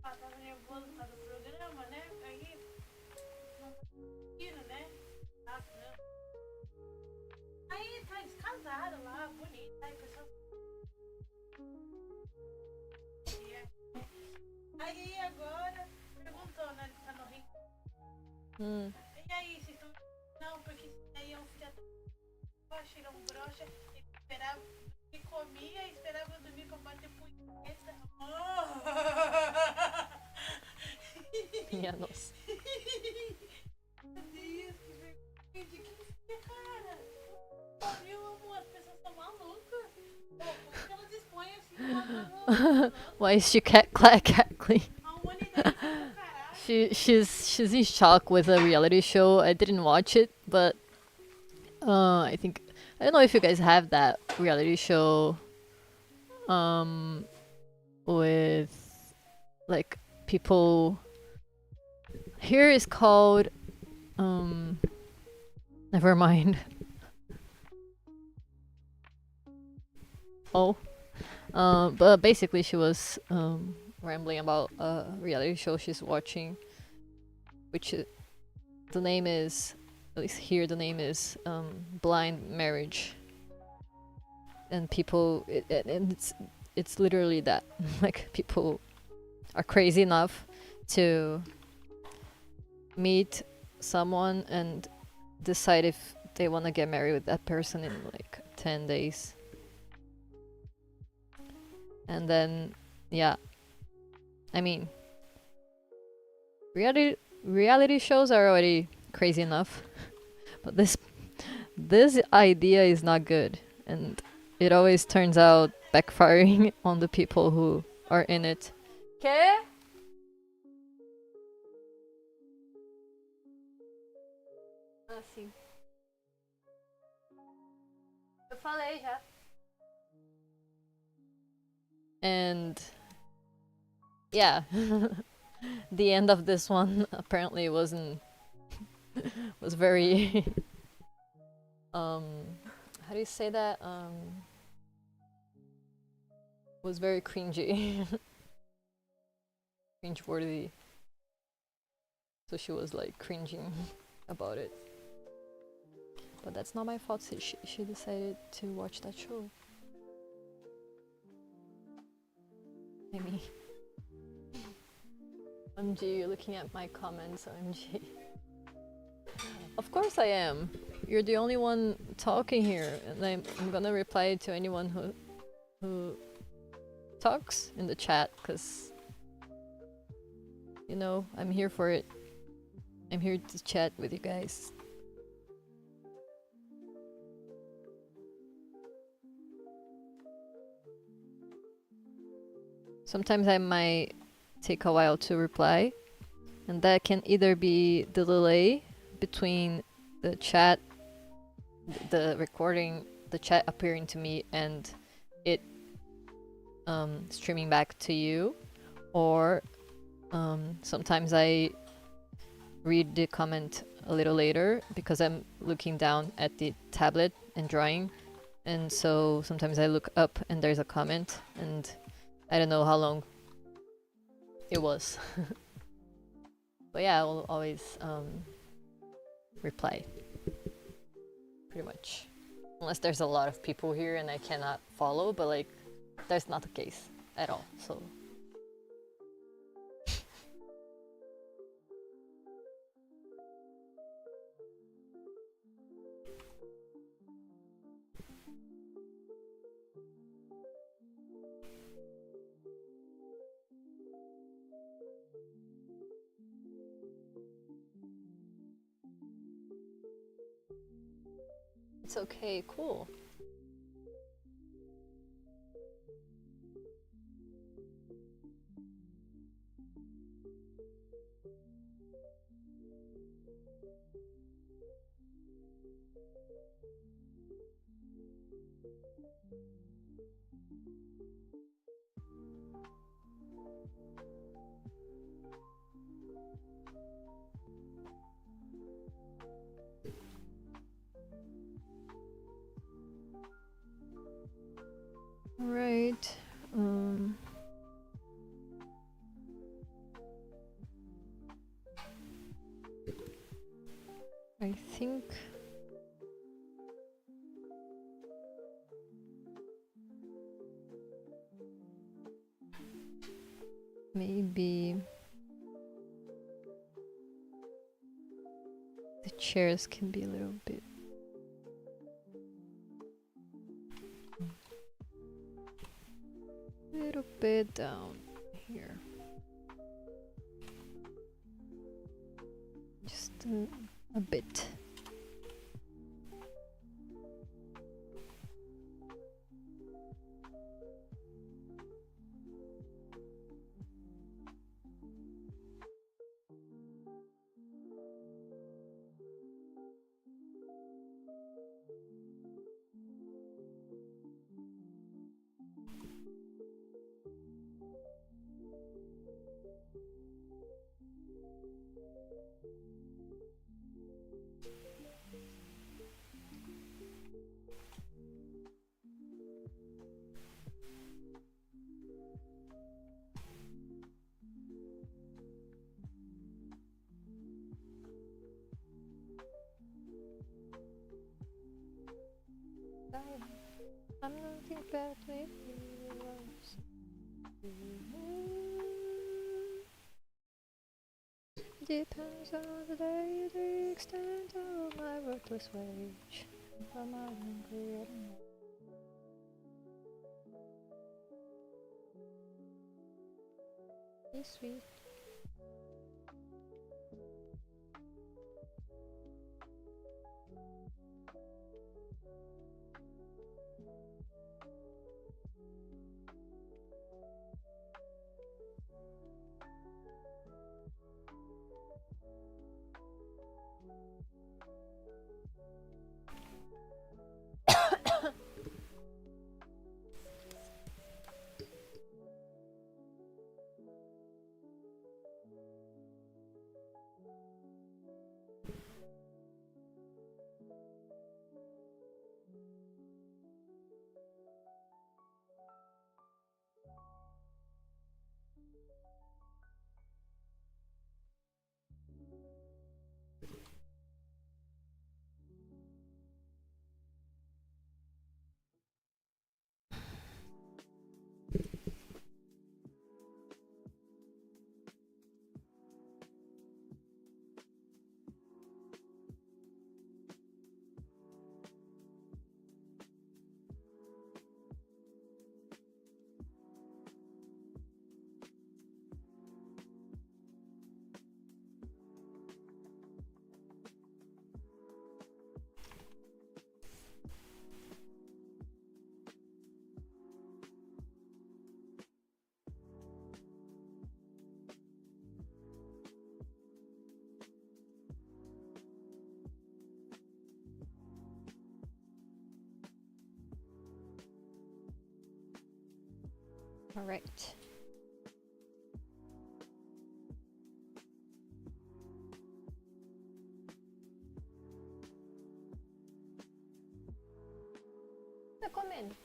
Ela tava nervoso por causa do programa, né? Aí, não tá conseguindo, né? Ah, não. Aí, tá, eles casaram lá, bonito. Aí, pessoal. Aí, agora, perguntou, né? Ele tá no Rio. E aí, vocês estão. Não, porque isso aí é um filho da. Tira um brocha, ele esperava, e comia e esperava eu dormir pra bater punheta. Minha nossa. Meu Deus, que vergonha. De que é, cara? Meu amor, as pessoas são malucas. Como que elas expõem assim uma Why is she cackling? a humanidade do caralho? She's in shock with the reality show. I didn't watch it, but I think I don't know if you guys have that reality show with like people. Here is called never mind. Oh. But basically she was rambling about a reality show she's watching, which the name is, at least here the name is Blind Marriage. And people, and it's literally that. Like, people are crazy enough to meet someone and decide if they want to get married with that person in like 10 days. And then, yeah, I mean, reality shows are already crazy enough, but this idea is not good, and it always turns out backfiring on the people who are in it. ¿Qué? Ah, sim. Eu falei já. And yeah, the end of this one apparently was very how do you say that, was very cringy. Cringe worthy. So she was like cringing about it, but that's not my fault. She decided to watch that show. Maybe. OMG, you're looking at my comments, OMG. Of course I am. You're the only one talking here, and I'm gonna reply to anyone who talks in the chat, because, you know, I'm here for it. I'm here to chat with you guys. Sometimes I might take a while to reply, and that can either be the delay between the chat, the recording, the chat appearing to me and it streaming back to you, or sometimes I read the comment a little later because I'm looking down at the tablet and drawing, and so sometimes I look up and there's a comment and I don't know how long it was. But yeah, I will always reply, pretty much. Unless there's a lot of people here and I cannot follow, but like, that's not the case at all, so. It's okay, cool. I think maybe the chairs can be a little bit down here. Just a bit. I'm nothing but with depends on the day, the extent of my worthless wage. From my hungry and be sweet. All right. Tá comendo?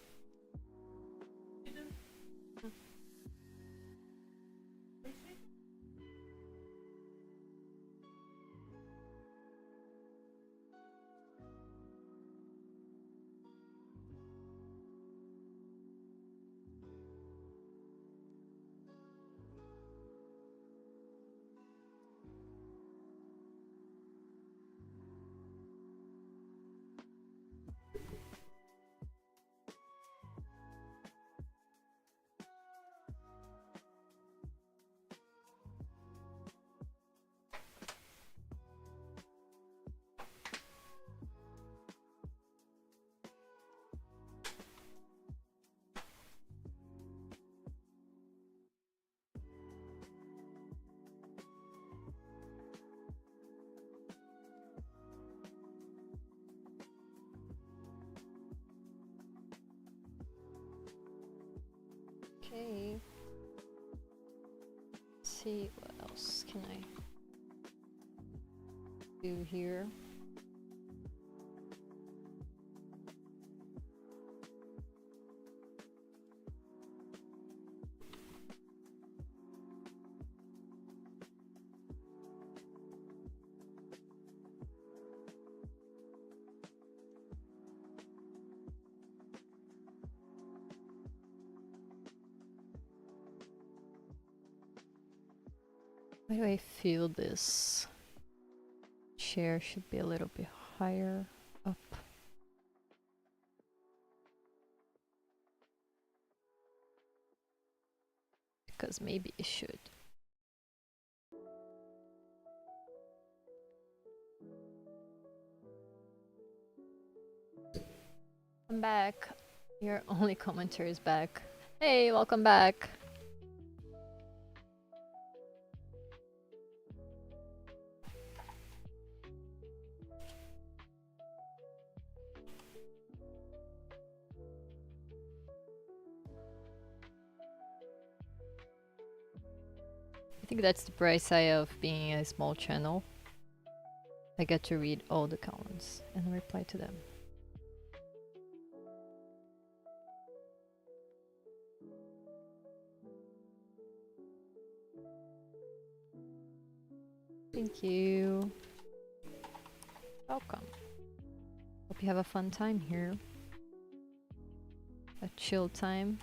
Okay. Let's see what else can I do here. Why do I feel this chair should be a little bit higher up? Because maybe it should. I'm back. Your only commenter is back. Hey, welcome back. I think that's the bright side of being a small channel. I get to read all the comments and reply to them. Thank you. Welcome. Hope you have a fun time here. A chill time.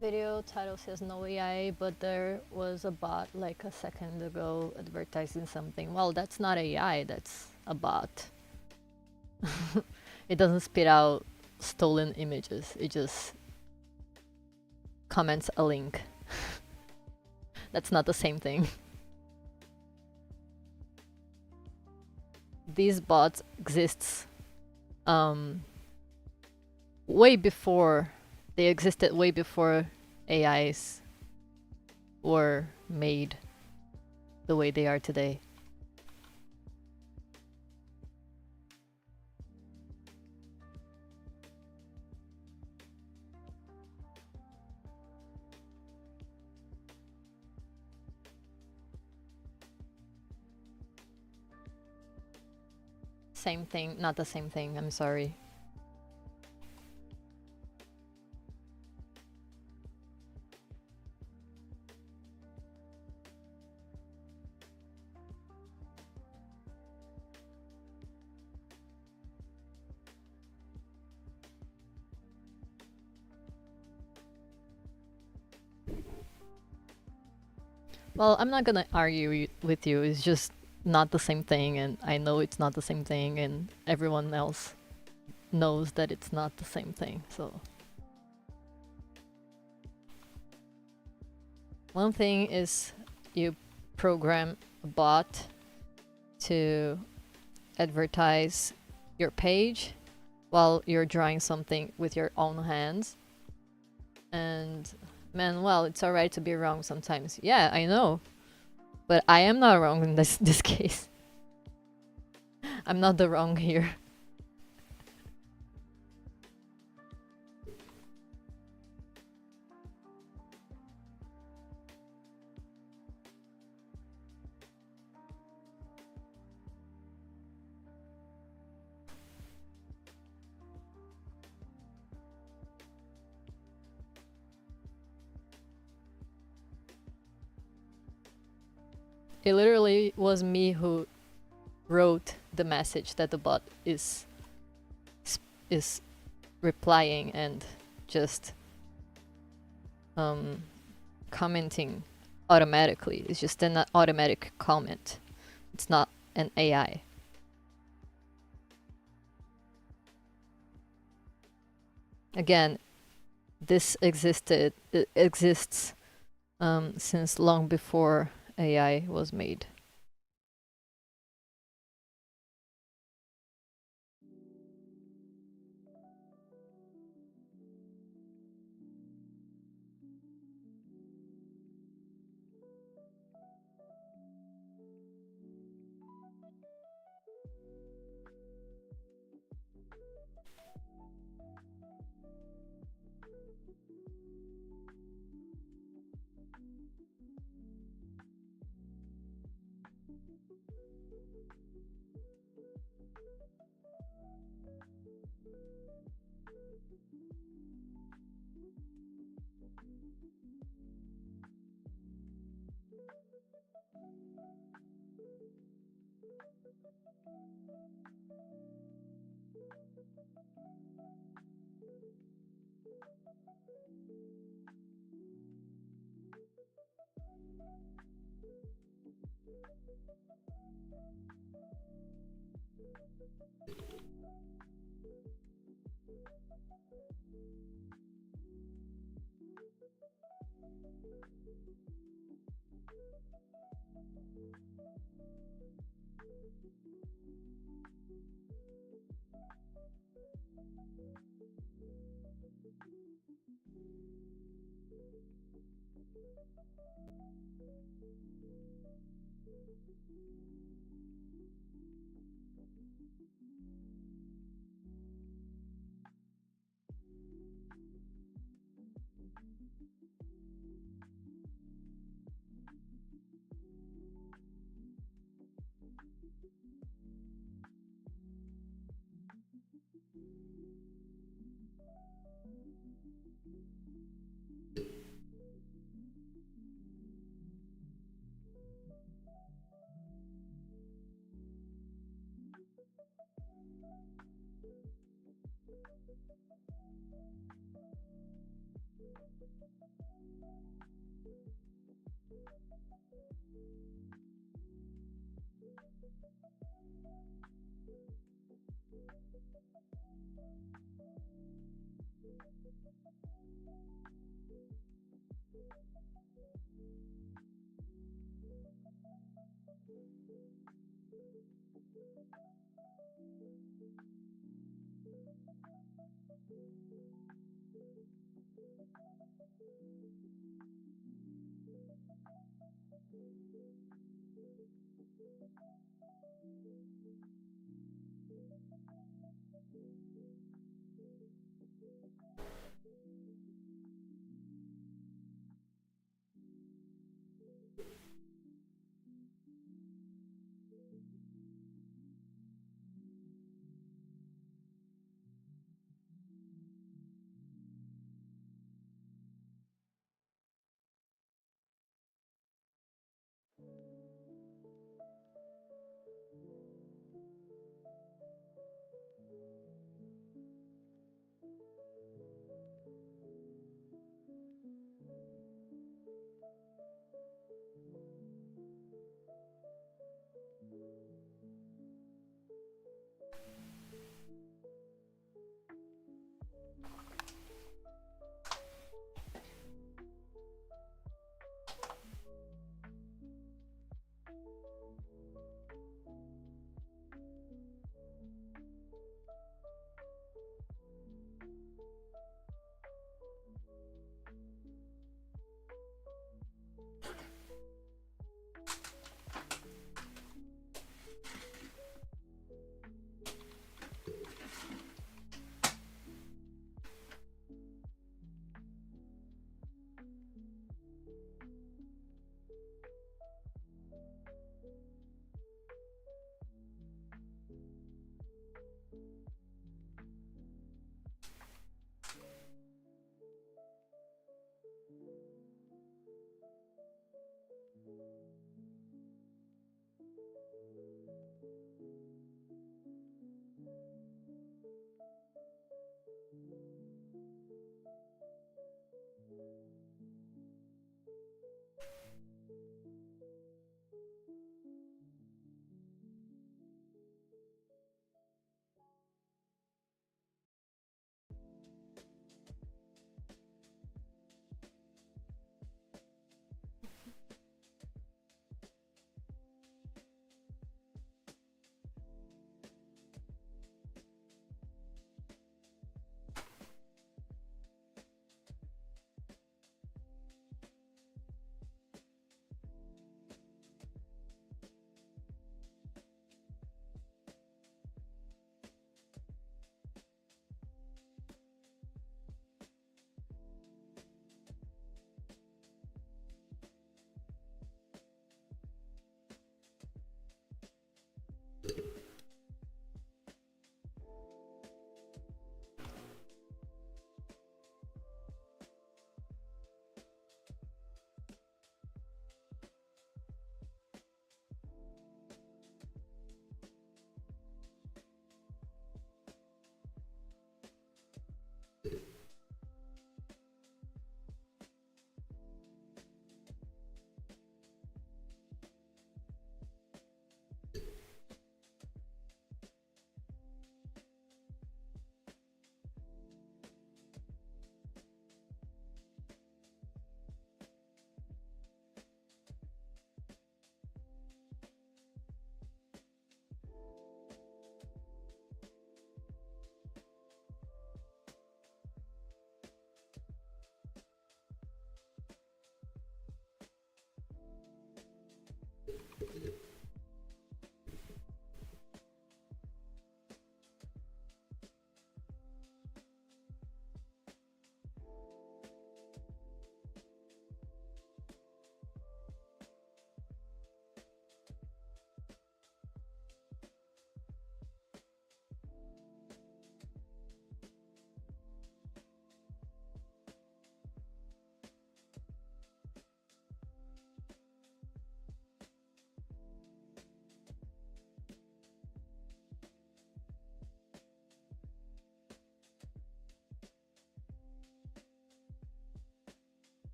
Video title says no AI, but there was a bot like a second ago advertising something. Well, that's not AI, that's a bot. It doesn't spit out stolen images, it just comments a link. That's not the same thing. These bots exists way before, they existed way before AIs were made the way they are today. Same thing, not the same thing, I'm sorry. Well, I'm not gonna argue with you, it's just not the same thing, and I know it's not the same thing, and everyone else knows that it's not the same thing, so. One thing is you program a bot to advertise your page while you're drawing something with your own hands. And man, well, it's alright to be wrong sometimes. Yeah, I know. But I am not wrong in this case. I'm not the wrong here. It literally was me who wrote the message that the bot is replying and just commenting automatically. It's just an automatic comment. It's not an AI. Again, this exists since long before AI was made.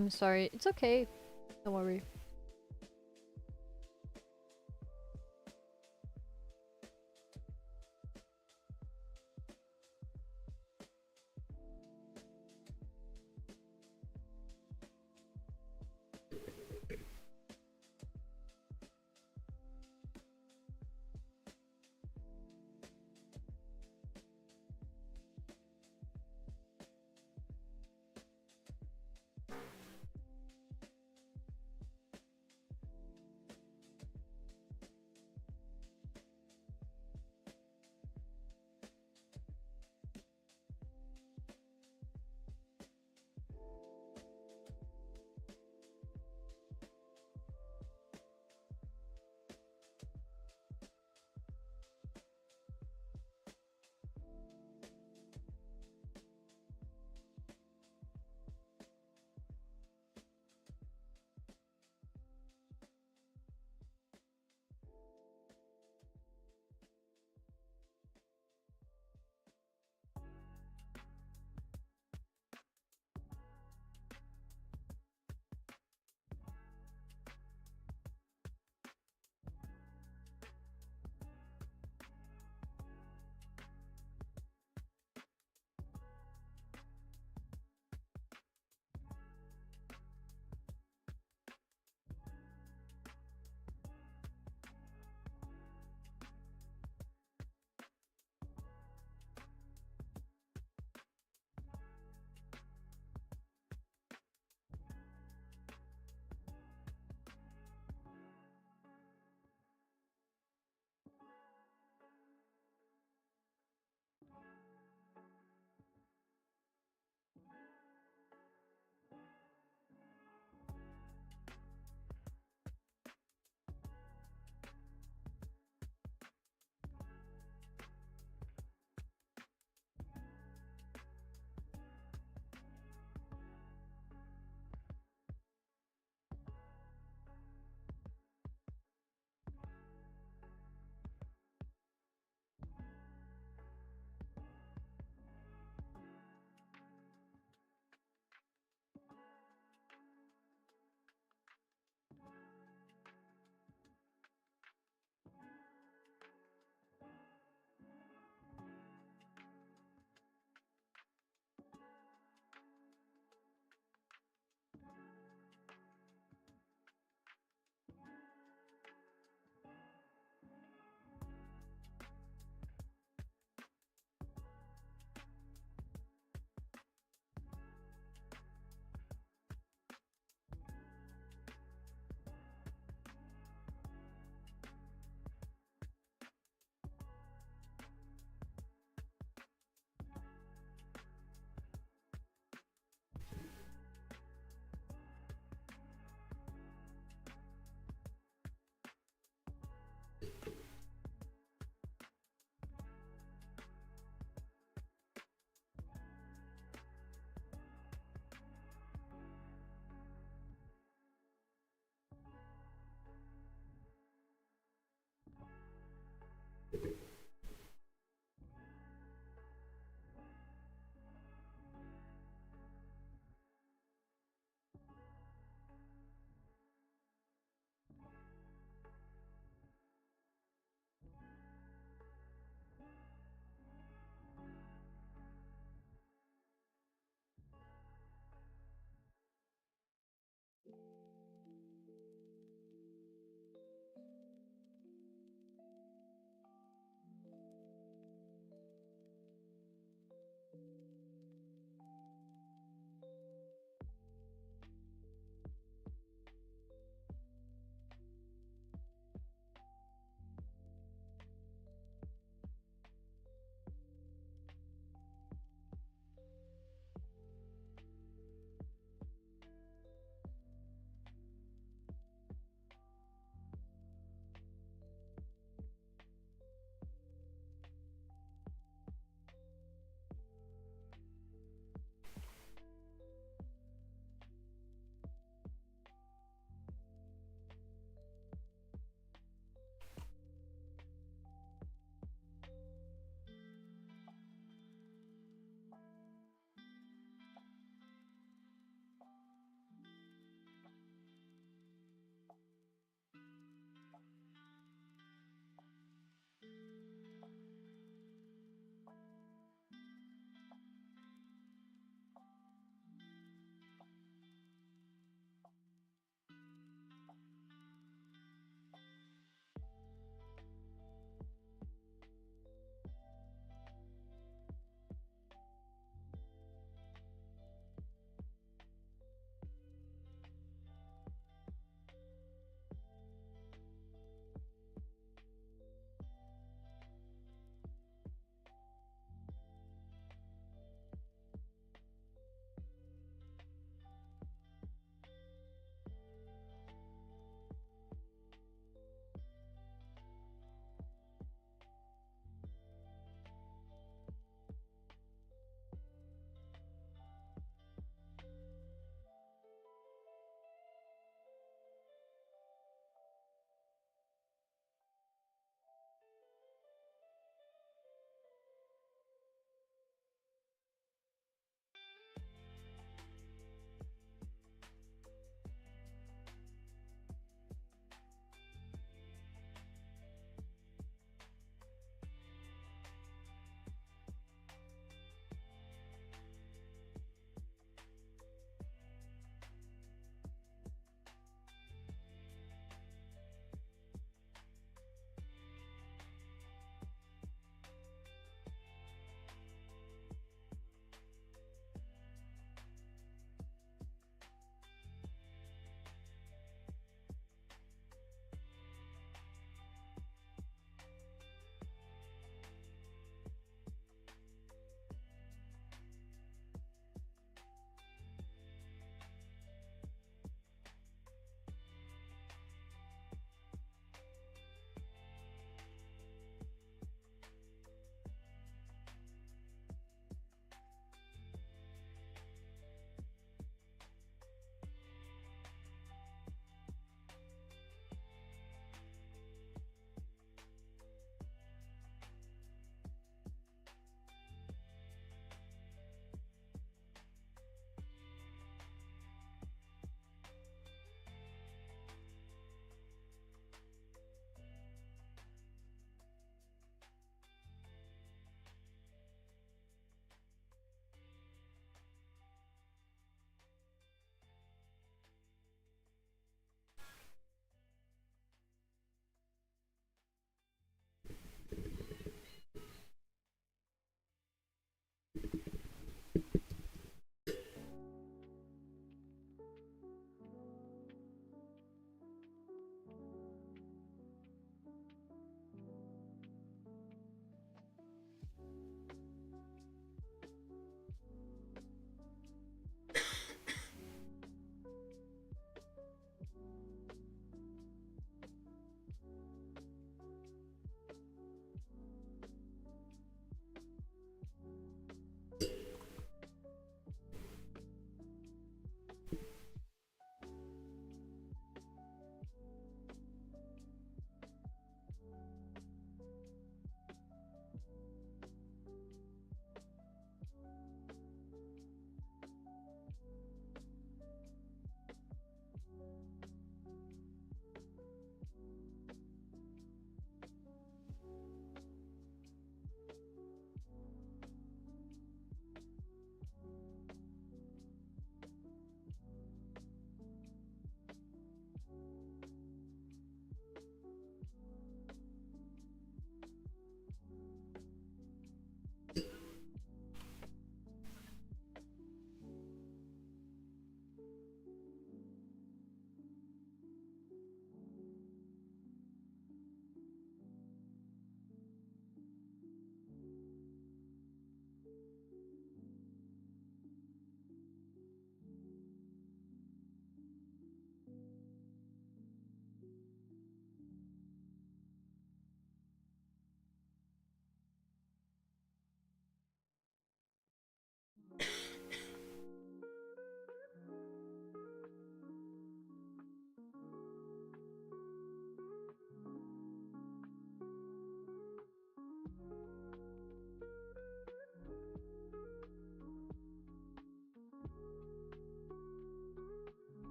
I'm sorry. It's okay. Don't worry.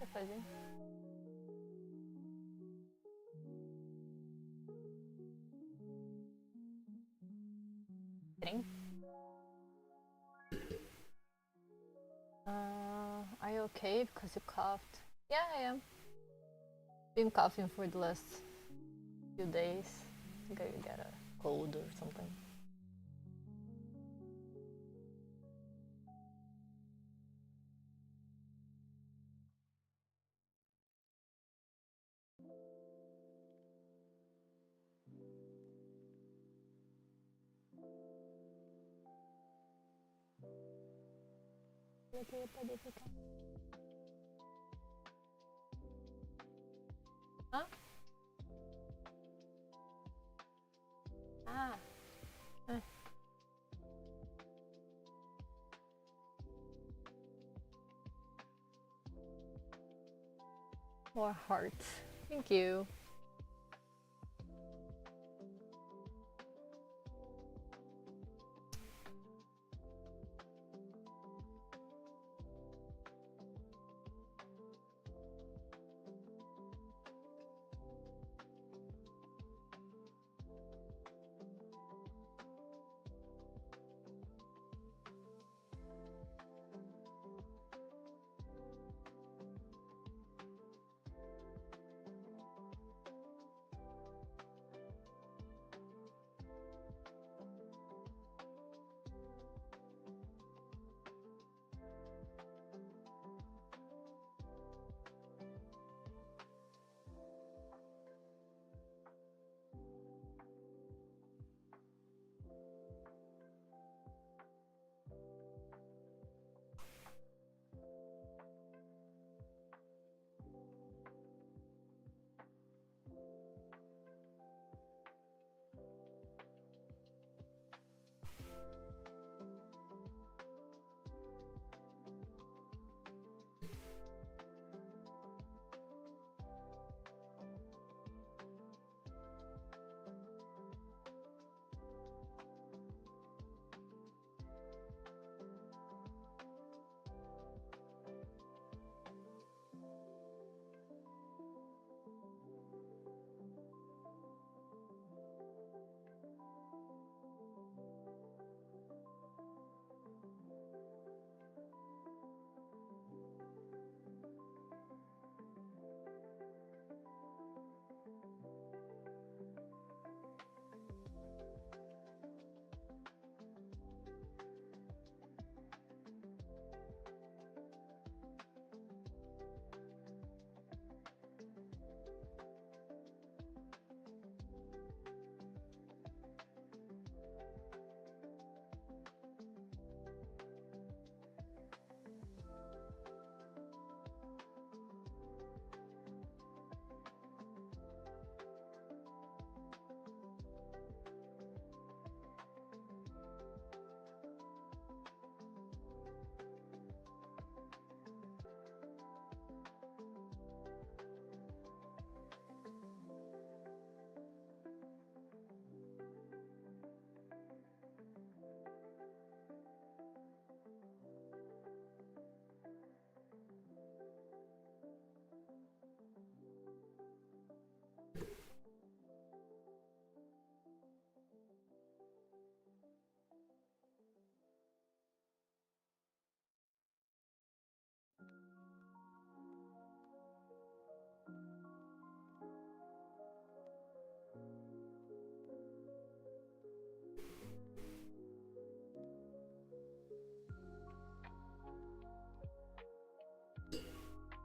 Cafezinho. Trem? Are you okay because you coughed? Yeah, I am. Been coughing for the last few days. I think I got a cold or something. Eu ia poder ficar. Hã? Ah. É. More hearts. Thank you.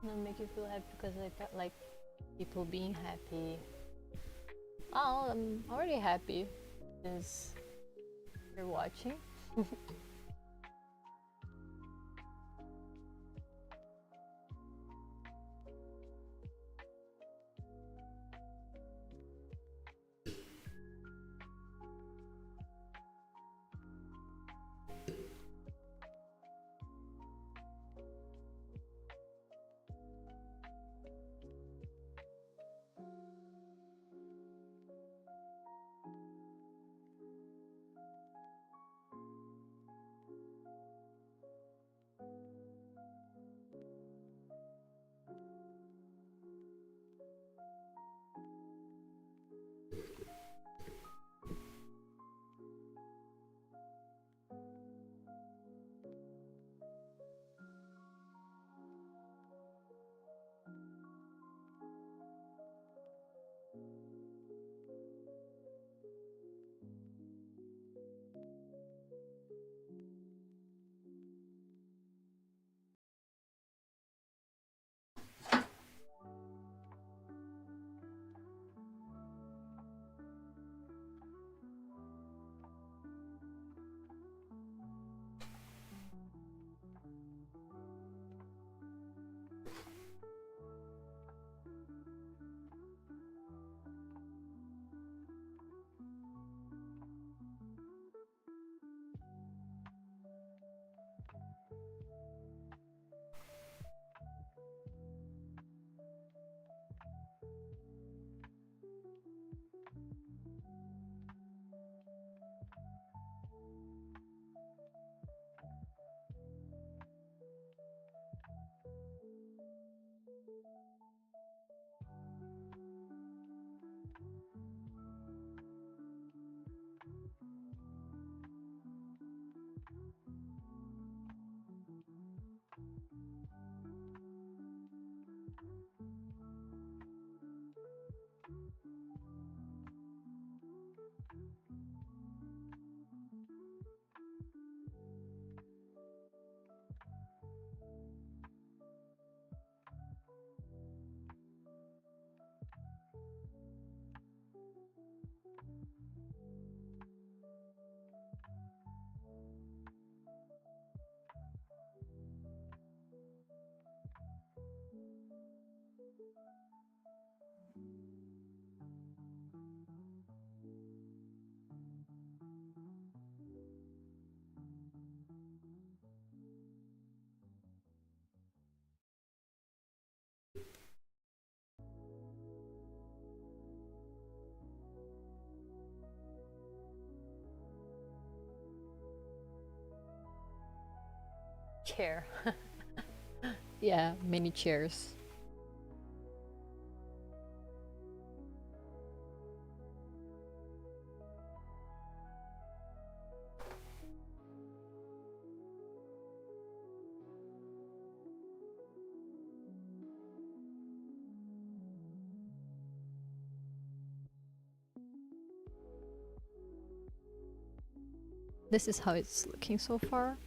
Not make you feel happy because I felt like people being happy. Oh, I'm already happy since you're watching. Chair. Yeah, many chairs. This is how it's looking so far.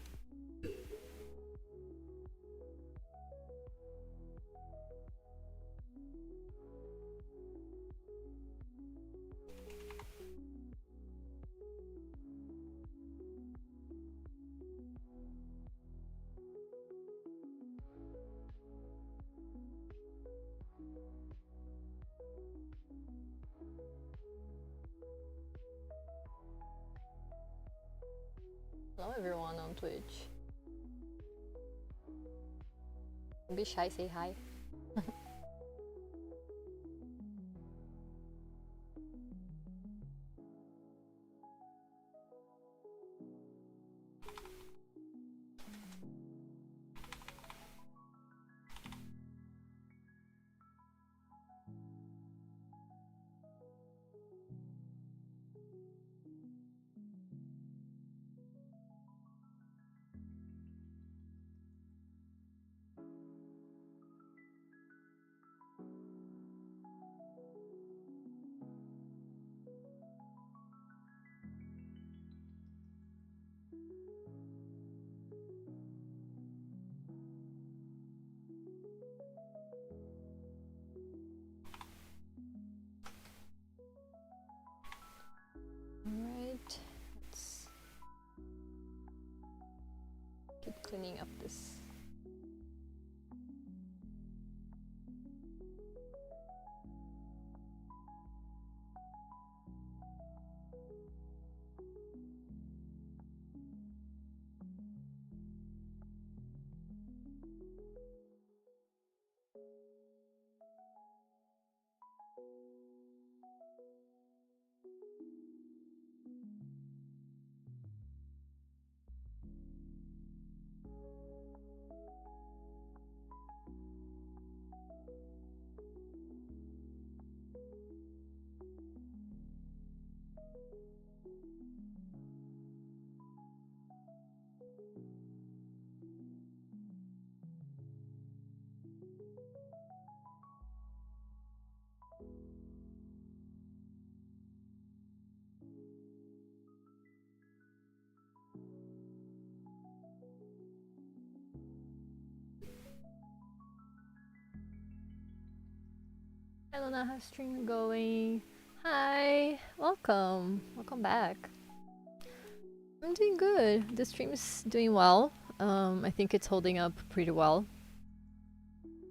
Hello everyone on Twitch. Don't be shy, say hi. Alright, let's keep cleaning up this. I don't know how stream going. Hi, welcome back. I'm doing good. The stream is doing well. I think it's holding up pretty well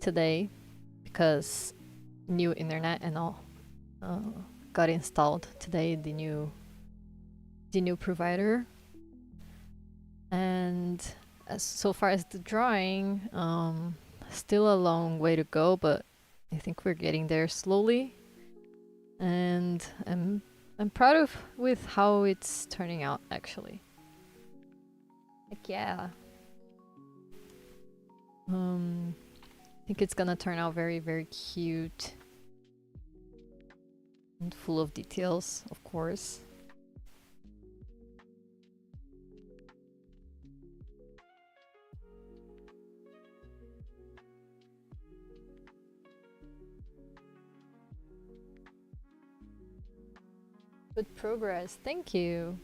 today because new internet and all got installed today. The new provider, and so far as the drawing, still a long way to go, but I think we're getting there slowly, and I'm proud of with how it's turning out actually. Like yeah. I think it's gonna turn out very, very cute. And full of details, of course. Good progress, thank you.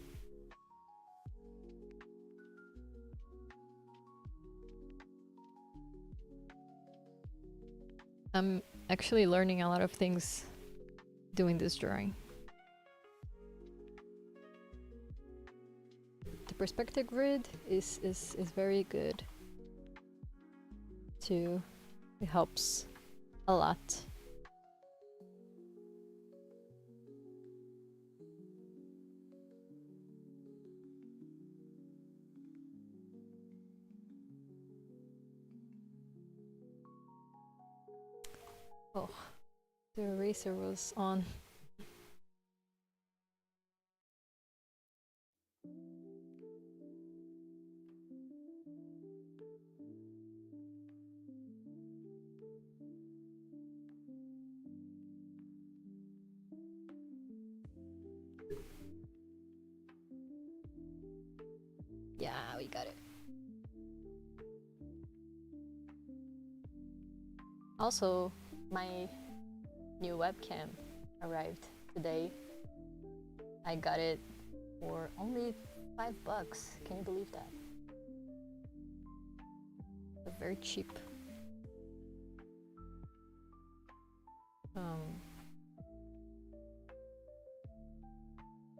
I'm actually learning a lot of things doing this drawing. The perspective grid is very good too. It helps a lot. Oh, the eraser was on. Yeah, we got it. Also, my new webcam arrived today. I got it for only $5. Can you believe that? It's very cheap.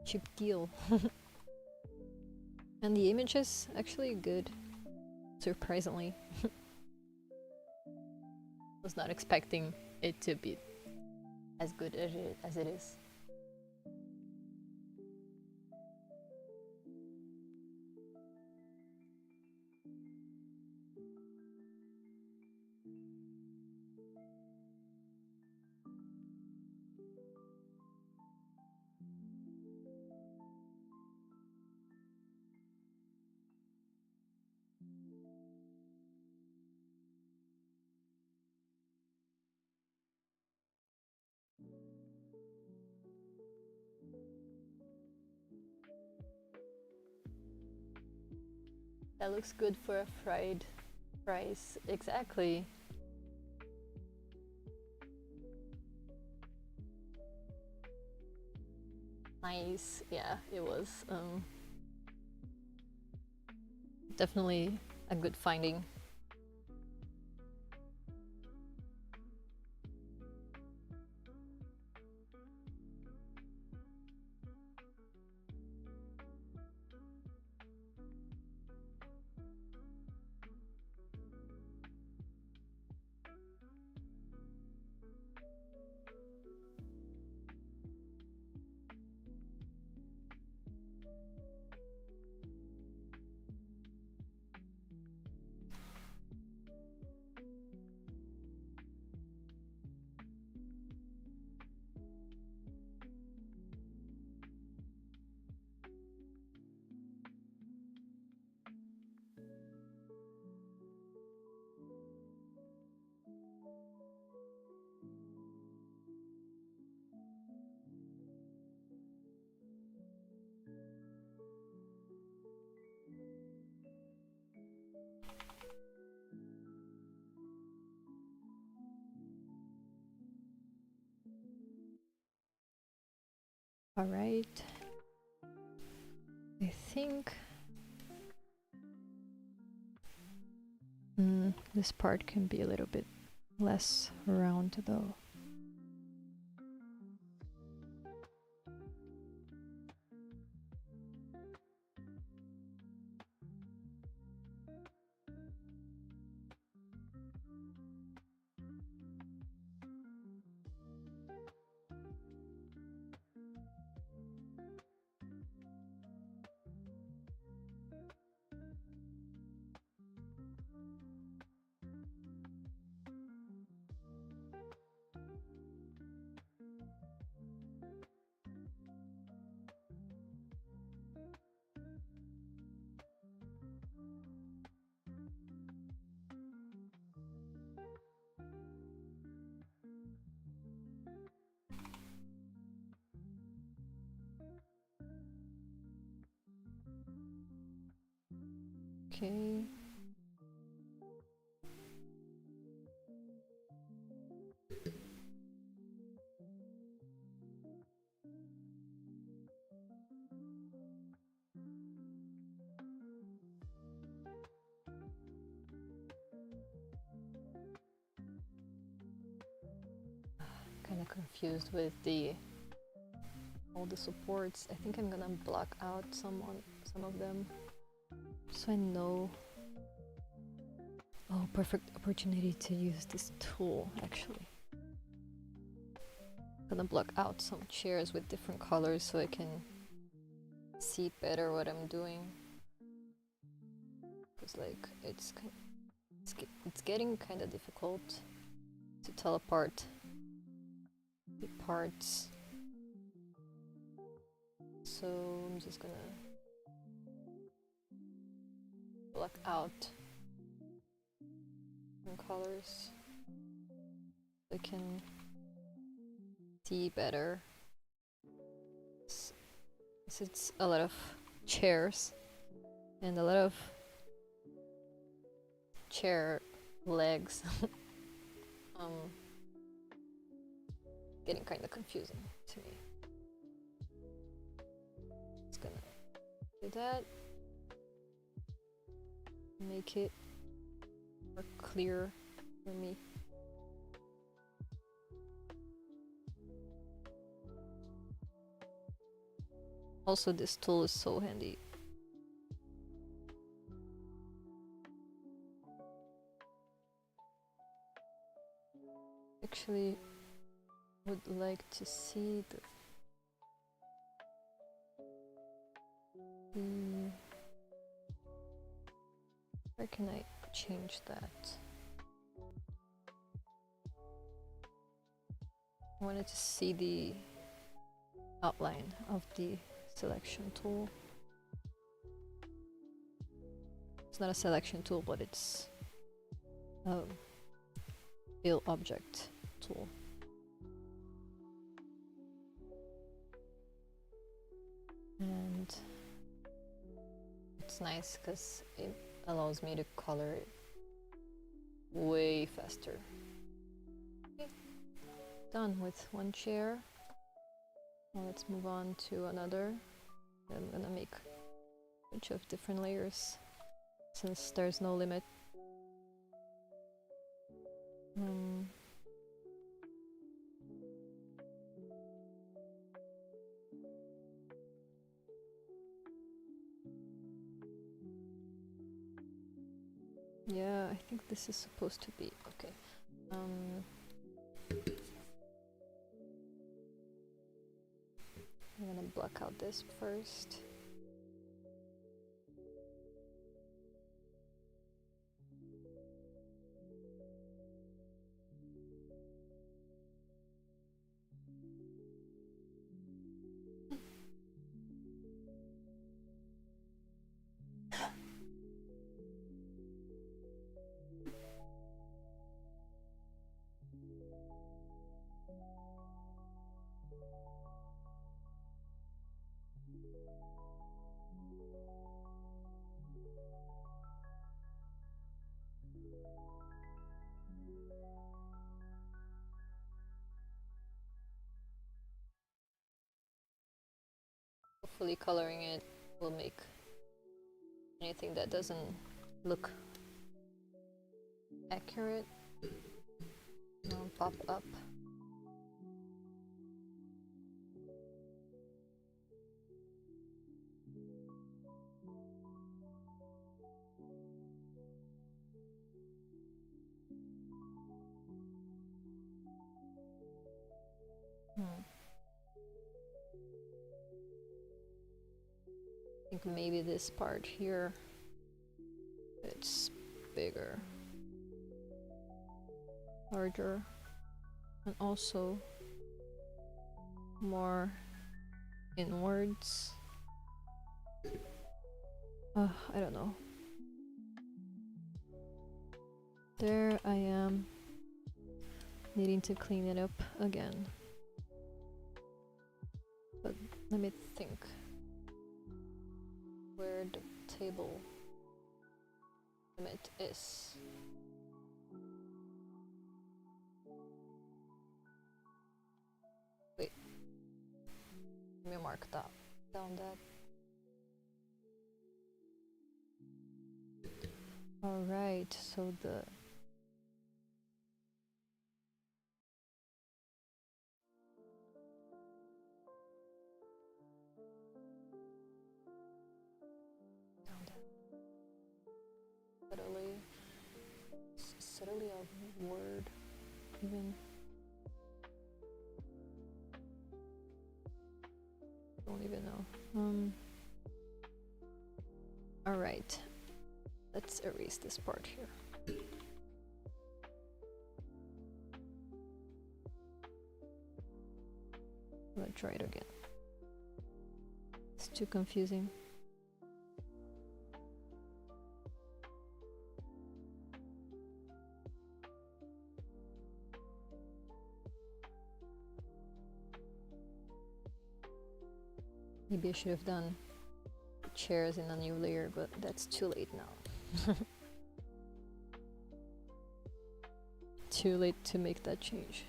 Cheap deal. And the image is actually good, surprisingly. Was not expecting it to be as good as it is. That looks good for a fried rice. Exactly. Nice. Yeah, it was definitely a good finding. All right. I think this part can be a little bit less round though. Okay. Kind of confused with all the supports. I think I'm gonna block out some of them so I know. Oh, perfect opportunity to use this tool actually. I'm gonna block out some chairs with different colors so I can see better what I'm doing. Because like it's getting kind of difficult to tell apart the parts. So I'm just gonna block out some colors so I can see better. So it's a lot of chairs and a lot of chair legs. Getting kind of confusing to me. Just gonna do that. Make it more clear for me. Also, this tool is so handy. Actually, would like to see where can I change that? I wanted to see the outline of the selection tool. It's not a selection tool, but it's a fill object tool. And it's nice because it allows me to color it way faster. Okay. Done with one chair. Now let's move on to another. I'm gonna make a bunch of different layers since there's no limit. Yeah, I think this is supposed to be okay. I'm gonna block out this first. Hopefully coloring it will make anything that doesn't look accurate pop up. I think maybe this part here, it's bigger, larger, and also more inwards. I don't know. There I am, needing to clean it up again. But let me think where the table limit is. Wait, let me mark that down that. All right, so the subtly a word even. Don't even know. All right, let's erase this part here. Let's try it again. It's too confusing. Maybe I should have done chairs in a new layer, but that's too late now. Too late to make that change.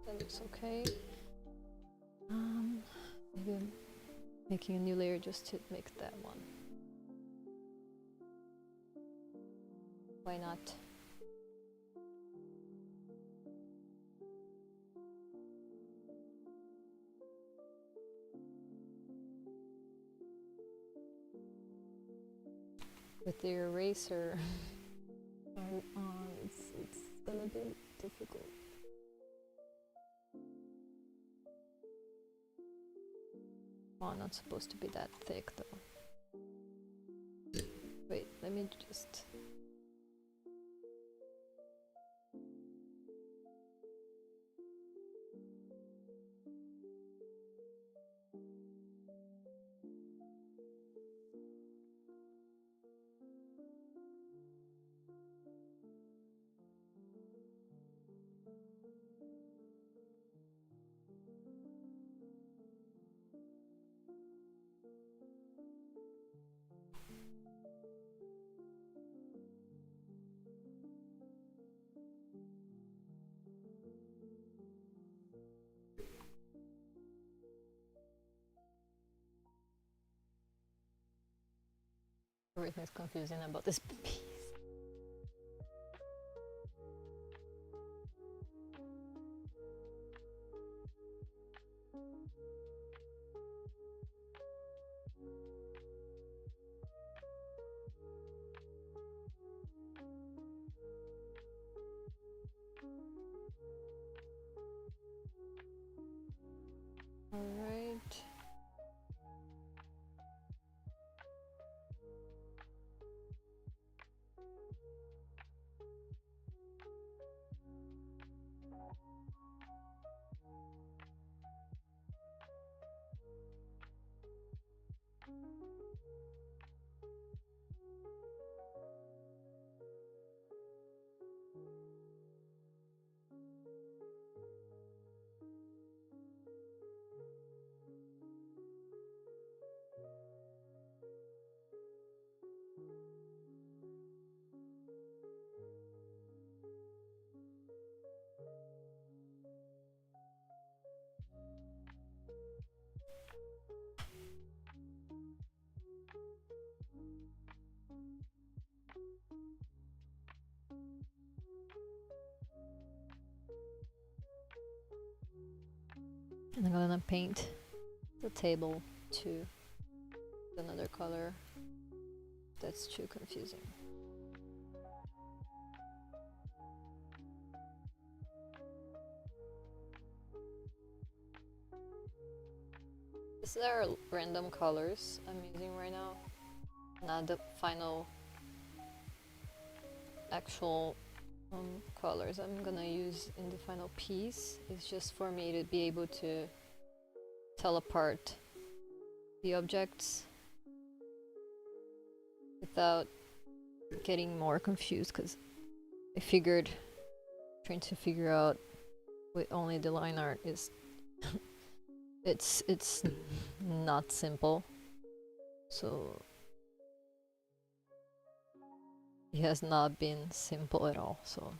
That looks okay. Maybe I'm making a new layer just to make that one. Why not? With the eraser on, it's gonna be difficult. Oh, not supposed to be that thick though. Wait, let me just... Everything's confusing about this piece. All right. And I'm gonna paint the table to another color. That's too confusing. These are random colors I'm using right now, not the final actual colors I'm gonna use in the final piece. It's just for me to be able to tell apart the objects without getting more confused, because I figured trying to figure out with only the line art is it's not simple. So it has not been simple at all. So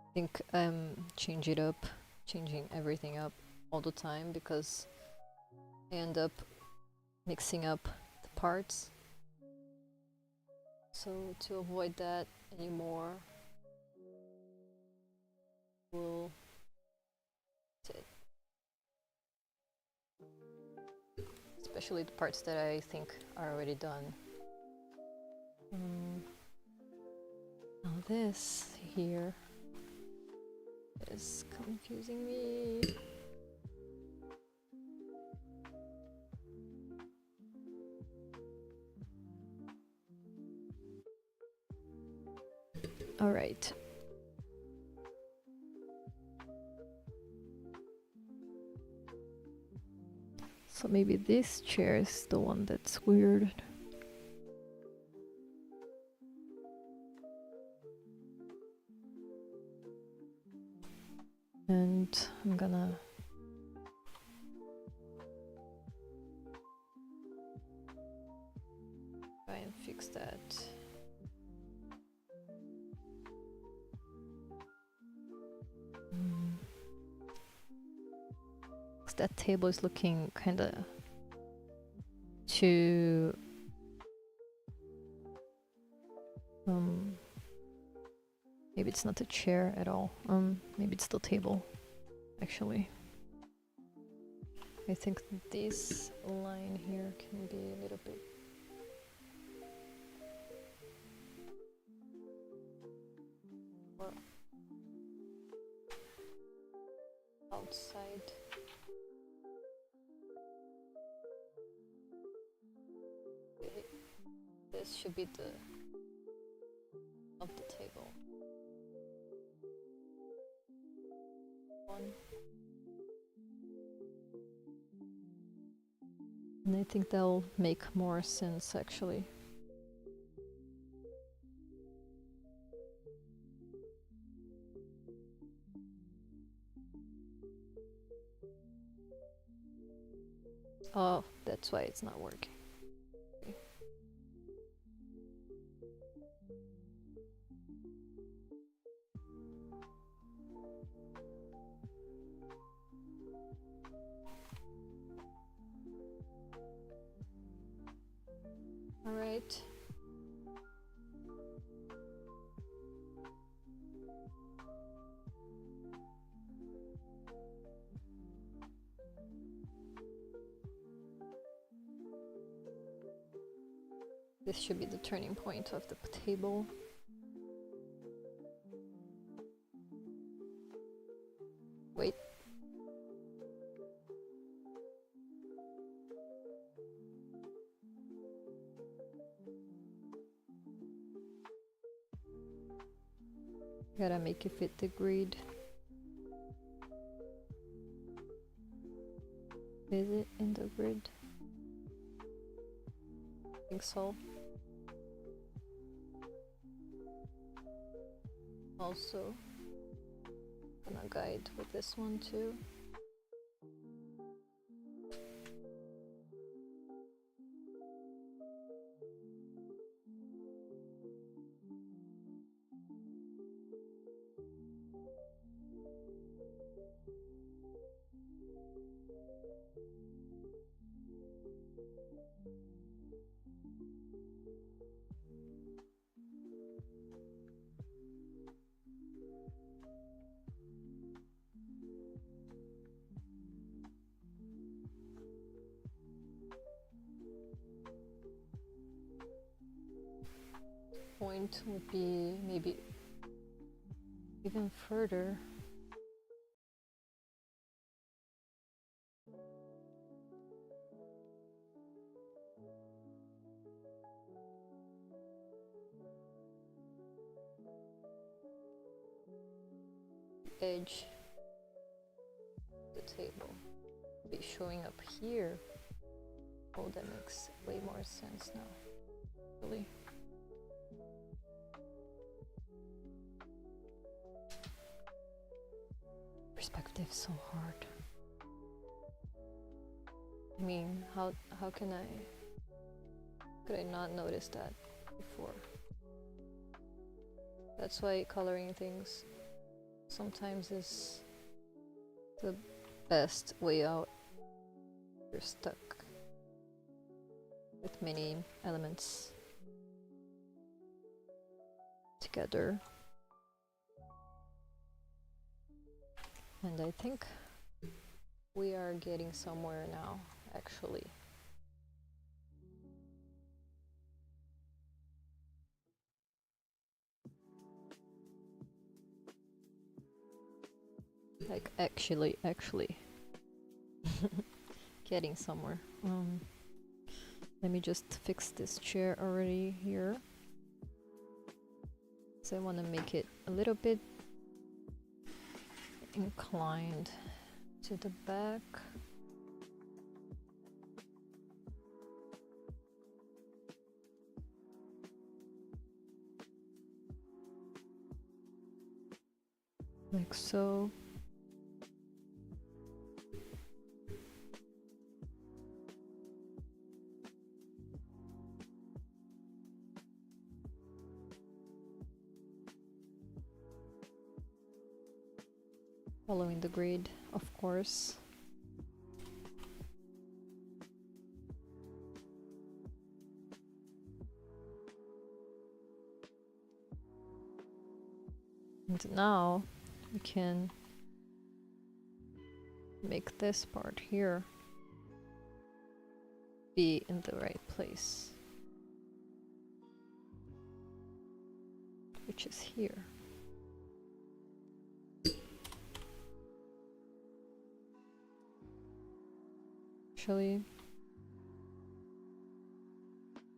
I think I'm changing everything up all the time, because I end up mixing up the parts. So to avoid that anymore, we'll especially the parts that I think are already done. Now this here is confusing me. All right. So maybe this chair is the one that's weird. And I'm gonna try and fix that. That table is looking kind of too maybe it's not a chair at all. Maybe it's the table, actually. I think this line here can be a little bit more outside. This should be the of the table. One. And I think that'll make more sense, actually. Oh, that's why it's not working. All right. This should be the turning point of the table. Wait. Gotta make it fit the grid. Is it in the grid? I think so. Also, gonna guide with this one too. Point would be maybe even further. Edge the table. showing up here. Oh, that makes way more sense now. Really. Perspective so hard. I mean, how could I not notice that before? That's why coloring things sometimes is the best way out. You're stuck with many elements together. And I think we are getting somewhere now, actually. Like actually getting somewhere. Let me just fix this chair already here. So I want to make it a little bit inclined to the back. Like so. Following the grid, of course. And now we can make this part here be in the right place, which is here. Actually,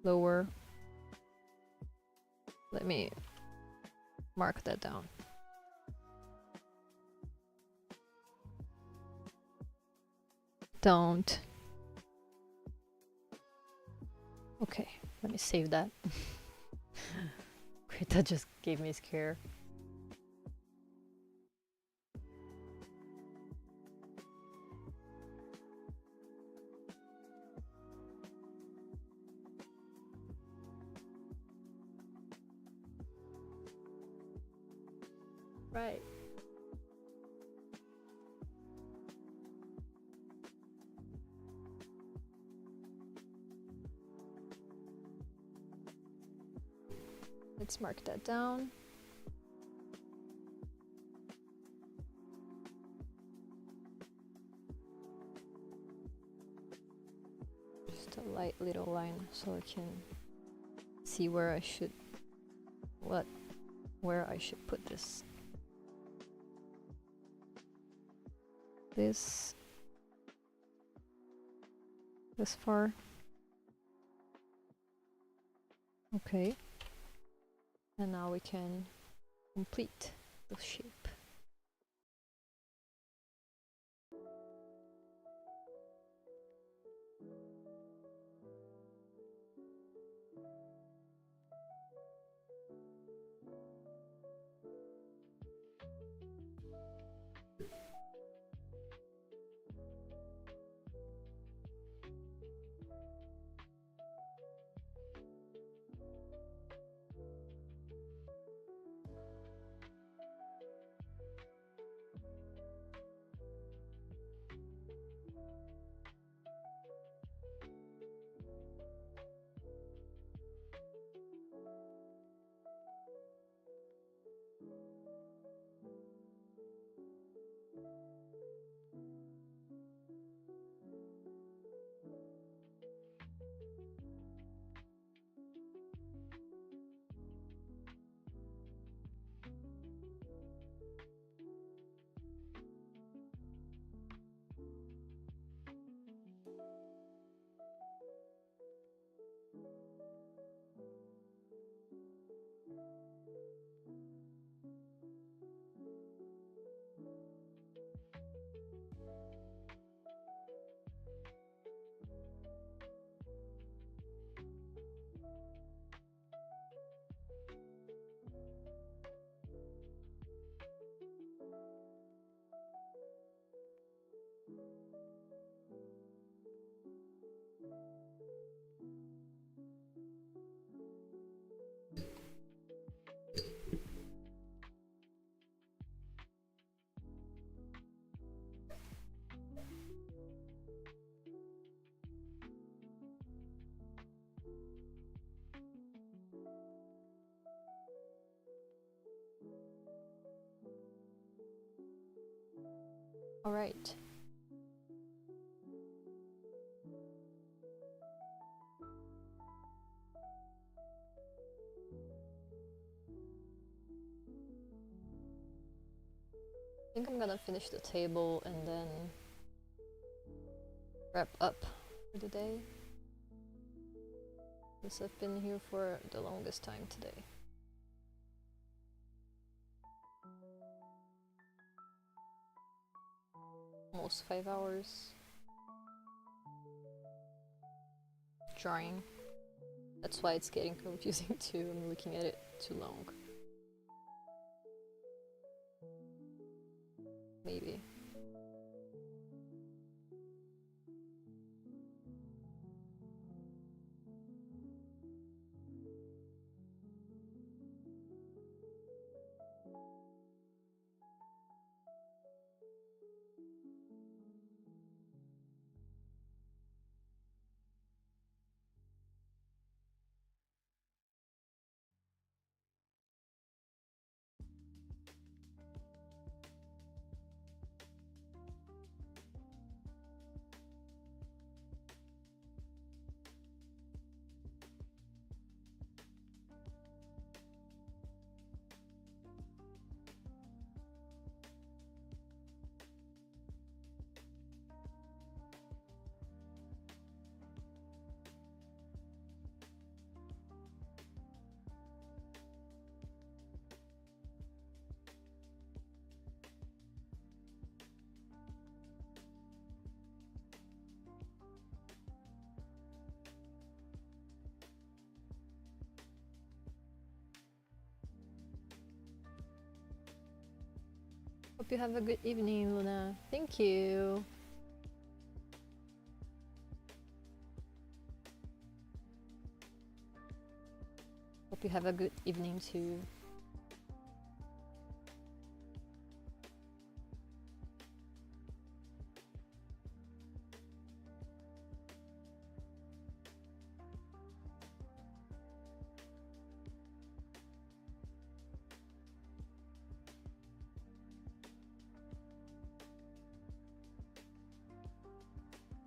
lower. Let me mark that down. Don't. Okay, let me save that. Krita just gave me a scare. Right. Let's mark that down. Just a light little line so I can see where I should put this. This far. Okay. And now we can complete the shape. All right. I think I'm gonna finish the table and then wrap up for the day. Because I've been here for the longest time today. Almost 5 hours. Drawing. That's why it's getting confusing too. I'm looking at it too long. Maybe. Hope you have a good evening, Luna. Thank you. Hope you have a good evening too.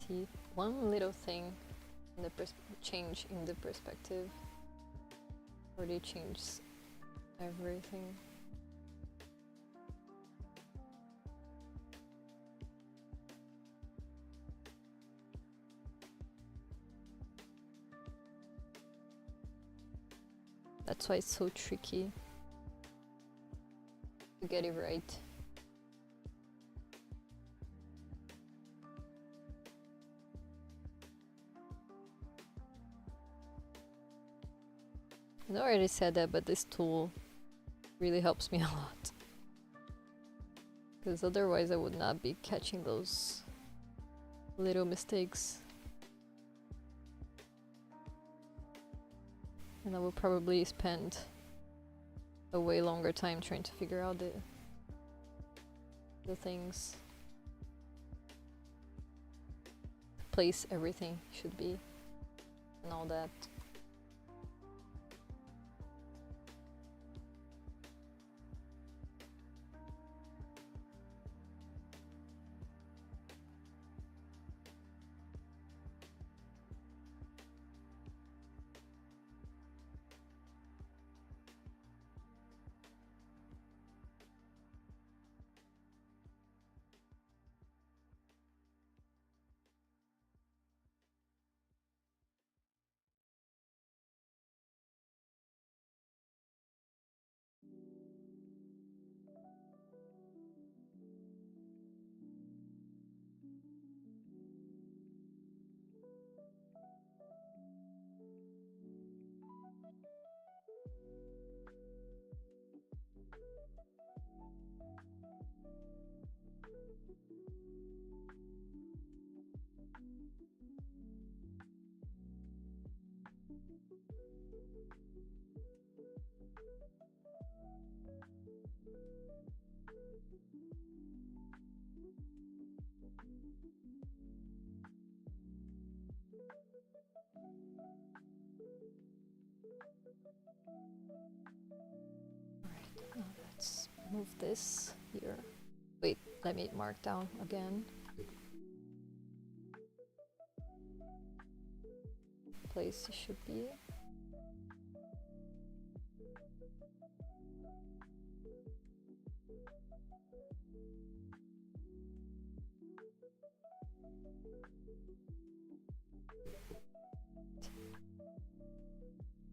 See, one little thing in the change in the perspective already changes everything. That's why it's so tricky to get it right. I already said that, but this tool really helps me a lot. Because otherwise I would not be catching those little mistakes. And I will probably spend a way longer time trying to figure out the things. The place everything should be and all that. Alright, now let's move this here. Wait, Let me mark down again. Place should be.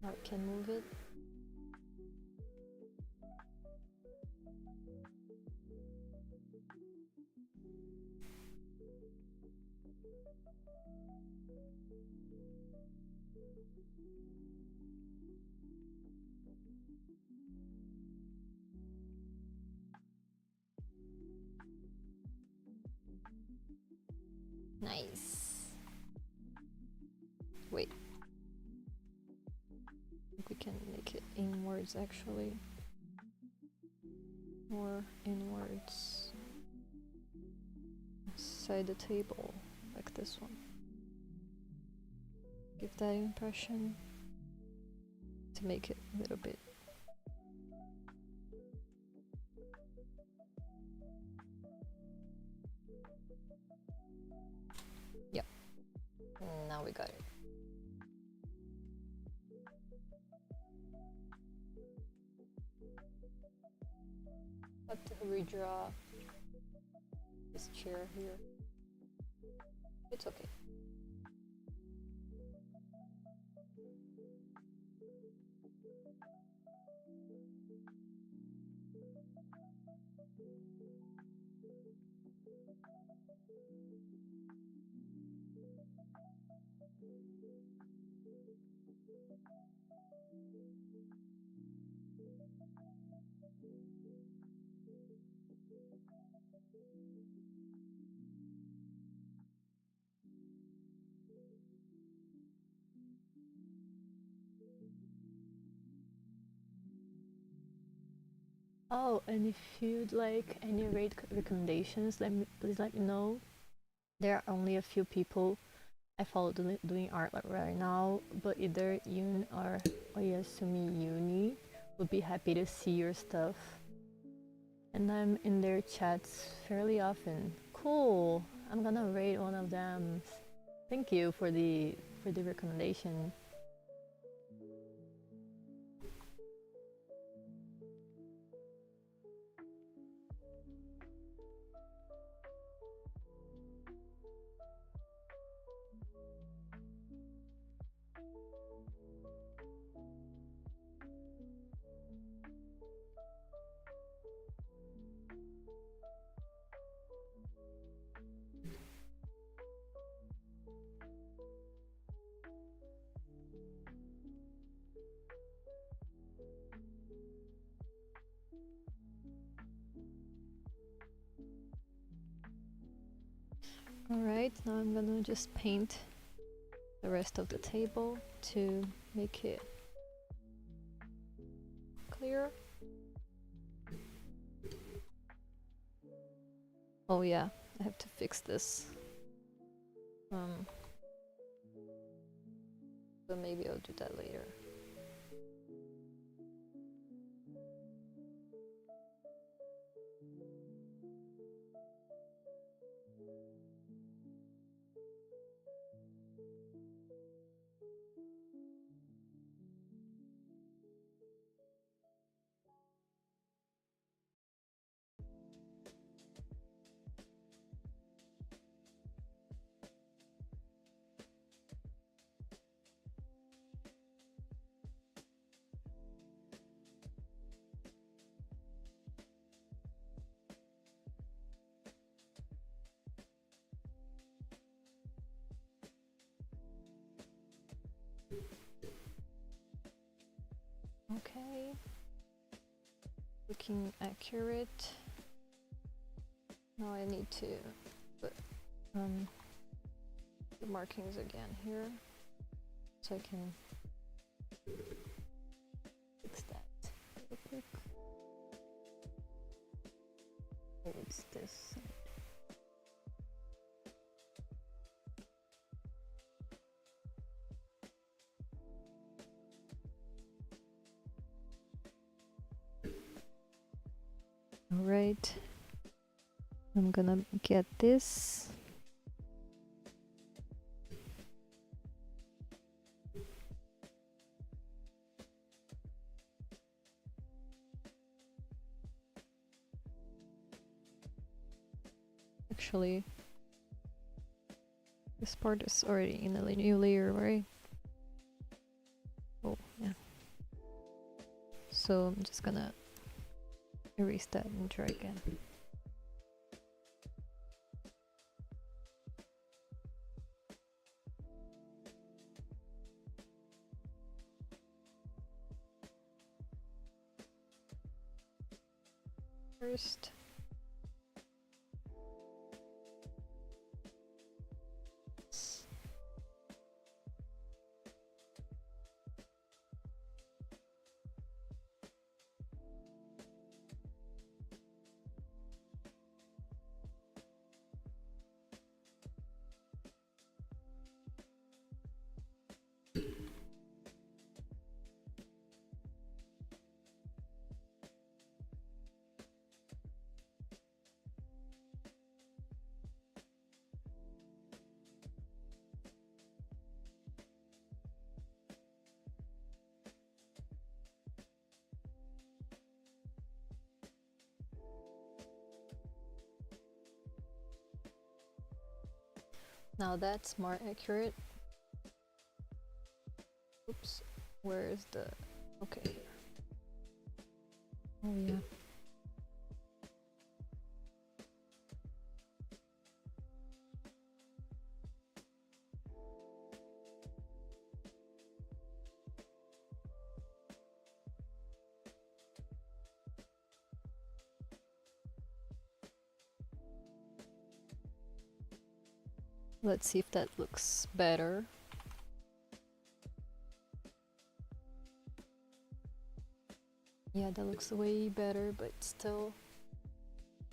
Now we can move it. Nice. Wait. I think we can make it inwards actually. More inwards. Inside the table, like this one. Give that impression to make it a little bit. Yep. Now we got it. Have to redraw this chair here. It's okay. Oh, and if you'd like any recommendations, please let me know. There are only a few people I follow doing art right now, but either Yoon or Oyasumi Yuni would be happy to see your stuff. And I'm in their chats fairly often. Cool. I'm gonna rate one of them. Thank you for the recommendation. Alright, now I'm gonna just paint the rest of the table to make it clear. Oh yeah, I have to fix this. So maybe I'll do that later. Okay, looking accurate. Now I need to put the markings again here so I can fix that real quick. Oh, it's this. Alright, I'm gonna get this. Actually, this part is already in a new layer, right? Oh, yeah. So I'm just gonna erase that and try again. First. Now that's more accurate. Oops, where is the... okay. Oh yeah. Let's see if that looks better. Yeah, that looks way better, but still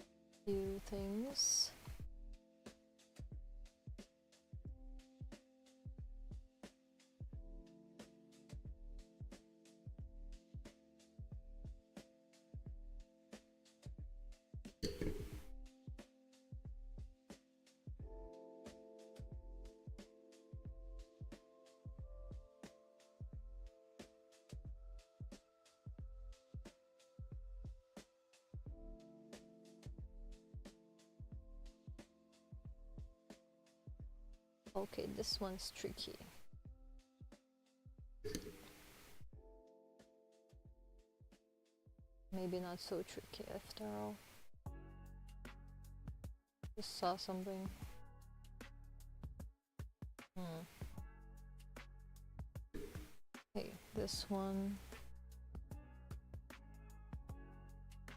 a few things. Okay, this one's tricky. Maybe not so tricky after all. Just saw something. Okay, this one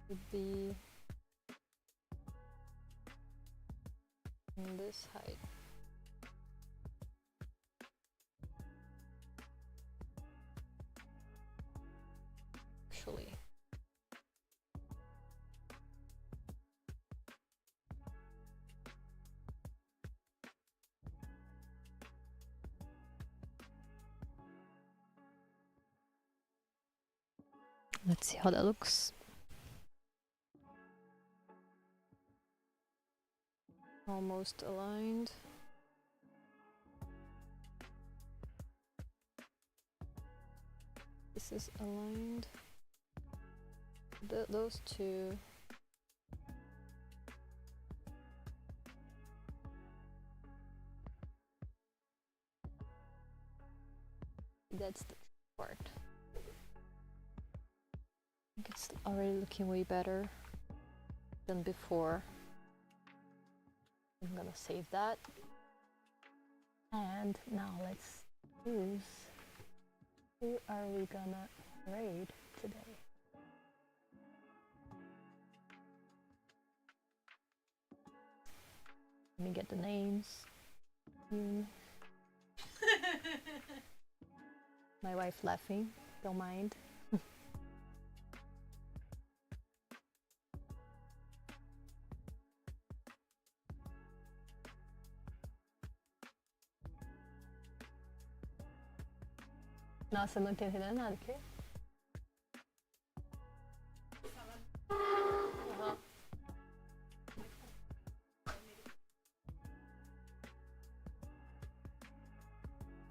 would be in this height. Actually, let's see how that looks. Almost aligned. This is aligned. Those two. That's the part. I think it's already looking way better than before. I'm gonna save that. And now let's choose who are we gonna raid today. Let me get the names. My wife laughing, don't mind. Nossa, eu não tô entendendo nada aqui.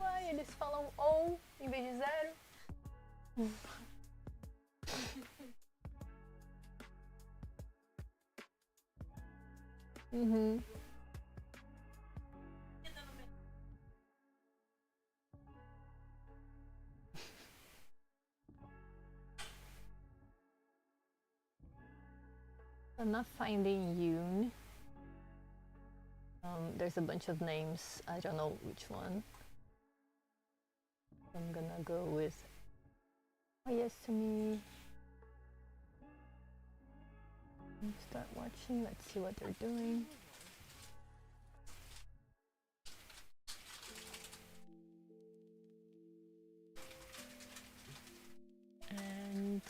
Uai, eles falam ou em vez de zero. Uhum. I'm not finding Yoon. There's a bunch of names. I don't know which one. I'm gonna go with Oh Yes to Me. Start watching. Let's see what they're doing. And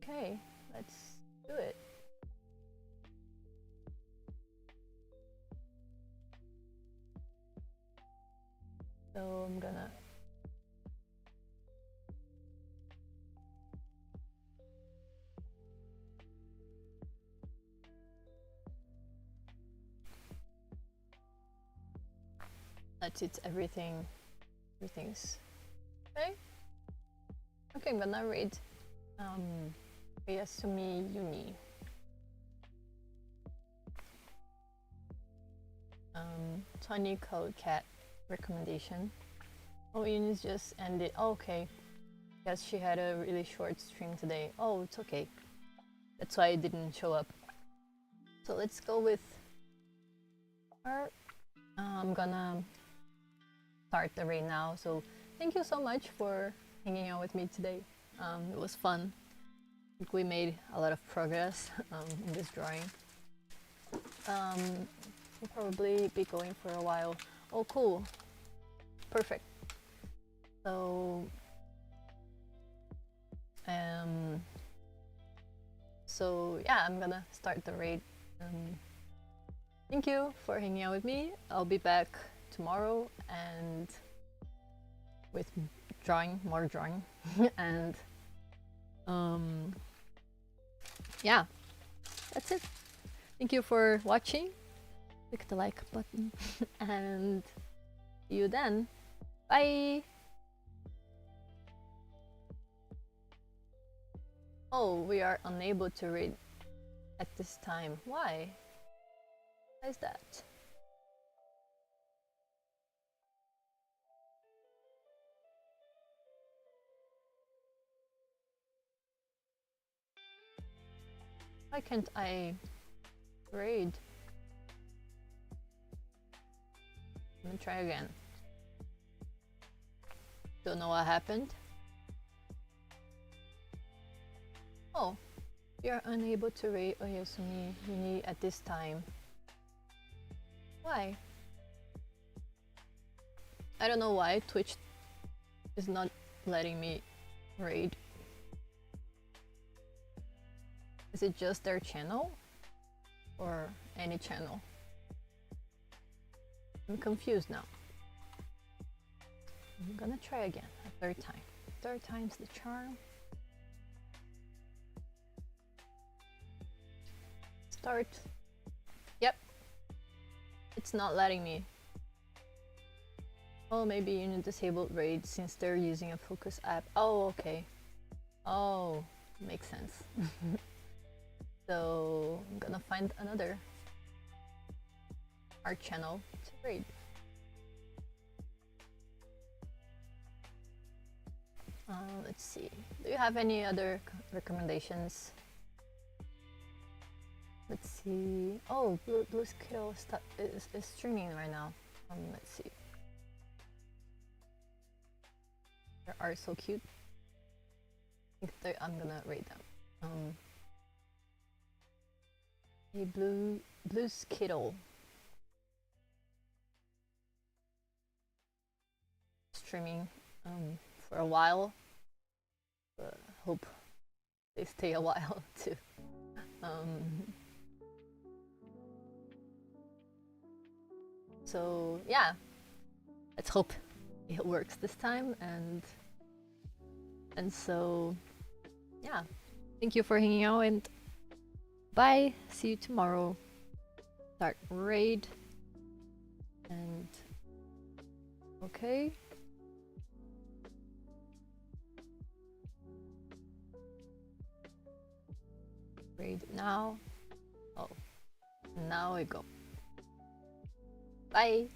okay, let's do it. So I'm gonna that's it. Everything's okay. Okay, I'm gonna read Yasumi Uni. Tony Code Cat recommendation. Oh, Uni's just ended. Oh, okay. Yes, she had a really short stream today. Oh, it's okay. That's why it didn't show up. So let's go with her. I'm gonna start the raid now. So thank you so much for hanging out with me today. It was fun. I think we made a lot of progress in this drawing. We'll probably be going for a while. Oh, cool. Perfect. So yeah, I'm gonna start the raid. Thank you for hanging out with me. I'll be back tomorrow and with more drawing and yeah, that's it. Thank you for watching. Click the like button and see you then. Bye. Oh, we are unable to read at this time. Why? Why is that? Why can't I read? Let me try again. Don't know what happened. Oh, we are unable to read Oyasumi Uni at this time. Why? I don't know why Twitch is not letting me raid. Is it just their channel? Or any channel? I'm confused now. I'm gonna try again, a third time. Third time's the charm. Start. Yep. It's not letting me. Oh, maybe you need disabled raid since they're using a focus app. Oh, okay. Oh, makes sense. So I'm gonna find another art channel to raid. Let's see. Do you have any other recommendations? Let's see. Oh, BlueSky is streaming right now. Let's see. They are so cute. I think I'm gonna rate them. A BlueSky streaming for a while. Hope they stay a while too. So yeah, let's hope it works this time, and so yeah, thank you for hanging out and bye. See you tomorrow. Start raid. And okay. Raid now. Oh, now we go. Bye.